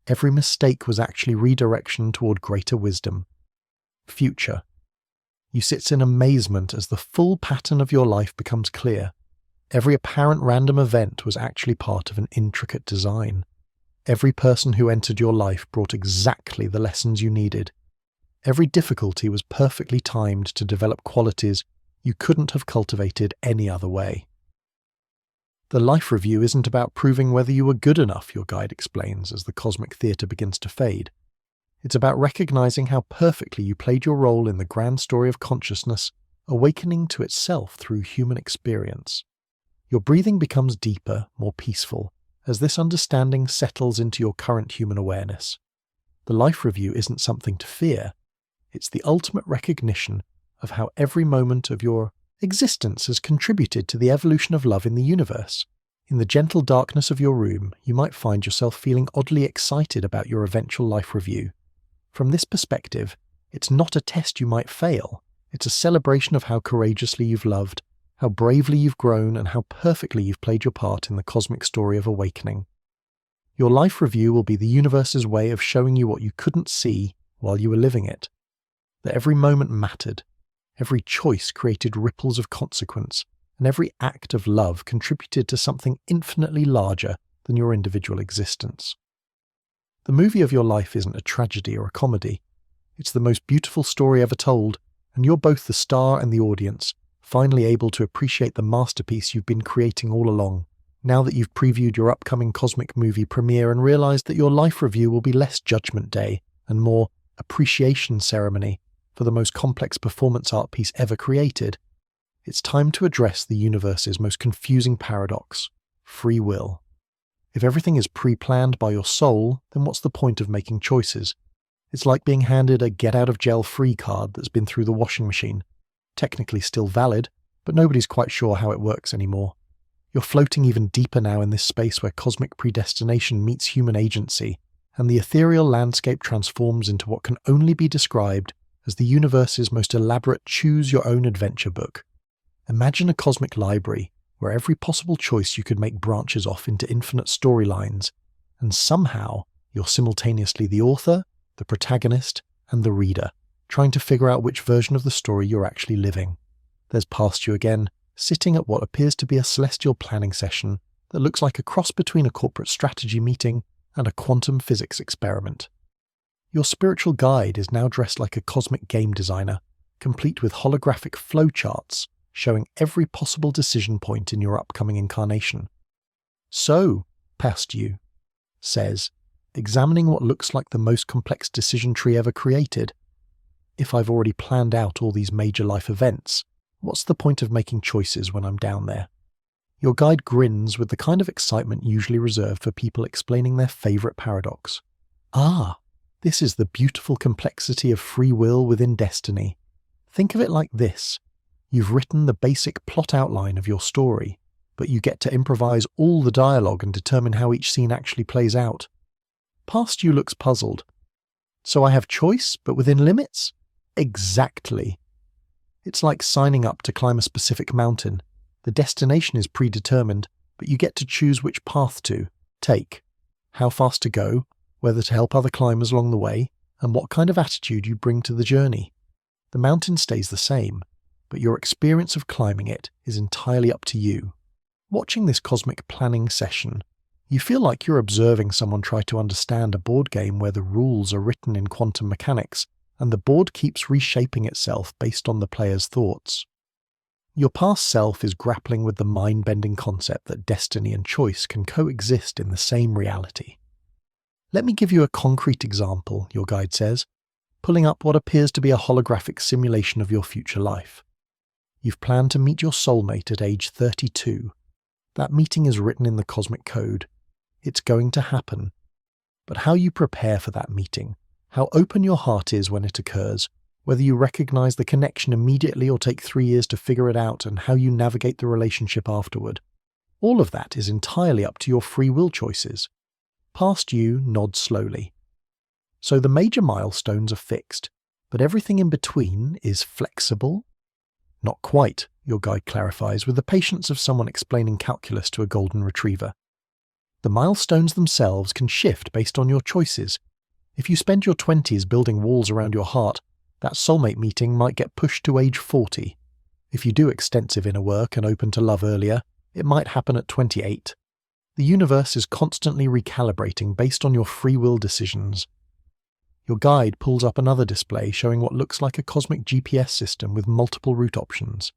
Every mistake was actually redirection toward greater wisdom. Future. You sit in amazement as the full pattern of your life becomes clear. Every apparent random event was actually part of an intricate design. Every person who entered your life brought exactly the lessons you needed. Every difficulty was perfectly timed to develop qualities you couldn't have cultivated any other way. The life review isn't about proving whether you were good enough, your guide explains as the cosmic theatre begins to fade. It's about recognizing how perfectly you played your role in the grand story of consciousness, awakening to itself through human experience. Your breathing becomes deeper, more peaceful, as this understanding settles into your current human awareness. The life review isn't something to fear. It's the ultimate recognition of how every moment of your existence has contributed to the evolution of love in the universe. In the gentle darkness of your room, you might find yourself feeling oddly excited about your eventual life review. From this perspective, it's not a test you might fail. It's a celebration of how courageously you've loved, how bravely you've grown, and how perfectly you've played your part in the cosmic story of awakening. Your life review will be the universe's way of showing you what you couldn't see while you were living it. That every moment mattered, every choice created ripples of consequence, and every act of love contributed to something infinitely larger than your individual existence. The movie of your life isn't a tragedy or a comedy. It's the most beautiful story ever told, and you're both the star and the audience, finally able to appreciate the masterpiece you've been creating all along, now that you've previewed your upcoming cosmic movie premiere and realized that your life review will be less Judgment Day and more appreciation ceremony for the most complex performance art piece ever created. It's time to address the universe's most confusing paradox, free will. If everything is pre-planned by your soul, then what's the point of making choices? It's like being handed a get-out-of-jail-free card that's been through the washing machine. Technically still valid, but nobody's quite sure how it works anymore. You're floating even deeper now in this space where cosmic predestination meets human agency, and the ethereal landscape transforms into what can only be described as the universe's most elaborate choose-your-own-adventure book. Imagine a cosmic library where every possible choice you could make branches off into infinite storylines, and somehow you're simultaneously the author, the protagonist, and the reader, trying to figure out which version of the story you're actually living. There's past you again, sitting at what appears to be a celestial planning session that looks like a cross between a corporate strategy meeting and a quantum physics experiment. Your spiritual guide is now dressed like a cosmic game designer, complete with holographic flowcharts showing every possible decision point in your upcoming incarnation. So, past you says, examining what looks like the most complex decision tree ever created. If I've already planned out all these major life events, what's the point of making choices when I'm down there? Your guide grins with the kind of excitement usually reserved for people explaining their favourite paradox. Ah, this is the beautiful complexity of free will within destiny. Think of it like this. You've written the basic plot outline of your story, but you get to improvise all the dialogue and determine how each scene actually plays out. Past you looks puzzled. So I have choice, but within limits? Exactly. It's like signing up to climb a specific mountain. The destination is predetermined, but you get to choose which path to take, how fast to go, whether to help other climbers along the way, and what kind of attitude you bring to the journey. The mountain stays the same, but your experience of climbing it is entirely up to you. Watching this cosmic planning session, you feel like you're observing someone try to understand a board game where the rules are written in quantum mechanics, and the board keeps reshaping itself based on the player's thoughts. Your past self is grappling with the mind-bending concept that destiny and choice can coexist in the same reality. Let me give you a concrete example, your guide says, pulling up what appears to be a holographic simulation of your future life. You've planned to meet your soulmate at age 32. That meeting is written in the cosmic code. It's going to happen. But how you prepare for that meeting, how open your heart is when it occurs, whether you recognize the connection immediately or take 3 years to figure it out, and how you navigate the relationship afterward, all of that is entirely up to your free will choices. Past you nods slowly. So the major milestones are fixed, but everything in between is flexible? Not quite, your guide clarifies with the patience of someone explaining calculus to a golden retriever. The milestones themselves can shift based on your choices. If you spend your 20s building walls around your heart, that soulmate meeting might get pushed to age 40. If you do extensive inner work and open to love earlier, it might happen at 28. The universe is constantly recalibrating based on your free will decisions. Your guide pulls up another display showing what looks like a cosmic GPS system with multiple route options.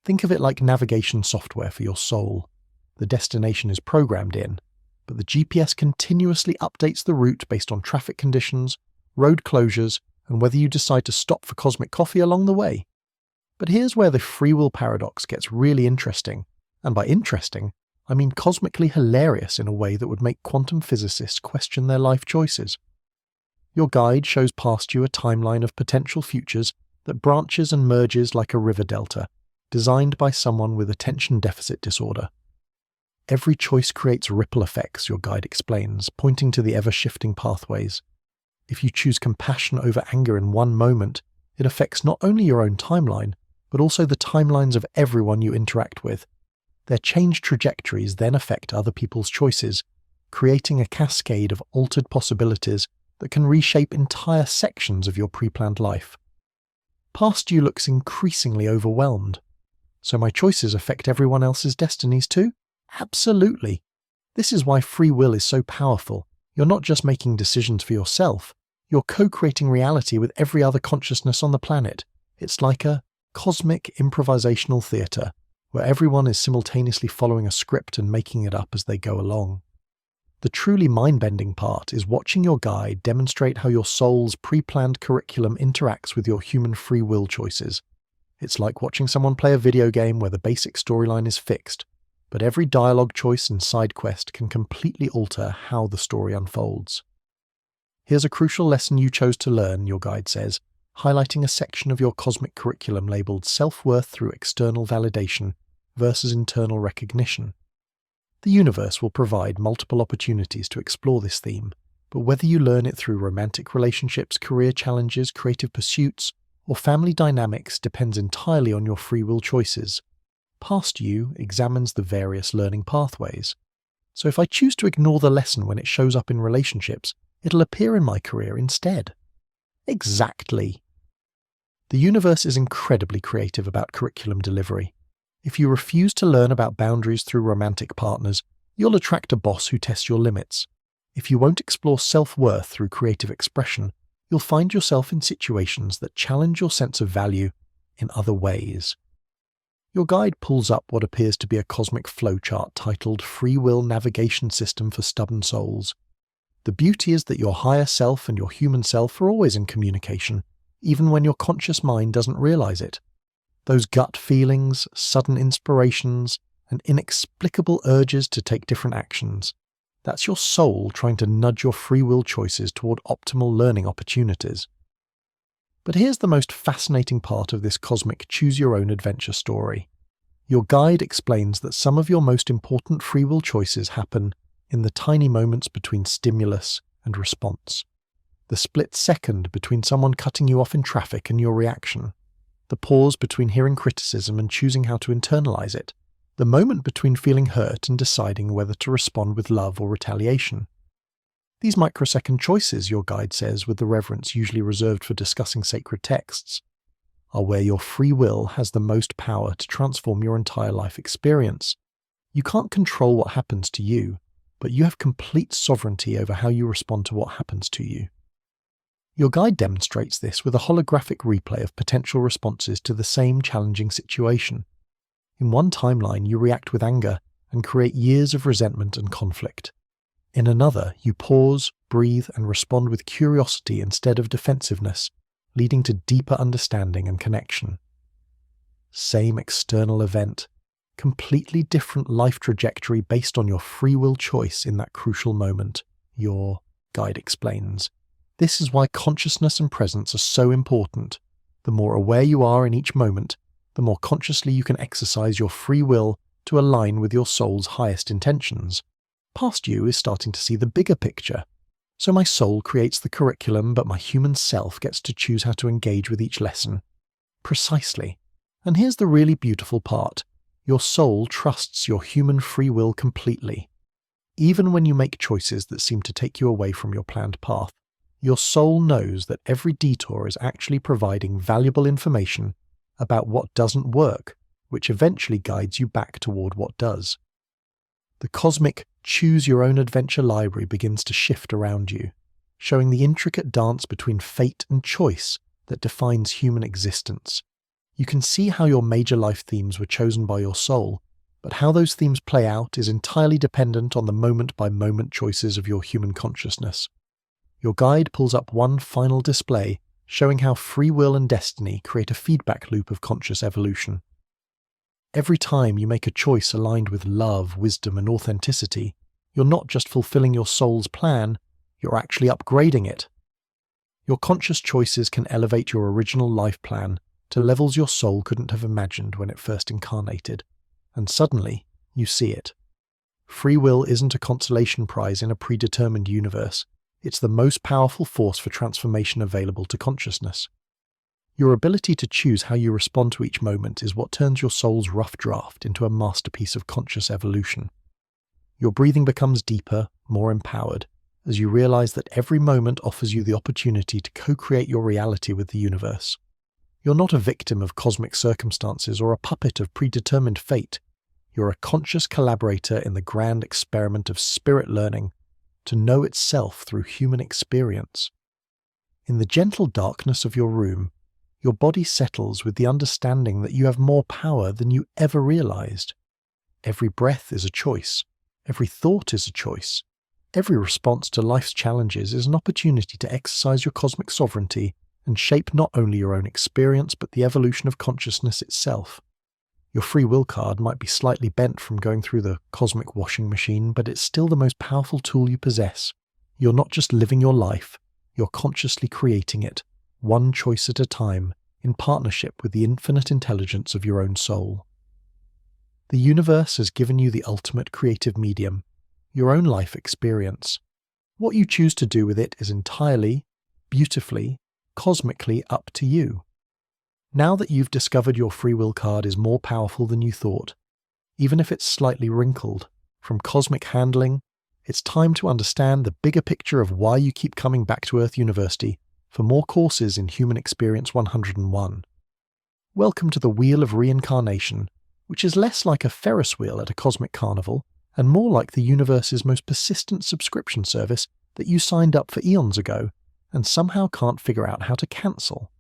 Think of it like navigation software for your soul. The destination is programmed in, but the GPS continuously updates the route based on traffic conditions, road closures, and whether you decide to stop for cosmic coffee along the way. But here's where the free will paradox gets really interesting, and by interesting, I mean cosmically hilarious in a way that would make quantum physicists question their life choices. Your guide shows past you a timeline of potential futures that branches and merges like a river delta, designed by someone with attention deficit disorder. Every choice creates ripple effects, your guide explains, pointing to the ever-shifting pathways. If you choose compassion over anger in one moment, it affects not only your own timeline, but also the timelines of everyone you interact with. Their changed trajectories then affect other people's choices, creating a cascade of altered possibilities that can reshape entire sections of your pre-planned life. Past you looks increasingly overwhelmed. So my choices affect everyone else's destinies too? Absolutely. This is why free will is so powerful. You're not just making decisions for yourself, you're co-creating reality with every other consciousness on the planet. It's like a cosmic improvisational theatre, where everyone is simultaneously following a script and making it up as they go along. The truly mind-bending part is watching your guide demonstrate how your soul's pre-planned curriculum interacts with your human free will choices. It's like watching someone play a video game where the basic storyline is fixed, but every dialogue choice and side quest can completely alter how the story unfolds. Here's a crucial lesson you chose to learn, your guide says, highlighting a section of your cosmic curriculum labeled self-worth through external validation versus internal recognition. The universe will provide multiple opportunities to explore this theme, but whether you learn it through romantic relationships, career challenges, creative pursuits, or family dynamics depends entirely on your free will choices. Past you examines the various learning pathways. So if I choose to ignore the lesson when it shows up in relationships, it'll appear in my career instead. Exactly. The universe is incredibly creative about curriculum delivery. If you refuse to learn about boundaries through romantic partners, you'll attract a boss who tests your limits. If you won't explore self-worth through creative expression, you'll find yourself in situations that challenge your sense of value in other ways. Your guide pulls up what appears to be a cosmic flowchart titled Free Will Navigation System for Stubborn Souls. The beauty is that your higher self and your human self are always in communication, even when your conscious mind doesn't realize it. Those gut feelings, sudden inspirations, and inexplicable urges to take different actions, that's your soul trying to nudge your free will choices toward optimal learning opportunities. But here's the most fascinating part of this cosmic choose-your-own-adventure story. Your guide explains that some of your most important free will choices happen in the tiny moments between stimulus and response. The split second between someone cutting you off in traffic and your reaction. The pause between hearing criticism and choosing how to internalize it. The moment between feeling hurt and deciding whether to respond with love or retaliation. These microsecond choices, your guide says with the reverence usually reserved for discussing sacred texts, are where your free will has the most power to transform your entire life experience. You can't control what happens to you, but you have complete sovereignty over how you respond to what happens to you. Your guide demonstrates this with a holographic replay of potential responses to the same challenging situation. In one timeline, you react with anger and create years of resentment and conflict. In another, you pause, breathe, and respond with curiosity instead of defensiveness, leading to deeper understanding and connection. Same external event, completely different life trajectory based on your free will choice in that crucial moment, your guide explains. This is why consciousness and presence are so important. The more aware you are in each moment, the more consciously you can exercise your free will to align with your soul's highest intentions. Past you is starting to see the bigger picture. So my soul creates the curriculum, but my human self gets to choose how to engage with each lesson. Precisely. And here's the really beautiful part. Your soul trusts your human free will completely. Even when you make choices that seem to take you away from your planned path, your soul knows that every detour is actually providing valuable information about what doesn't work, which eventually guides you back toward what does. The cosmic choose-your-own-adventure library begins to shift around you, showing the intricate dance between fate and choice that defines human existence. You can see how your major life themes were chosen by your soul, but how those themes play out is entirely dependent on the moment-by-moment choices of your human consciousness. Your guide pulls up one final display, showing how free will and destiny create a feedback loop of conscious evolution. Every time you make a choice aligned with love, wisdom, and authenticity, you're not just fulfilling your soul's plan, you're actually upgrading it. Your conscious choices can elevate your original life plan to levels your soul couldn't have imagined when it first incarnated, and suddenly you see it. Free will isn't a consolation prize in a predetermined universe, it's the most powerful force for transformation available to consciousness. Your ability to choose how you respond to each moment is what turns your soul's rough draft into a masterpiece of conscious evolution. Your breathing becomes deeper, more empowered, as you realize that every moment offers you the opportunity to co-create your reality with the universe. You're not a victim of cosmic circumstances or a puppet of predetermined fate. You're a conscious collaborator in the grand experiment of spirit learning to know itself through human experience. In the gentle darkness of your room, your body settles with the understanding that you have more power than you ever realized. Every breath is a choice. Every thought is a choice. Every response to life's challenges is an opportunity to exercise your cosmic sovereignty and shape not only your own experience but the evolution of consciousness itself. Your free will card might be slightly bent from going through the cosmic washing machine, but it's still the most powerful tool you possess. You're not just living your life, you're consciously creating it, one choice at a time, in partnership with the infinite intelligence of your own soul. The universe has given you the ultimate creative medium, your own life experience. What you choose to do with it is entirely, beautifully, cosmically up to you. Now that you've discovered your free will card is more powerful than you thought, even if it's slightly wrinkled, from cosmic handling, it's time to understand the bigger picture of why you keep coming back to Earth University for more courses in Human Experience 101. Welcome to the Wheel of Reincarnation, which is less like a Ferris wheel at a cosmic carnival and more like the universe's most persistent subscription service that you signed up for eons ago and somehow can't figure out how to cancel.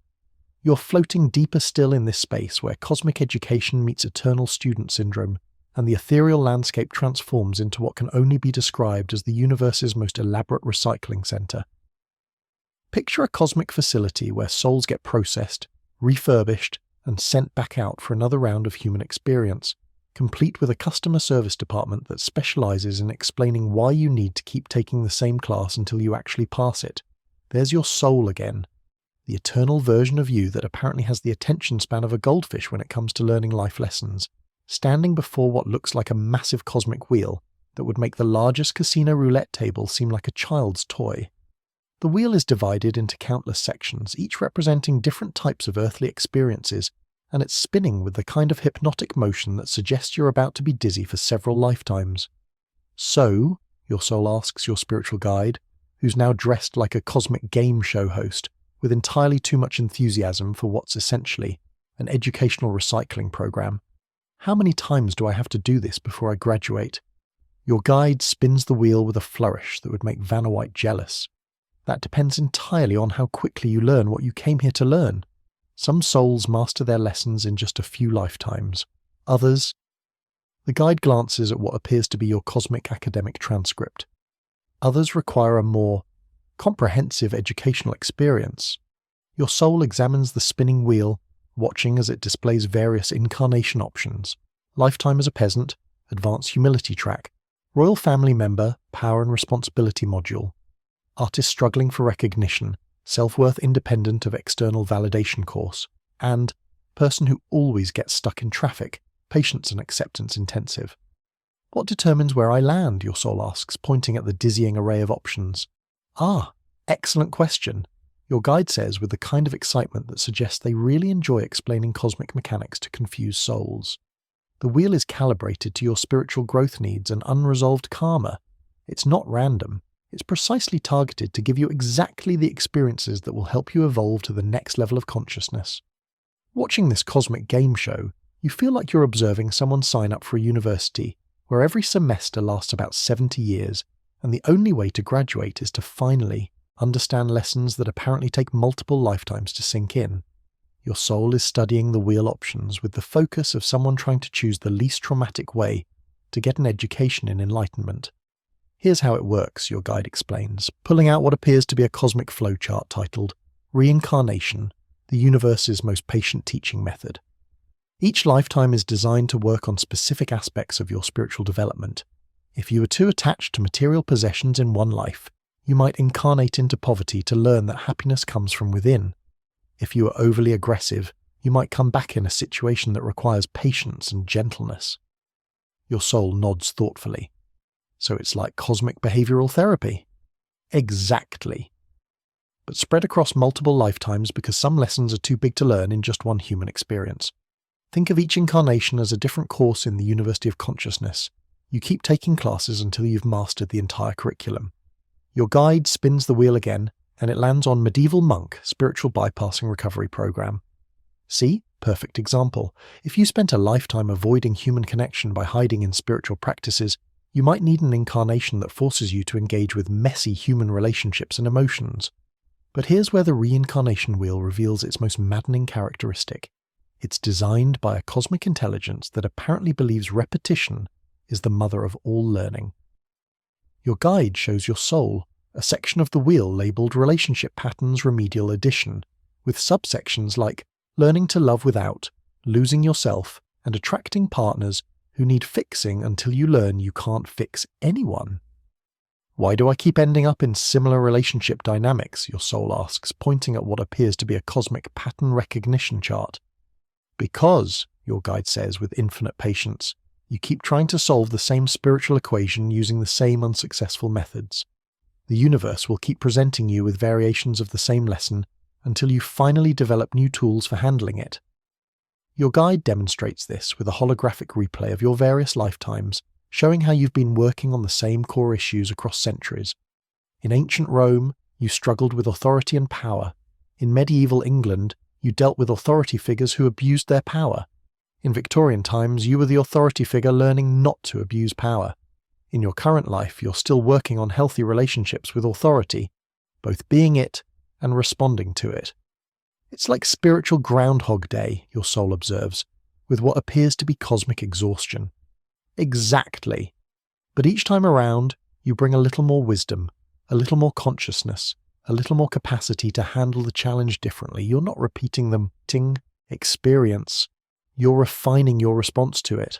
You're floating deeper still in this space where cosmic education meets eternal student syndrome, and the ethereal landscape transforms into what can only be described as the universe's most elaborate recycling center. Picture a cosmic facility where souls get processed, refurbished, and sent back out for another round of human experience, complete with a customer service department that specializes in explaining why you need to keep taking the same class until you actually pass it. There's your soul again, the eternal version of you that apparently has the attention span of a goldfish when it comes to learning life lessons, standing before what looks like a massive cosmic wheel that would make the largest casino roulette table seem like a child's toy. The wheel is divided into countless sections, each representing different types of earthly experiences, and it's spinning with the kind of hypnotic motion that suggests you're about to be dizzy for several lifetimes. So, your soul asks your spiritual guide, who's now dressed like a cosmic game show host, with entirely too much enthusiasm for what's essentially an educational recycling program. How many times do I have to do this before I graduate? Your guide spins the wheel with a flourish that would make Vanna White jealous. That depends entirely on how quickly you learn what you came here to learn. Some souls master their lessons in just a few lifetimes. Others... The guide glances at what appears to be your cosmic academic transcript. Others require a more comprehensive educational experience. Your soul examines the spinning wheel, watching as it displays various incarnation options: lifetime as a peasant, advanced humility track, royal family member, power and responsibility module, artist struggling for recognition, self-worth independent of external validation course, and person who always gets stuck in traffic, patience and acceptance intensive. What determines where I land, your soul asks, pointing at the dizzying array of options. Ah, excellent question, your guide says with the kind of excitement that suggests they really enjoy explaining cosmic mechanics to confused souls. The wheel is calibrated to your spiritual growth needs and unresolved karma. It's not random. It's precisely targeted to give you exactly the experiences that will help you evolve to the next level of consciousness. Watching this cosmic game show, you feel like you're observing someone sign up for a university where every semester lasts about 70 years, and the only way to graduate is to finally understand lessons that apparently take multiple lifetimes to sink in. Your soul is studying the wheel options with the focus of someone trying to choose the least traumatic way to get an education in enlightenment. Here's how it works, your guide explains, pulling out what appears to be a cosmic flowchart titled Reincarnation, the universe's most patient teaching method. Each lifetime is designed to work on specific aspects of your spiritual development. If you were too attached to material possessions in one life, you might incarnate into poverty to learn that happiness comes from within. If you are overly aggressive, you might come back in a situation that requires patience and gentleness. Your soul nods thoughtfully. So it's like cosmic behavioral therapy. Exactly. But spread across multiple lifetimes because some lessons are too big to learn in just one human experience. Think of each incarnation as a different course in the University of Consciousness. You keep taking classes until you've mastered the entire curriculum. Your guide spins the wheel again, and it lands on Medieval Monk Spiritual Bypassing Recovery Program. See? Perfect example. If you spent a lifetime avoiding human connection by hiding in spiritual practices, you might need an incarnation that forces you to engage with messy human relationships and emotions. But here's where the reincarnation wheel reveals its most maddening characteristic. It's designed by a cosmic intelligence that apparently believes repetition is the mother of all learning. Your guide shows your soul a section of the wheel labeled Relationship Patterns Remedial Edition, with subsections like Learning to Love Without, Losing Yourself, and attracting partners who need fixing until you learn you can't fix anyone. Why do I keep ending up in similar relationship dynamics, your soul asks, pointing at what appears to be a cosmic pattern recognition chart. Because, your guide says with infinite patience, you keep trying to solve the same spiritual equation using the same unsuccessful methods. The universe will keep presenting you with variations of the same lesson until you finally develop new tools for handling it. Your guide demonstrates this with a holographic replay of your various lifetimes, showing how you've been working on the same core issues across centuries. In ancient Rome, you struggled with authority and power. In medieval England, you dealt with authority figures who abused their power. In Victorian times, you were the authority figure learning not to abuse power. In your current life, you're still working on healthy relationships with authority, both being it and responding to it. It's like spiritual Groundhog Day, your soul observes, with what appears to be cosmic exhaustion. Exactly. But each time around, you bring a little more wisdom, a little more consciousness, a little more capacity to handle the challenge differently. You're not repeating the experience. You're refining your response to it.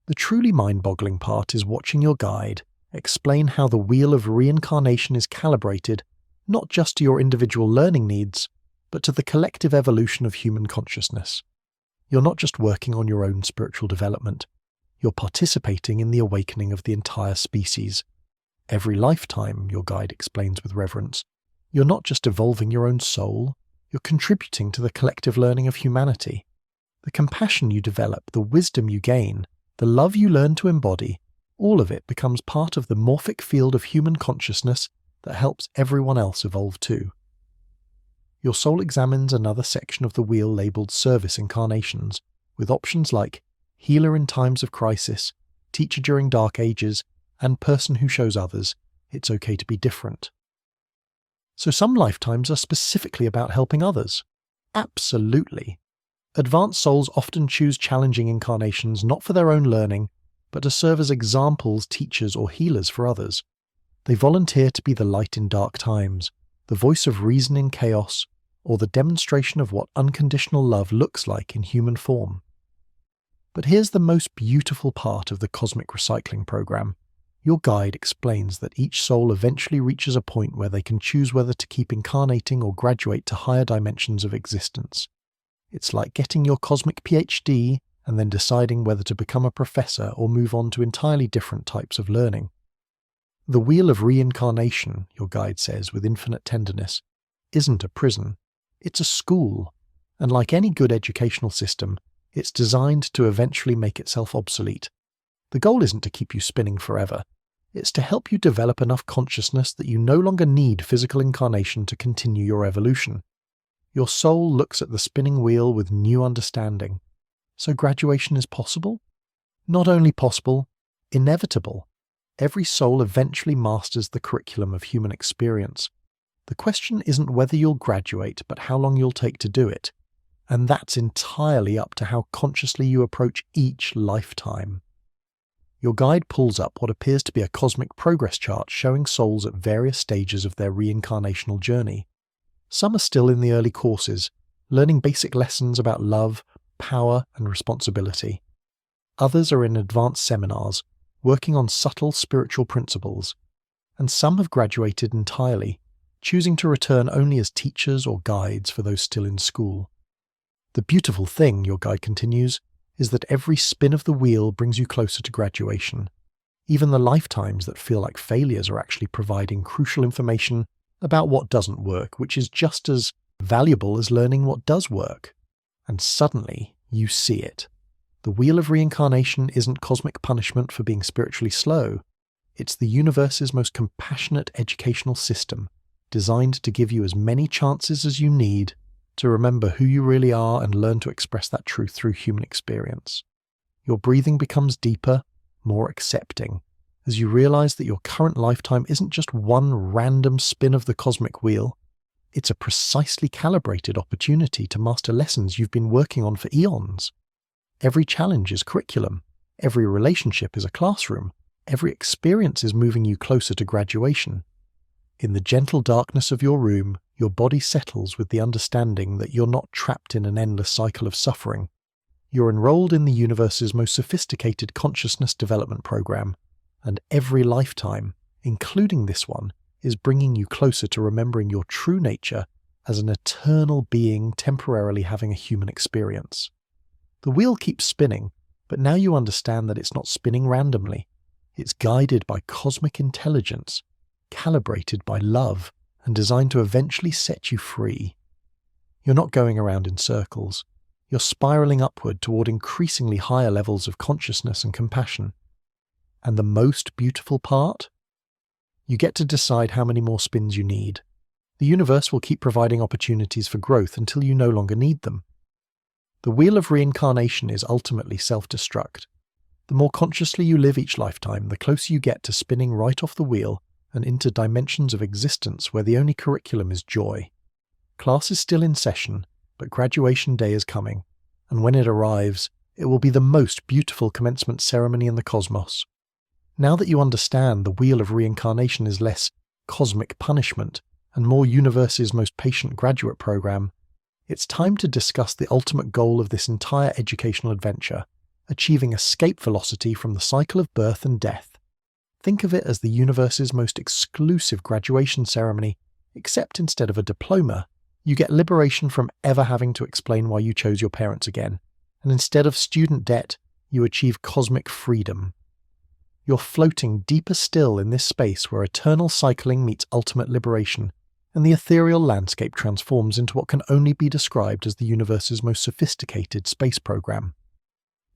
The truly mind-boggling part is watching your guide explain how the wheel of reincarnation is calibrated not just to your individual learning needs, but to the collective evolution of human consciousness. You're not just working on your own spiritual development. You're participating in the awakening of the entire species. Every lifetime, your guide explains with reverence, you're not just evolving your own soul, you're contributing to the collective learning of humanity. The compassion you develop, the wisdom you gain, the love you learn to embody, all of it becomes part of the morphic field of human consciousness that helps everyone else evolve too. Your soul examines another section of the wheel labelled Service Incarnations, with options like Healer in Times of Crisis, Teacher During Dark Ages, and Person Who Shows Others it's okay to be different. So some lifetimes are specifically about helping others. Absolutely. Advanced souls often choose challenging incarnations not for their own learning, but to serve as examples, teachers, or healers for others. They volunteer to be the light in dark times, the voice of reason in chaos, or the demonstration of what unconditional love looks like in human form. But here's the most beautiful part of the cosmic recycling program. Your guide explains that each soul eventually reaches a point where they can choose whether to keep incarnating or graduate to higher dimensions of existence. It's like getting your cosmic PhD and then deciding whether to become a professor or move on to entirely different types of learning. The wheel of reincarnation, your guide says with infinite tenderness, isn't a prison. It's a school, and like any good educational system, it's designed to eventually make itself obsolete. The goal isn't to keep you spinning forever. It's to help you develop enough consciousness that you no longer need physical incarnation to continue your evolution. Your soul looks at the spinning wheel with new understanding. So graduation is possible? Not only possible, inevitable. Every soul eventually masters the curriculum of human experience. The question isn't whether you'll graduate, but how long you'll take to do it. And that's entirely up to how consciously you approach each lifetime. Your guide pulls up what appears to be a cosmic progress chart showing souls at various stages of their reincarnational journey. Some are still in the early courses, learning basic lessons about love, power, and responsibility. Others are in advanced seminars, working on subtle spiritual principles. And some have graduated entirely, choosing to return only as teachers or guides for those still in school. The beautiful thing, your guide continues, is that every spin of the wheel brings you closer to graduation. Even the lifetimes that feel like failures are actually providing crucial information about what doesn't work, which is just as valuable as learning what does work. And suddenly, you see it. The wheel of reincarnation isn't cosmic punishment for being spiritually slow. It's the universe's most compassionate educational system, designed to give you as many chances as you need to remember who you really are and learn to express that truth through human experience. Your breathing becomes deeper, more accepting, as you realize that your current lifetime isn't just one random spin of the cosmic wheel. It's a precisely calibrated opportunity to master lessons you've been working on for eons. Every challenge is curriculum. Every relationship is a classroom. Every experience is moving you closer to graduation. In the gentle darkness of your room, your body settles with the understanding that you're not trapped in an endless cycle of suffering. You're enrolled in the universe's most sophisticated consciousness development program, and every lifetime, including this one, is bringing you closer to remembering your true nature as an eternal being temporarily having a human experience. The wheel keeps spinning, but now you understand that it's not spinning randomly. It's guided by cosmic intelligence, calibrated by love, and designed to eventually set you free. You're not going around in circles. You're spiraling upward toward increasingly higher levels of consciousness and compassion. And the most beautiful part? You get to decide how many more spins you need. The universe will keep providing opportunities for growth until you no longer need them. The wheel of reincarnation is ultimately self-destruct. The more consciously you live each lifetime, the closer you get to spinning right off the wheel and into dimensions of existence where the only curriculum is joy. Class is still in session, but graduation day is coming, and when it arrives, it will be the most beautiful commencement ceremony in the cosmos. Now that you understand the wheel of reincarnation is less cosmic punishment and more universe's most patient graduate program, it's time to discuss the ultimate goal of this entire educational adventure, achieving escape velocity from the cycle of birth and death. Think of it as the universe's most exclusive graduation ceremony, except instead of a diploma, you get liberation from ever having to explain why you chose your parents again, and instead of student debt, you achieve cosmic freedom. You're floating deeper still in this space where eternal cycling meets ultimate liberation, and the ethereal landscape transforms into what can only be described as the universe's most sophisticated space program.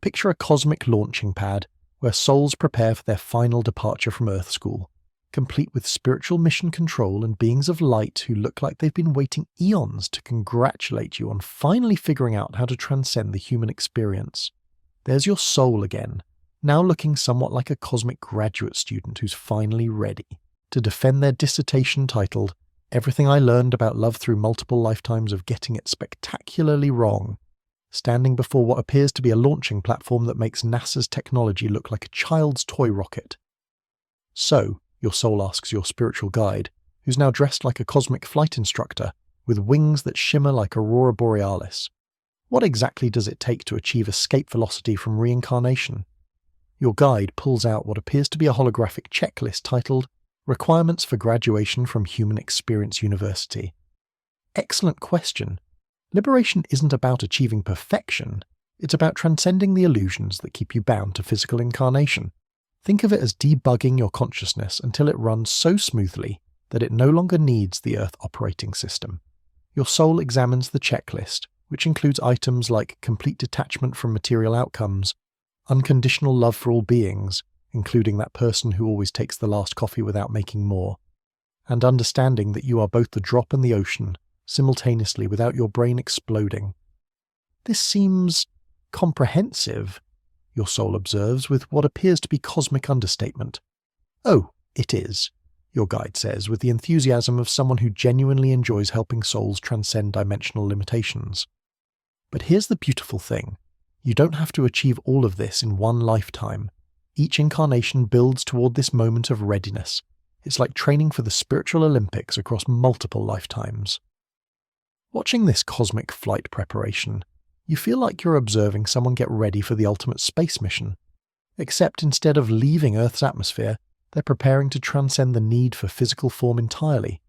Picture a cosmic launching pad where souls prepare for their final departure from Earth School, complete with spiritual mission control and beings of light who look like they've been waiting eons to congratulate you on finally figuring out how to transcend the human experience. There's your soul again, now looking somewhat like a cosmic graduate student who's finally ready to defend their dissertation titled "Everything I Learned About Love Through Multiple Lifetimes of Getting It Spectacularly Wrong," standing before what appears to be a launching platform that makes NASA's technology look like a child's toy rocket. So, your soul asks your spiritual guide, who's now dressed like a cosmic flight instructor with wings that shimmer like aurora borealis. What exactly does it take to achieve escape velocity from reincarnation? Your guide pulls out what appears to be a holographic checklist titled "Requirements for Graduation from Human Experience University." Excellent question. Liberation isn't about achieving perfection, it's about transcending the illusions that keep you bound to physical incarnation. Think of it as debugging your consciousness until it runs so smoothly that it no longer needs the Earth operating system. Your soul examines the checklist, which includes items like complete detachment from material outcomes, unconditional love for all beings, including that person who always takes the last coffee without making more, and understanding that you are both the drop and the ocean, simultaneously without your brain exploding. This seems comprehensive, your soul observes with what appears to be cosmic understatement. Oh, it is, your guide says with the enthusiasm of someone who genuinely enjoys helping souls transcend dimensional limitations. But here's the beautiful thing. You don't have to achieve all of this in one lifetime. Each incarnation builds toward this moment of readiness. It's like training for the spiritual Olympics across multiple lifetimes. Watching this cosmic flight preparation, you feel like you're observing someone get ready for the ultimate space mission. Except instead of leaving Earth's atmosphere, they're preparing to transcend the need for physical form entirely.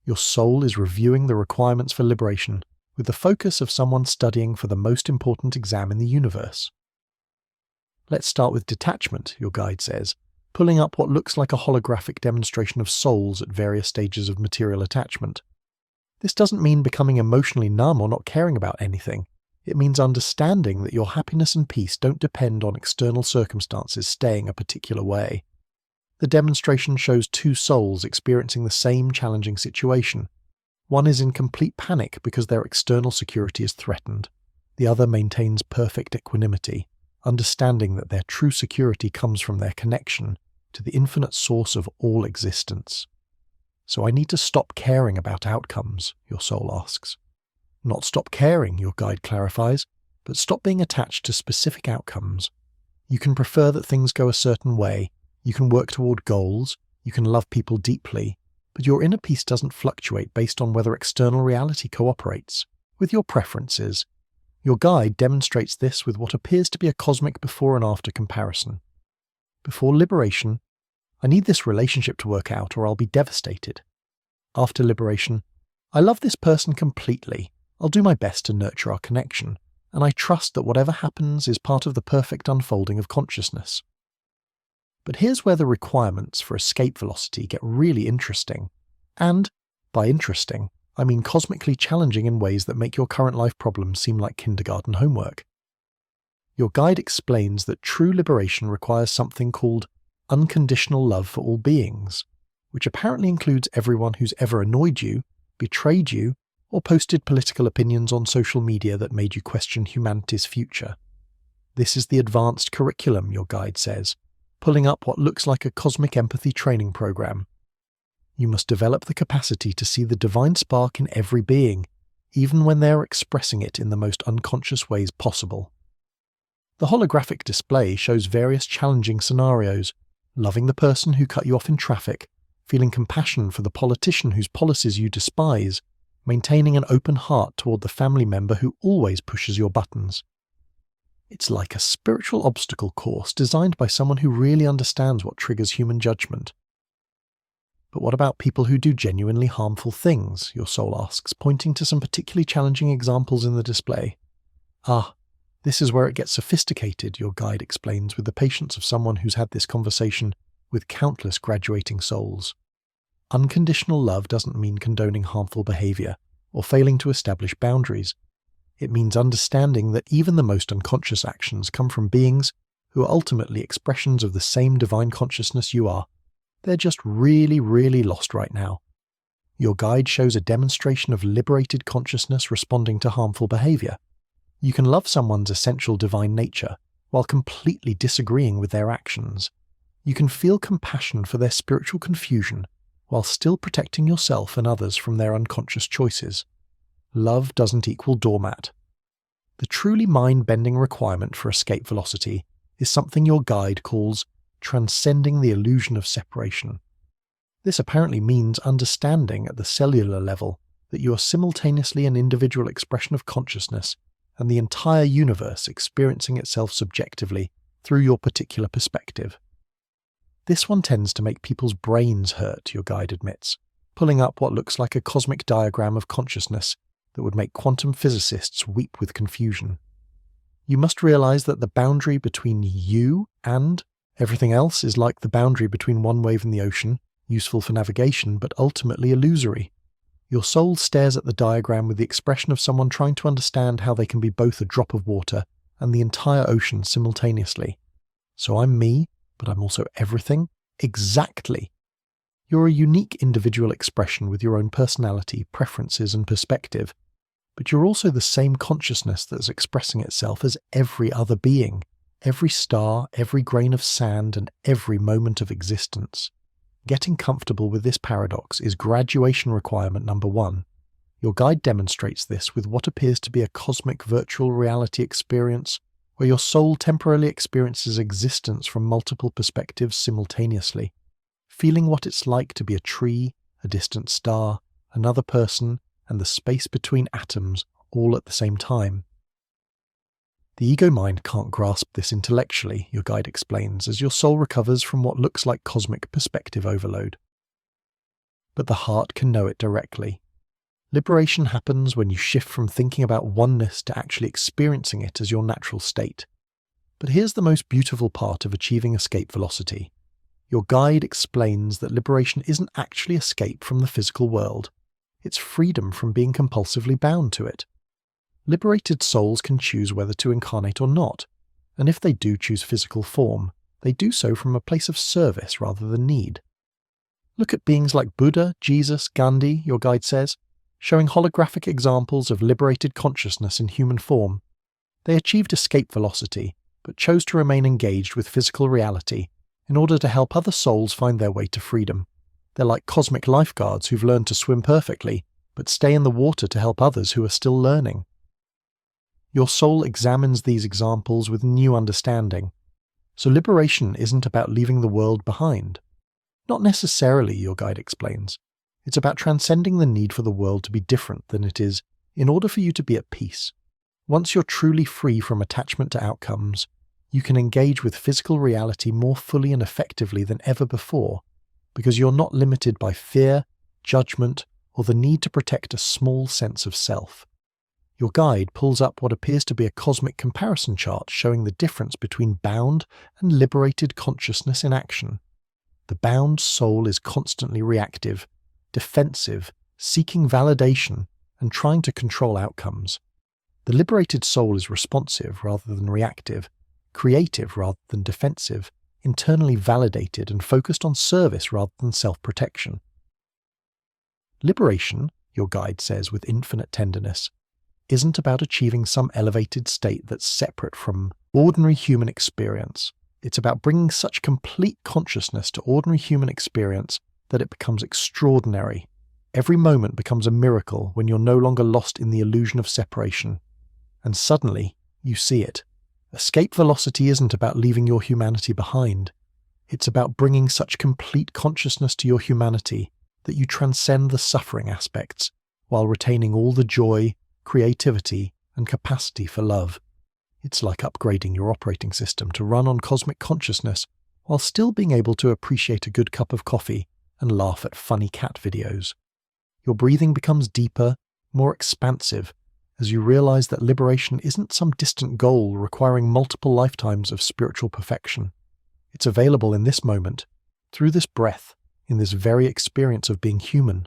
Your soul is reviewing the requirements for liberation, with the focus of someone studying for the most important exam in the universe. Let's start with detachment, your guide says, pulling up what looks like a holographic demonstration of souls at various stages of material attachment. This doesn't mean becoming emotionally numb or not caring about anything. It means understanding that your happiness and peace don't depend on external circumstances staying a particular way. The demonstration shows two souls experiencing the same challenging situation. One is in complete panic because their external security is threatened. The other maintains perfect equanimity, understanding that their true security comes from their connection to the infinite source of all existence. So I need to stop caring about outcomes, your soul asks. Not stop caring, your guide clarifies, but stop being attached to specific outcomes. You can prefer that things go a certain way, you can work toward goals, you can love people deeply, but your inner peace doesn't fluctuate based on whether external reality cooperates with your preferences. Your guide demonstrates this with what appears to be a cosmic before and after comparison. Before liberation, I need this relationship to work out or I'll be devastated. After liberation, I love this person completely. I'll do my best to nurture our connection, and I trust that whatever happens is part of the perfect unfolding of consciousness. But here's where the requirements for escape velocity get really interesting. And, by interesting, I mean cosmically challenging in ways that make your current life problems seem like kindergarten homework. Your guide explains that true liberation requires something called unconditional love for all beings, which apparently includes everyone who's ever annoyed you, betrayed you, or posted political opinions on social media that made you question humanity's future. This is the advanced curriculum, your guide says, pulling up what looks like a cosmic empathy training program. You must develop the capacity to see the divine spark in every being, even when they are expressing it in the most unconscious ways possible. The holographic display shows various challenging scenarios: loving the person who cut you off in traffic, feeling compassion for the politician whose policies you despise, maintaining an open heart toward the family member who always pushes your buttons. It's like a spiritual obstacle course designed by someone who really understands what triggers human judgment. But what about people who do genuinely harmful things, your soul asks, pointing to some particularly challenging examples in the display. This is where it gets sophisticated, your guide explains with the patience of someone who's had this conversation with countless graduating souls. Unconditional love doesn't mean condoning harmful behavior or failing to establish boundaries. It means understanding that even the most unconscious actions come from beings who are ultimately expressions of the same divine consciousness you are. They're just really, really lost right now. Your guide shows a demonstration of liberated consciousness responding to harmful behavior. You can love someone's essential divine nature while completely disagreeing with their actions. You can feel compassion for their spiritual confusion while still protecting yourself and others from their unconscious choices. Love doesn't equal doormat. The truly mind-bending requirement for escape velocity is something your guide calls transcending the illusion of separation. This apparently means understanding at the cellular level that you are simultaneously an individual expression of consciousness and the entire universe experiencing itself subjectively through your particular perspective. This one tends to make people's brains hurt, your guide admits, pulling up what looks like a cosmic diagram of consciousness that would make quantum physicists weep with confusion. You must realize that the boundary between you and everything else is like the boundary between one wave and the ocean, useful for navigation but ultimately illusory. Your soul stares at the diagram with the expression of someone trying to understand how they can be both a drop of water and the entire ocean simultaneously. So I'm me, but I'm also everything? Exactly! You're a unique individual expression with your own personality, preferences, and perspective, but you're also the same consciousness that's expressing itself as every other being, every star, every grain of sand, and every moment of existence. Getting comfortable with this paradox is graduation requirement number 1. Your guide demonstrates this with what appears to be a cosmic virtual reality experience where your soul temporarily experiences existence from multiple perspectives simultaneously, feeling what it's like to be a tree, a distant star, another person, and the space between atoms all at the same time. The ego mind can't grasp this intellectually, your guide explains, as your soul recovers from what looks like cosmic perspective overload. But the heart can know it directly. Liberation happens when you shift from thinking about oneness to actually experiencing it as your natural state. But here's the most beautiful part of achieving escape velocity. Your guide explains that liberation isn't actually escape from the physical world. It's freedom from being compulsively bound to it. Liberated souls can choose whether to incarnate or not, and if they do choose physical form, they do so from a place of service rather than need. Look at beings like Buddha, Jesus, Gandhi, your guide says, showing holographic examples of liberated consciousness in human form. They achieved escape velocity, but chose to remain engaged with physical reality in order to help other souls find their way to freedom. They're like cosmic lifeguards who've learned to swim perfectly, but stay in the water to help others who are still learning. Your soul examines these examples with new understanding. So liberation isn't about leaving the world behind. Not necessarily, your guide explains. It's about transcending the need for the world to be different than it is in order for you to be at peace. Once you're truly free from attachment to outcomes, you can engage with physical reality more fully and effectively than ever before, because you're not limited by fear, judgment, or the need to protect a small sense of self. Your guide pulls up what appears to be a cosmic comparison chart showing the difference between bound and liberated consciousness in action. The bound soul is constantly reactive, defensive, seeking validation, and trying to control outcomes. The liberated soul is responsive rather than reactive, creative rather than defensive, internally validated and focused on service rather than self-protection. Liberation, your guide says with infinite tenderness, isn't about achieving some elevated state that's separate from ordinary human experience. It's about bringing such complete consciousness to ordinary human experience that it becomes extraordinary. Every moment becomes a miracle when you're no longer lost in the illusion of separation. And suddenly, you see it. Escape velocity isn't about leaving your humanity behind. It's about bringing such complete consciousness to your humanity that you transcend the suffering aspects while retaining all the joy, creativity, and capacity for love. It's like upgrading your operating system to run on cosmic consciousness while still being able to appreciate a good cup of coffee and laugh at funny cat videos. Your breathing becomes deeper, more expansive, as you realize that liberation isn't some distant goal requiring multiple lifetimes of spiritual perfection. It's available in this moment, through this breath, in this very experience of being human.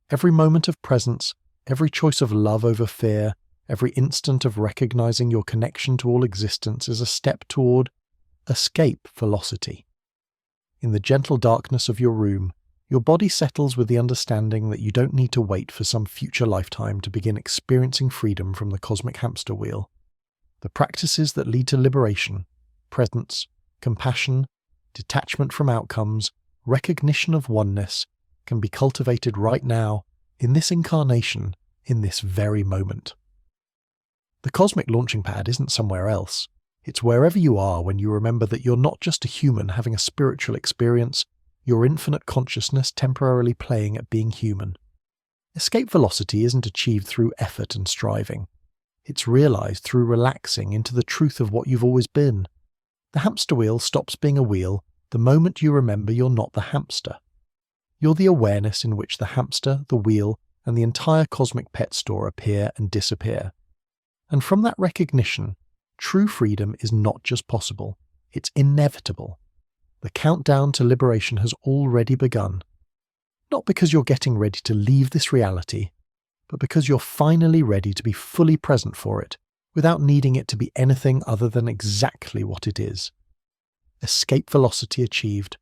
Every moment of presence, every choice of love over fear, every instant of recognizing your connection to all existence is a step toward escape velocity. In the gentle darkness of your room, your body settles with the understanding that you don't need to wait for some future lifetime to begin experiencing freedom from the cosmic hamster wheel. The practices that lead to liberation, presence, compassion, detachment from outcomes, recognition of oneness, can be cultivated right now, in this incarnation, in this very moment. The cosmic launching pad isn't somewhere else. It's wherever you are when you remember that you're not just a human having a spiritual experience, your infinite consciousness temporarily playing at being human. Escape velocity isn't achieved through effort and striving. It's realized through relaxing into the truth of what you've always been. The hamster wheel stops being a wheel the moment you remember you're not the hamster. You're the awareness in which the hamster, the wheel, and the entire cosmic pet store appear and disappear. And from that recognition, true freedom is not just possible, it's inevitable. The countdown to liberation has already begun. Not because you're getting ready to leave this reality, but because you're finally ready to be fully present for it, without needing it to be anything other than exactly what it is. Escape velocity achieved.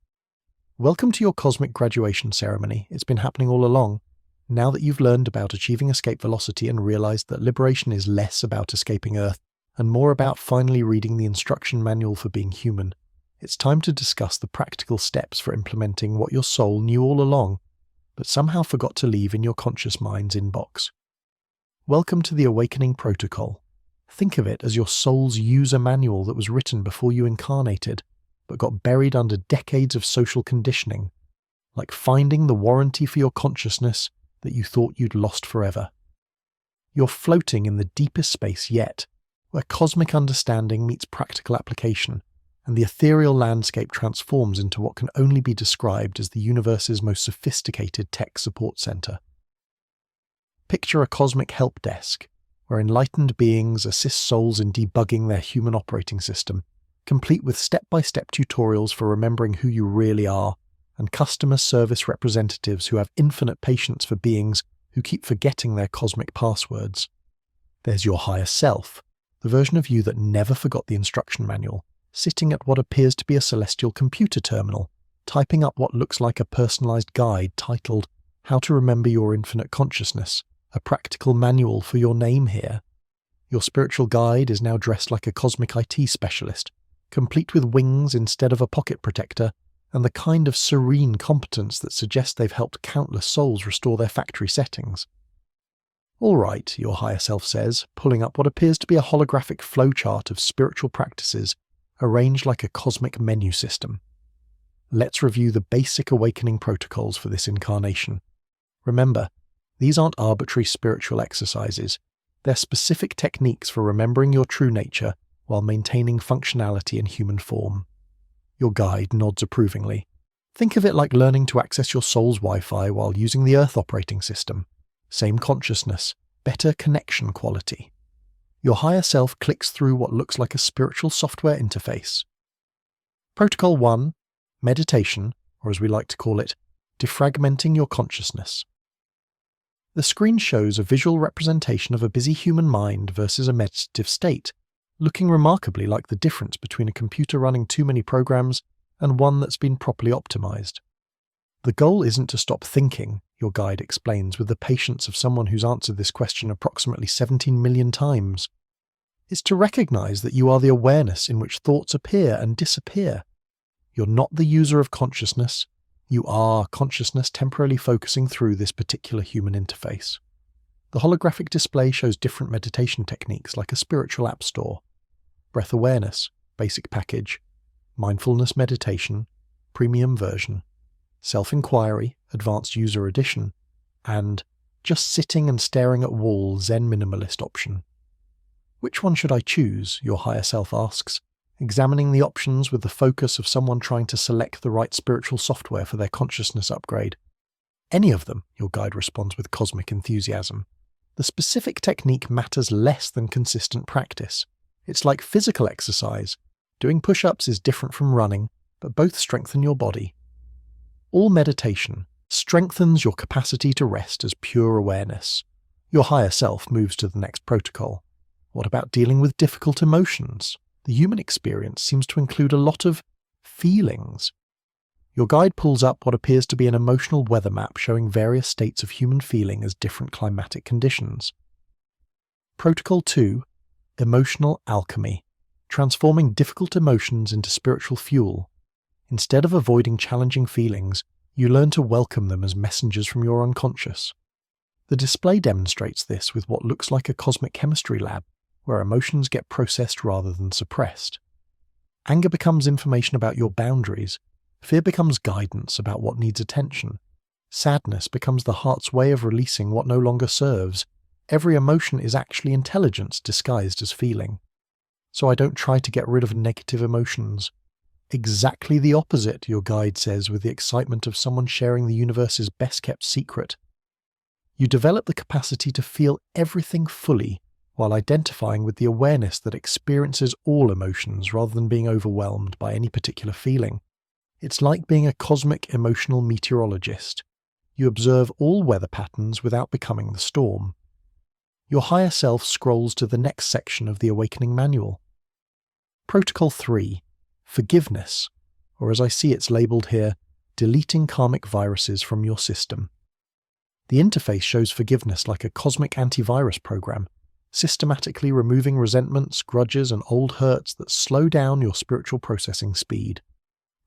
Welcome to your cosmic graduation ceremony. It's been happening all along. Now that you've learned about achieving escape velocity and realized that liberation is less about escaping Earth and more about finally reading the instruction manual for being human, it's time to discuss the practical steps for implementing what your soul knew all along, but somehow forgot to leave in your conscious mind's inbox. Welcome to the Awakening Protocol. Think of it as your soul's user manual that was written before you incarnated, but got buried under decades of social conditioning, like finding the warranty for your consciousness that you thought you'd lost forever. You're floating in the deepest space yet, where cosmic understanding meets practical application, and the ethereal landscape transforms into what can only be described as the universe's most sophisticated tech support center. Picture a cosmic help desk, where enlightened beings assist souls in debugging their human operating system, complete with step-by-step tutorials for remembering who you really are, and customer service representatives who have infinite patience for beings who keep forgetting their cosmic passwords. There's your higher self, the version of you that never forgot the instruction manual, sitting at what appears to be a celestial computer terminal, typing up what looks like a personalized guide titled How to Remember Your Infinite Consciousness, a practical manual for your name here. Your spiritual guide is now dressed like a cosmic IT specialist, complete with wings instead of a pocket protector, and the kind of serene competence that suggests they've helped countless souls restore their factory settings. All right, your higher self says, pulling up what appears to be a holographic flowchart of spiritual practices arranged like a cosmic menu system. Let's review the basic awakening protocols for this incarnation. Remember, these aren't arbitrary spiritual exercises. They're specific techniques for remembering your true nature while maintaining functionality in human form. Your guide nods approvingly. Think of it like learning to access your soul's Wi-Fi while using the Earth operating system. Same consciousness, better connection quality. Your higher self clicks through what looks like a spiritual software interface. Protocol 1, meditation, or as we like to call it, defragmenting your consciousness. The screen shows a visual representation of a busy human mind versus a meditative state, looking remarkably like the difference between a computer running too many programs and one that's been properly optimized. The goal isn't to stop thinking, your guide explains with the patience of someone who's answered this question approximately 17 million times. It's to recognize that you are the awareness in which thoughts appear and disappear. You're not the user of consciousness. You are consciousness temporarily focusing through this particular human interface. The holographic display shows different meditation techniques like a spiritual app store. Breath awareness, basic package. Mindfulness meditation, premium version. Self-inquiry, advanced user edition. And just sitting and staring at wall Zen minimalist option. Which one should I choose, your higher self asks, examining the options with the focus of someone trying to select the right spiritual software for their consciousness upgrade. Any of them, your guide responds with cosmic enthusiasm. The specific technique matters less than consistent practice. It's like physical exercise. Doing push-ups is different from running, but both strengthen your body. All meditation strengthens your capacity to rest as pure awareness. Your higher self moves to the next protocol. What about dealing with difficult emotions? The human experience seems to include a lot of feelings. Your guide pulls up what appears to be an emotional weather map showing various states of human feeling as different climatic conditions. Protocol 2, emotional alchemy, transforming difficult emotions into spiritual fuel. Instead of avoiding challenging feelings, you learn to welcome them as messengers from your unconscious. The display demonstrates this with what looks like a cosmic chemistry lab, where emotions get processed rather than suppressed. Anger becomes information about your boundaries. Fear becomes guidance about what needs attention. Sadness becomes the heart's way of releasing what no longer serves. Every emotion is actually intelligence disguised as feeling. So I don't try to get rid of negative emotions. Exactly the opposite, your guide says with the excitement of someone sharing the universe's best-kept secret. You develop the capacity to feel everything fully, while identifying with the awareness that experiences all emotions rather than being overwhelmed by any particular feeling. It's like being a cosmic emotional meteorologist. You observe all weather patterns without becoming the storm. Your higher self scrolls to the next section of the Awakening Manual. Protocol 3, Forgiveness, or as I see it's labelled here, deleting karmic viruses from your system. The interface shows forgiveness like a cosmic antivirus program, systematically removing resentments, grudges, and old hurts that slow down your spiritual processing speed.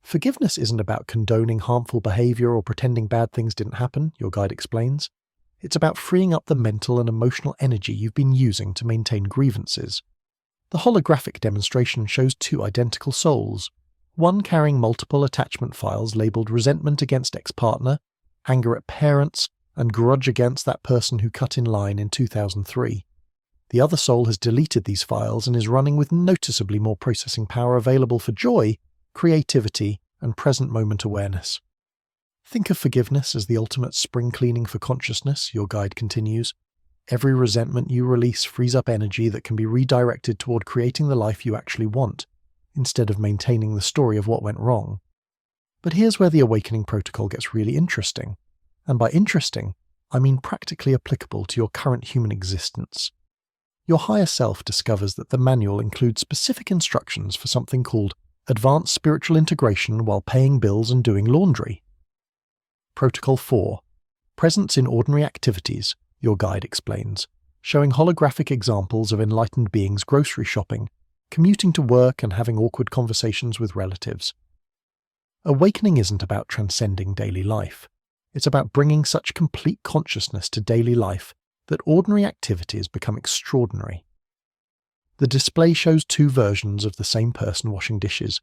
Forgiveness isn't about condoning harmful behavior or pretending bad things didn't happen, your guide explains. It's about freeing up the mental and emotional energy you've been using to maintain grievances. The holographic demonstration shows two identical souls, one carrying multiple attachment files labelled resentment against ex-partner, anger at parents, and grudge against that person who cut in line in 2003. The other soul has deleted these files and is running with noticeably more processing power available for joy, creativity, and present moment awareness. Think of forgiveness as the ultimate spring cleaning for consciousness, your guide continues. Every resentment you release frees up energy that can be redirected toward creating the life you actually want, instead of maintaining the story of what went wrong. But here's where the Awakening Protocol gets really interesting. And by interesting, I mean practically applicable to your current human existence. Your higher self discovers that the manual includes specific instructions for something called advanced spiritual integration while paying bills and doing laundry. Protocol 4. Presence in ordinary activities, your guide explains, showing holographic examples of enlightened beings grocery shopping, commuting to work, and having awkward conversations with relatives. Awakening isn't about transcending daily life. It's about bringing such complete consciousness to daily life that ordinary activities become extraordinary. The display shows two versions of the same person washing dishes.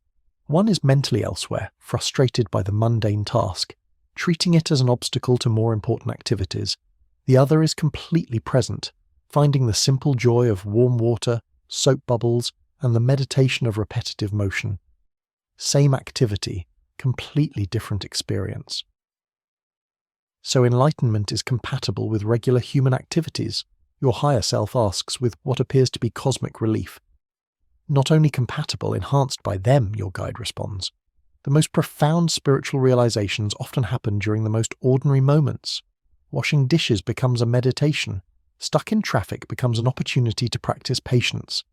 One is mentally elsewhere, frustrated by the mundane task, treating it as an obstacle to more important activities. The other is completely present, finding the simple joy of warm water, soap bubbles, and the meditation of repetitive motion. Same activity, completely different experience. So enlightenment is compatible with regular human activities, your higher self asks with what appears to be cosmic relief. Not only compatible, enhanced by them, your guide responds. The most profound spiritual realizations often happen during the most ordinary moments. Washing dishes becomes a meditation. Stuck in traffic becomes an opportunity to practice patience.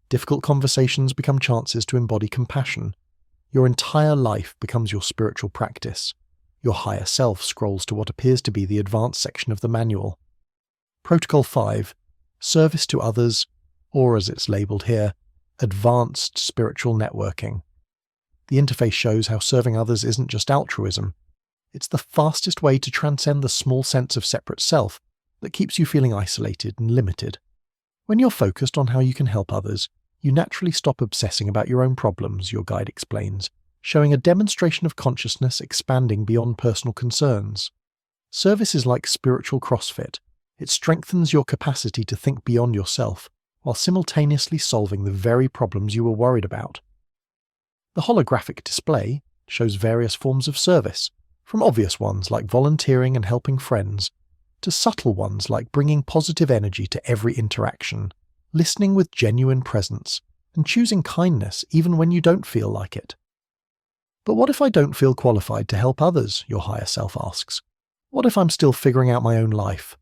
Difficult conversations become chances to embody compassion. Your entire life becomes your spiritual practice. Your higher self scrolls to what appears to be the advanced section of the manual. Protocol 5, Service to Others, or as it's labelled here, Advanced Spiritual Networking. The interface shows how serving others isn't just altruism. It's the fastest way to transcend the small sense of separate self that keeps you feeling isolated and limited. When you're focused on how you can help others, you naturally stop obsessing about your own problems, your guide explains, showing a demonstration of consciousness expanding beyond personal concerns. Service is like spiritual CrossFit. It strengthens your capacity to think beyond yourself, while simultaneously solving the very problems you were worried about. The holographic display shows various forms of service, from obvious ones like volunteering and helping friends, to subtle ones like bringing positive energy to every interaction, listening with genuine presence, and choosing kindness even when you don't feel like it. But what if I don't feel qualified to help others, your higher self asks? What if I'm still figuring out my own life?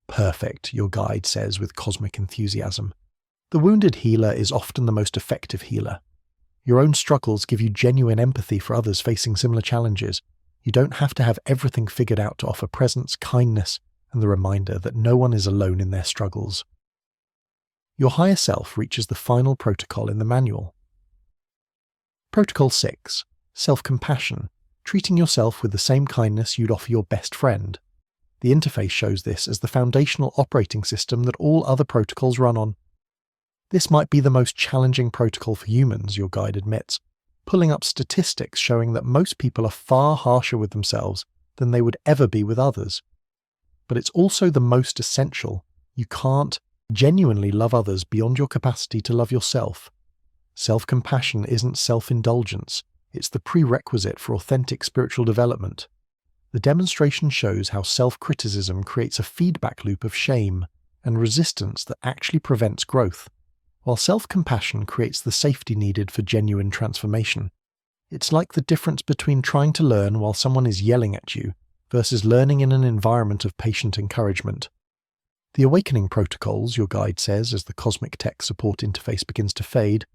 Perfect, your guide says with cosmic enthusiasm. The wounded healer is often the most effective healer. Your own struggles give you genuine empathy for others facing similar challenges. You don't have to have everything figured out to offer presence, kindness, and the reminder that no one is alone in their struggles. Your higher self reaches the final protocol in the manual. Protocol 6, Self-Compassion, treating yourself with the same kindness you'd offer your best friend. The interface shows this as the foundational operating system that all other protocols run on. This might be the most challenging protocol for humans, your guide admits, pulling up statistics showing that most people are far harsher with themselves than they would ever be with others. But it's also the most essential. You can't genuinely love others beyond your capacity to love yourself. Self-compassion isn't self-indulgence, it's the prerequisite for authentic spiritual development. The demonstration shows how self-criticism creates a feedback loop of shame and resistance that actually prevents growth, while self-compassion creates the safety needed for genuine transformation. It's like the difference between trying to learn while someone is yelling at you versus learning in an environment of patient encouragement. The awakening protocols, your guide says as the cosmic tech support interface begins to fade,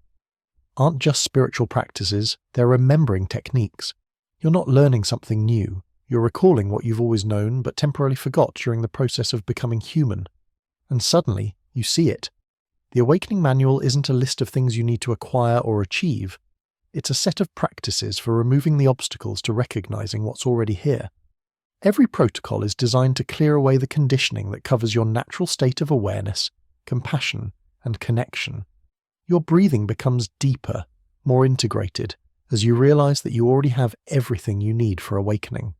aren't just spiritual practices, they're remembering techniques. You're not learning something new, you're recalling what you've always known but temporarily forgot during the process of becoming human. And suddenly, you see it. The Awakening Manual isn't a list of things you need to acquire or achieve. It's a set of practices for removing the obstacles to recognizing what's already here. Every protocol is designed to clear away the conditioning that covers your natural state of awareness, compassion, and connection. Your breathing becomes deeper, more integrated, as you realize that you already have everything you need for awakening.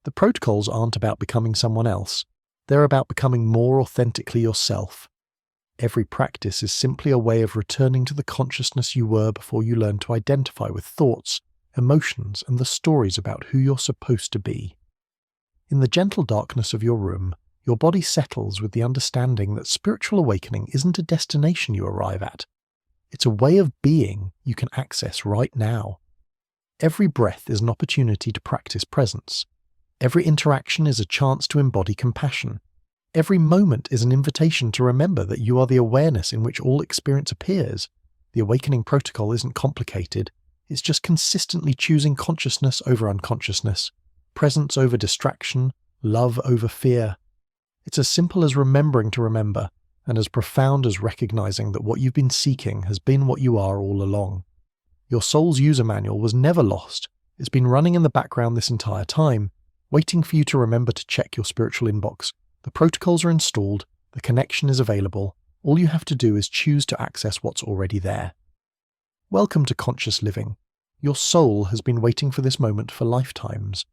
The protocols aren't about becoming someone else. They're about becoming more authentically yourself. Every practice is simply a way of returning to the consciousness you were before you learned to identify with thoughts, emotions, and the stories about who you're supposed to be. In the gentle darkness of your room, your body settles with the understanding that spiritual awakening isn't a destination you arrive at. It's a way of being you can access right now. Every breath is an opportunity to practice presence. Every interaction is a chance to embody compassion. Every moment is an invitation to remember that you are the awareness in which all experience appears. The awakening protocol isn't complicated. It's just consistently choosing consciousness over unconsciousness, presence over distraction, love over fear. It's as simple as remembering to remember, and as profound as recognizing that what you've been seeking has been what you are all along. Your soul's user manual was never lost. It's been running in the background this entire time, waiting for you to remember to check your spiritual inbox. The protocols are installed, the connection is available. All you have to do is choose to access what's already there. Welcome to conscious living. Your soul has been waiting for this moment for lifetimes.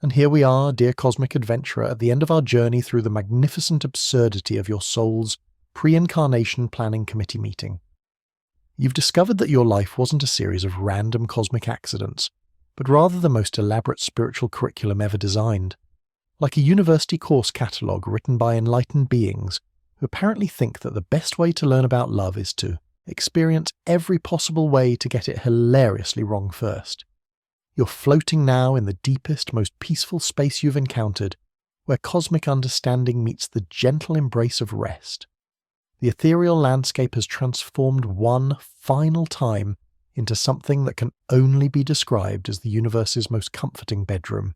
And here we are, dear cosmic adventurer, at the end of our journey through the magnificent absurdity of your soul's pre-incarnation planning committee meeting. You've discovered that your life wasn't a series of random cosmic accidents, but rather the most elaborate spiritual curriculum ever designed. Like a university course catalogue written by enlightened beings who apparently think that the best way to learn about love is to experience every possible way to get it hilariously wrong first. You're floating now in the deepest, most peaceful space you've encountered, where cosmic understanding meets the gentle embrace of rest. The ethereal landscape has transformed one final time into something that can only be described as the universe's most comforting bedroom,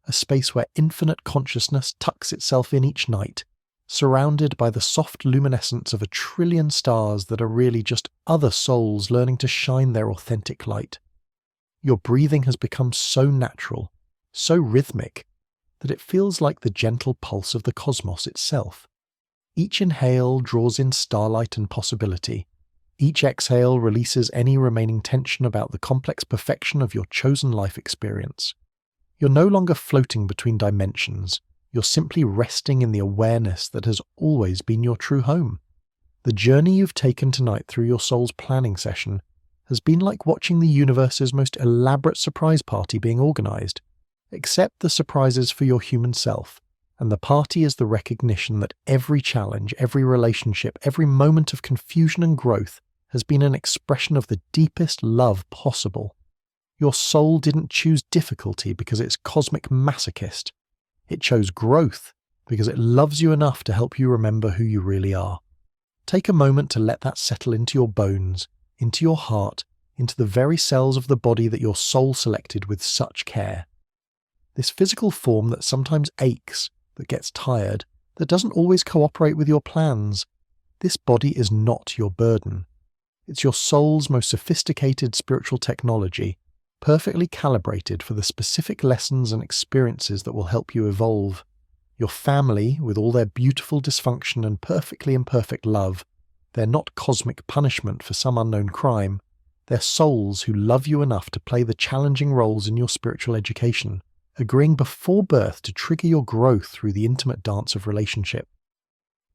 a space where infinite consciousness tucks itself in each night, surrounded by the soft luminescence of 1 trillion stars that are really just other souls learning to shine their authentic light. Your breathing has become so natural, so rhythmic, that it feels like the gentle pulse of the cosmos itself. Each inhale draws in starlight and possibility. Each exhale releases any remaining tension about the complex perfection of your chosen life experience. You're no longer floating between dimensions. You're simply resting in the awareness that has always been your true home. The journey you've taken tonight through your soul's planning session has been like watching the universe's most elaborate surprise party being organized. Accept the surprises for your human self, and the party is the recognition that every challenge, every relationship, every moment of confusion and growth has been an expression of the deepest love possible. Your soul didn't choose difficulty because it's cosmic masochist. It chose growth because it loves you enough to help you remember who you really are. Take a moment to let that settle into your bones, into your heart, into the very cells of the body that your soul selected with such care. This physical form that sometimes aches, that gets tired, that doesn't always cooperate with your plans, this body is not your burden. It's your soul's most sophisticated spiritual technology, perfectly calibrated for the specific lessons and experiences that will help you evolve. Your family, with all their beautiful dysfunction and perfectly imperfect love, they're not cosmic punishment for some unknown crime. They're souls who love you enough to play the challenging roles in your spiritual education, agreeing before birth to trigger your growth through the intimate dance of relationship.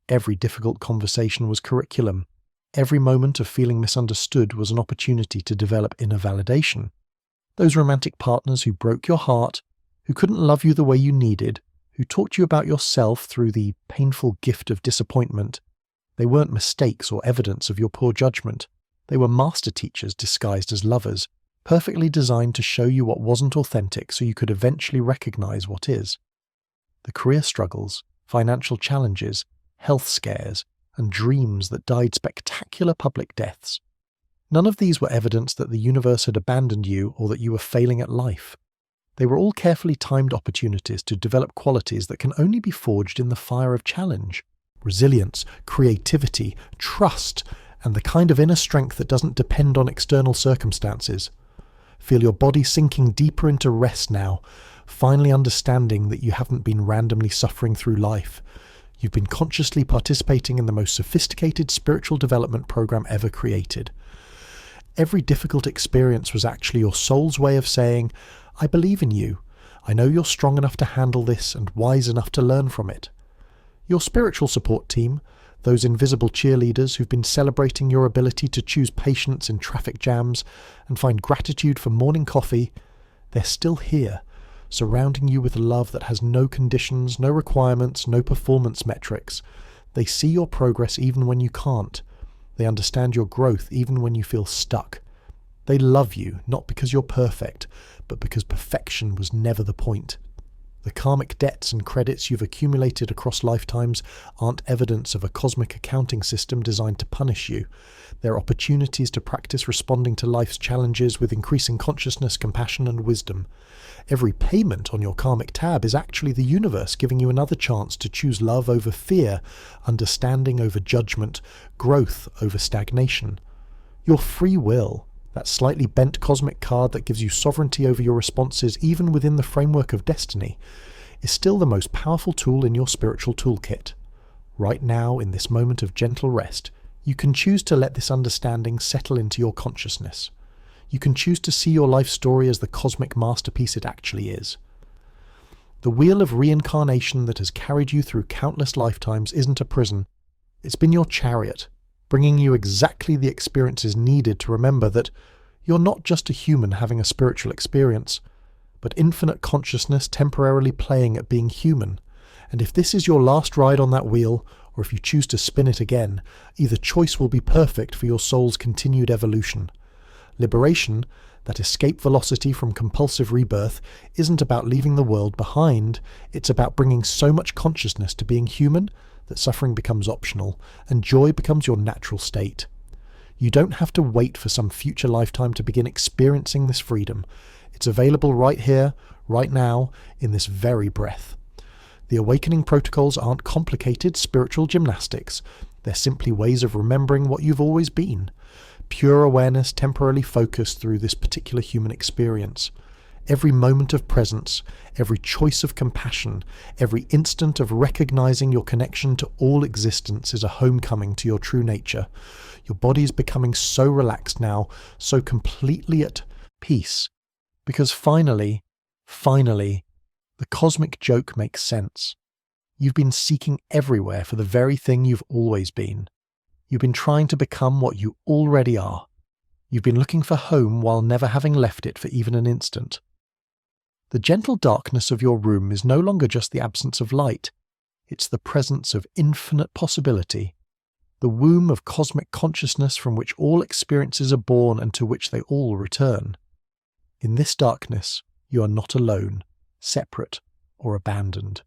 Every difficult conversation was curriculum. Every moment of feeling misunderstood was an opportunity to develop inner validation. Those romantic partners who broke your heart, who couldn't love you the way you needed, who taught you about yourself through the painful gift of disappointment, they weren't mistakes or evidence of your poor judgment. They were master teachers disguised as lovers, perfectly designed to show you what wasn't authentic so you could eventually recognize what is. The career struggles, financial challenges, health scares, and dreams that died spectacular public deaths. None of these were evidence that the universe had abandoned you or that you were failing at life. They were all carefully timed opportunities to develop qualities that can only be forged in the fire of challenge. Resilience, creativity, trust, and the kind of inner strength that doesn't depend on external circumstances. Feel your body sinking deeper into rest now, finally understanding that you haven't been randomly suffering through life. You've been consciously participating in the most sophisticated spiritual development program ever created. Every difficult experience was actually your soul's way of saying, I believe in you. I know you're strong enough to handle this and wise enough to learn from it. Your spiritual support team, those invisible cheerleaders who've been celebrating your ability to choose patience in traffic jams and find gratitude for morning coffee, they're still here, surrounding you with love that has no conditions, no requirements, no performance metrics. They see your progress even when you can't. They understand your growth even when you feel stuck. They love you, not because you're perfect, but because perfection was never the point. The karmic debts and credits you've accumulated across lifetimes aren't evidence of a cosmic accounting system designed to punish you. They're opportunities to practice responding to life's challenges with increasing consciousness, compassion, and wisdom. Every payment on your karmic tab is actually the universe giving you another chance to choose love over fear, understanding over judgment, growth over stagnation. Your free will, that slightly bent cosmic card that gives you sovereignty over your responses even within the framework of destiny, is still the most powerful tool in your spiritual toolkit. Right now, in this moment of gentle rest, you can choose to let this understanding settle into your consciousness. You can choose to see your life story as the cosmic masterpiece it actually is. The wheel of reincarnation that has carried you through countless lifetimes isn't a prison. It's been your chariot, bringing you exactly the experiences needed to remember that you're not just a human having a spiritual experience, but infinite consciousness temporarily playing at being human. And if this is your last ride on that wheel, or if you choose to spin it again, either choice will be perfect for your soul's continued evolution. Liberation, that escape velocity from compulsive rebirth, isn't about leaving the world behind. It's about bringing so much consciousness to being human that suffering becomes optional, and joy becomes your natural state. You don't have to wait for some future lifetime to begin experiencing this freedom. It's available right here, right now, in this very breath. The awakening protocols aren't complicated spiritual gymnastics. They're simply ways of remembering what you've always been. Pure awareness temporarily focused through this particular human experience. Every moment of presence, every choice of compassion, every instant of recognizing your connection to all existence is a homecoming to your true nature. Your body is becoming so relaxed now, so completely at peace. Because finally, the cosmic joke makes sense. You've been seeking everywhere for the very thing you've always been. You've been trying to become what you already are. You've been looking for home while never having left it for even an instant. The gentle darkness of your room is no longer just the absence of light. It's the presence of infinite possibility. The womb of cosmic consciousness from which all experiences are born and to which they all return. In this darkness, you are not alone, separate, or abandoned.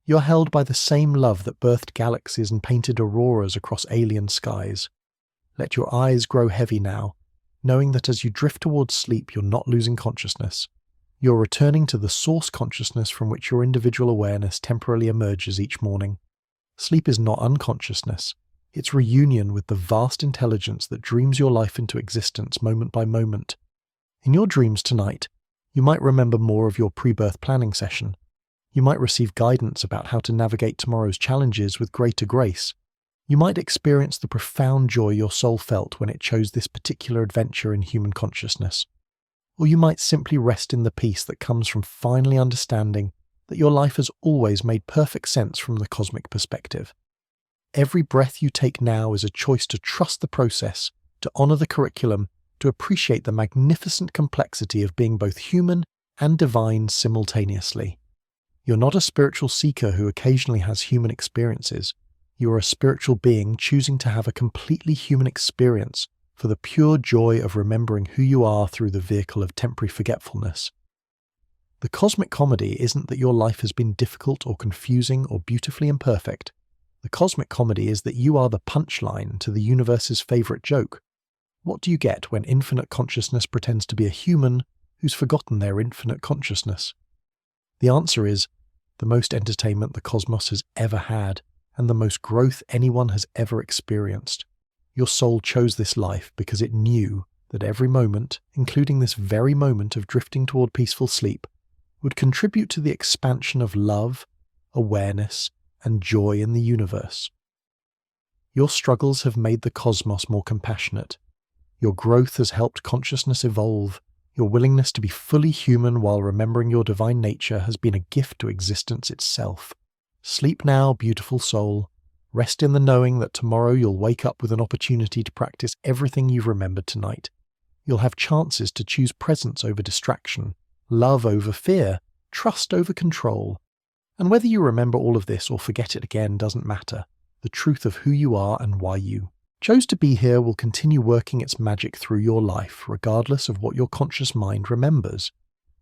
You're held by the same love that birthed galaxies and painted auroras across alien skies. Let your eyes grow heavy now, knowing that as you drift towards sleep, you're not losing consciousness. You're returning to the source consciousness from which your individual awareness temporarily emerges each morning. Sleep is not unconsciousness. It's reunion with the vast intelligence that dreams your life into existence moment by moment. In your dreams tonight, you might remember more of your pre-birth planning session. You might receive guidance about how to navigate tomorrow's challenges with greater grace. You might experience the profound joy your soul felt when it chose this particular adventure in human consciousness. Or you might simply rest in the peace that comes from finally understanding that your life has always made perfect sense from the cosmic perspective. Every breath you take now is a choice to trust the process, to honor the curriculum, to appreciate the magnificent complexity of being both human and divine simultaneously. You're not a spiritual seeker who occasionally has human experiences. You are a spiritual being choosing to have a completely human experience for the pure joy of remembering who you are through the vehicle of temporary forgetfulness. The cosmic comedy isn't that your life has been difficult or confusing or beautifully imperfect. The cosmic comedy is that you are the punchline to the universe's favorite joke. What do you get when infinite consciousness pretends to be a human who's forgotten their infinite consciousness? The answer is the most entertainment the cosmos has ever had, and the most growth anyone has ever experienced. Your soul chose this life because it knew that every moment, including this very moment of drifting toward peaceful sleep, would contribute to the expansion of love, awareness, and joy in the universe. Your struggles have made the cosmos more compassionate. Your growth has helped consciousness evolve. Your willingness to be fully human while remembering your divine nature has been a gift to existence itself. Sleep now, beautiful soul. Rest in the knowing that tomorrow you'll wake up with an opportunity to practice everything you've remembered tonight. You'll have chances to choose presence over distraction, love over fear, trust over control. And whether you remember all of this or forget it again doesn't matter. The truth of who you are and why you chose to be here will continue working its magic through your life, regardless of what your conscious mind remembers.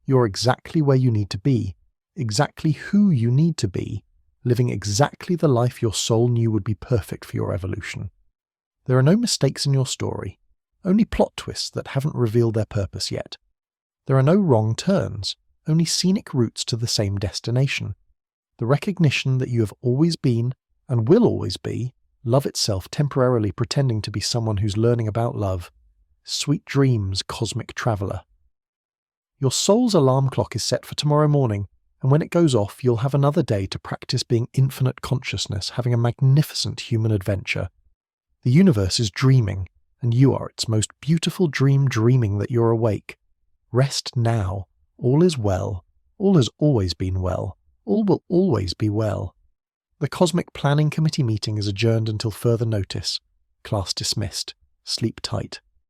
You're exactly where you need to be, exactly who you need to be, living exactly the life your soul knew would be perfect for your evolution. There are no mistakes in your story, only plot twists that haven't revealed their purpose yet. There are no wrong turns, only scenic routes to the same destination. The recognition that you have always been, and will always be, love itself temporarily pretending to be someone who's learning about love. Sweet dreams, cosmic traveler. Your soul's alarm clock is set for tomorrow morning, and when it goes off, you'll have another day to practice being infinite consciousness, having a magnificent human adventure. The universe is dreaming, and you are its most beautiful dream dreaming that you're awake. Rest now. All is well. All has always been well. all will always be well. The Cosmic Planning Committee meeting is adjourned until further notice. Class dismissed. Sleep tight.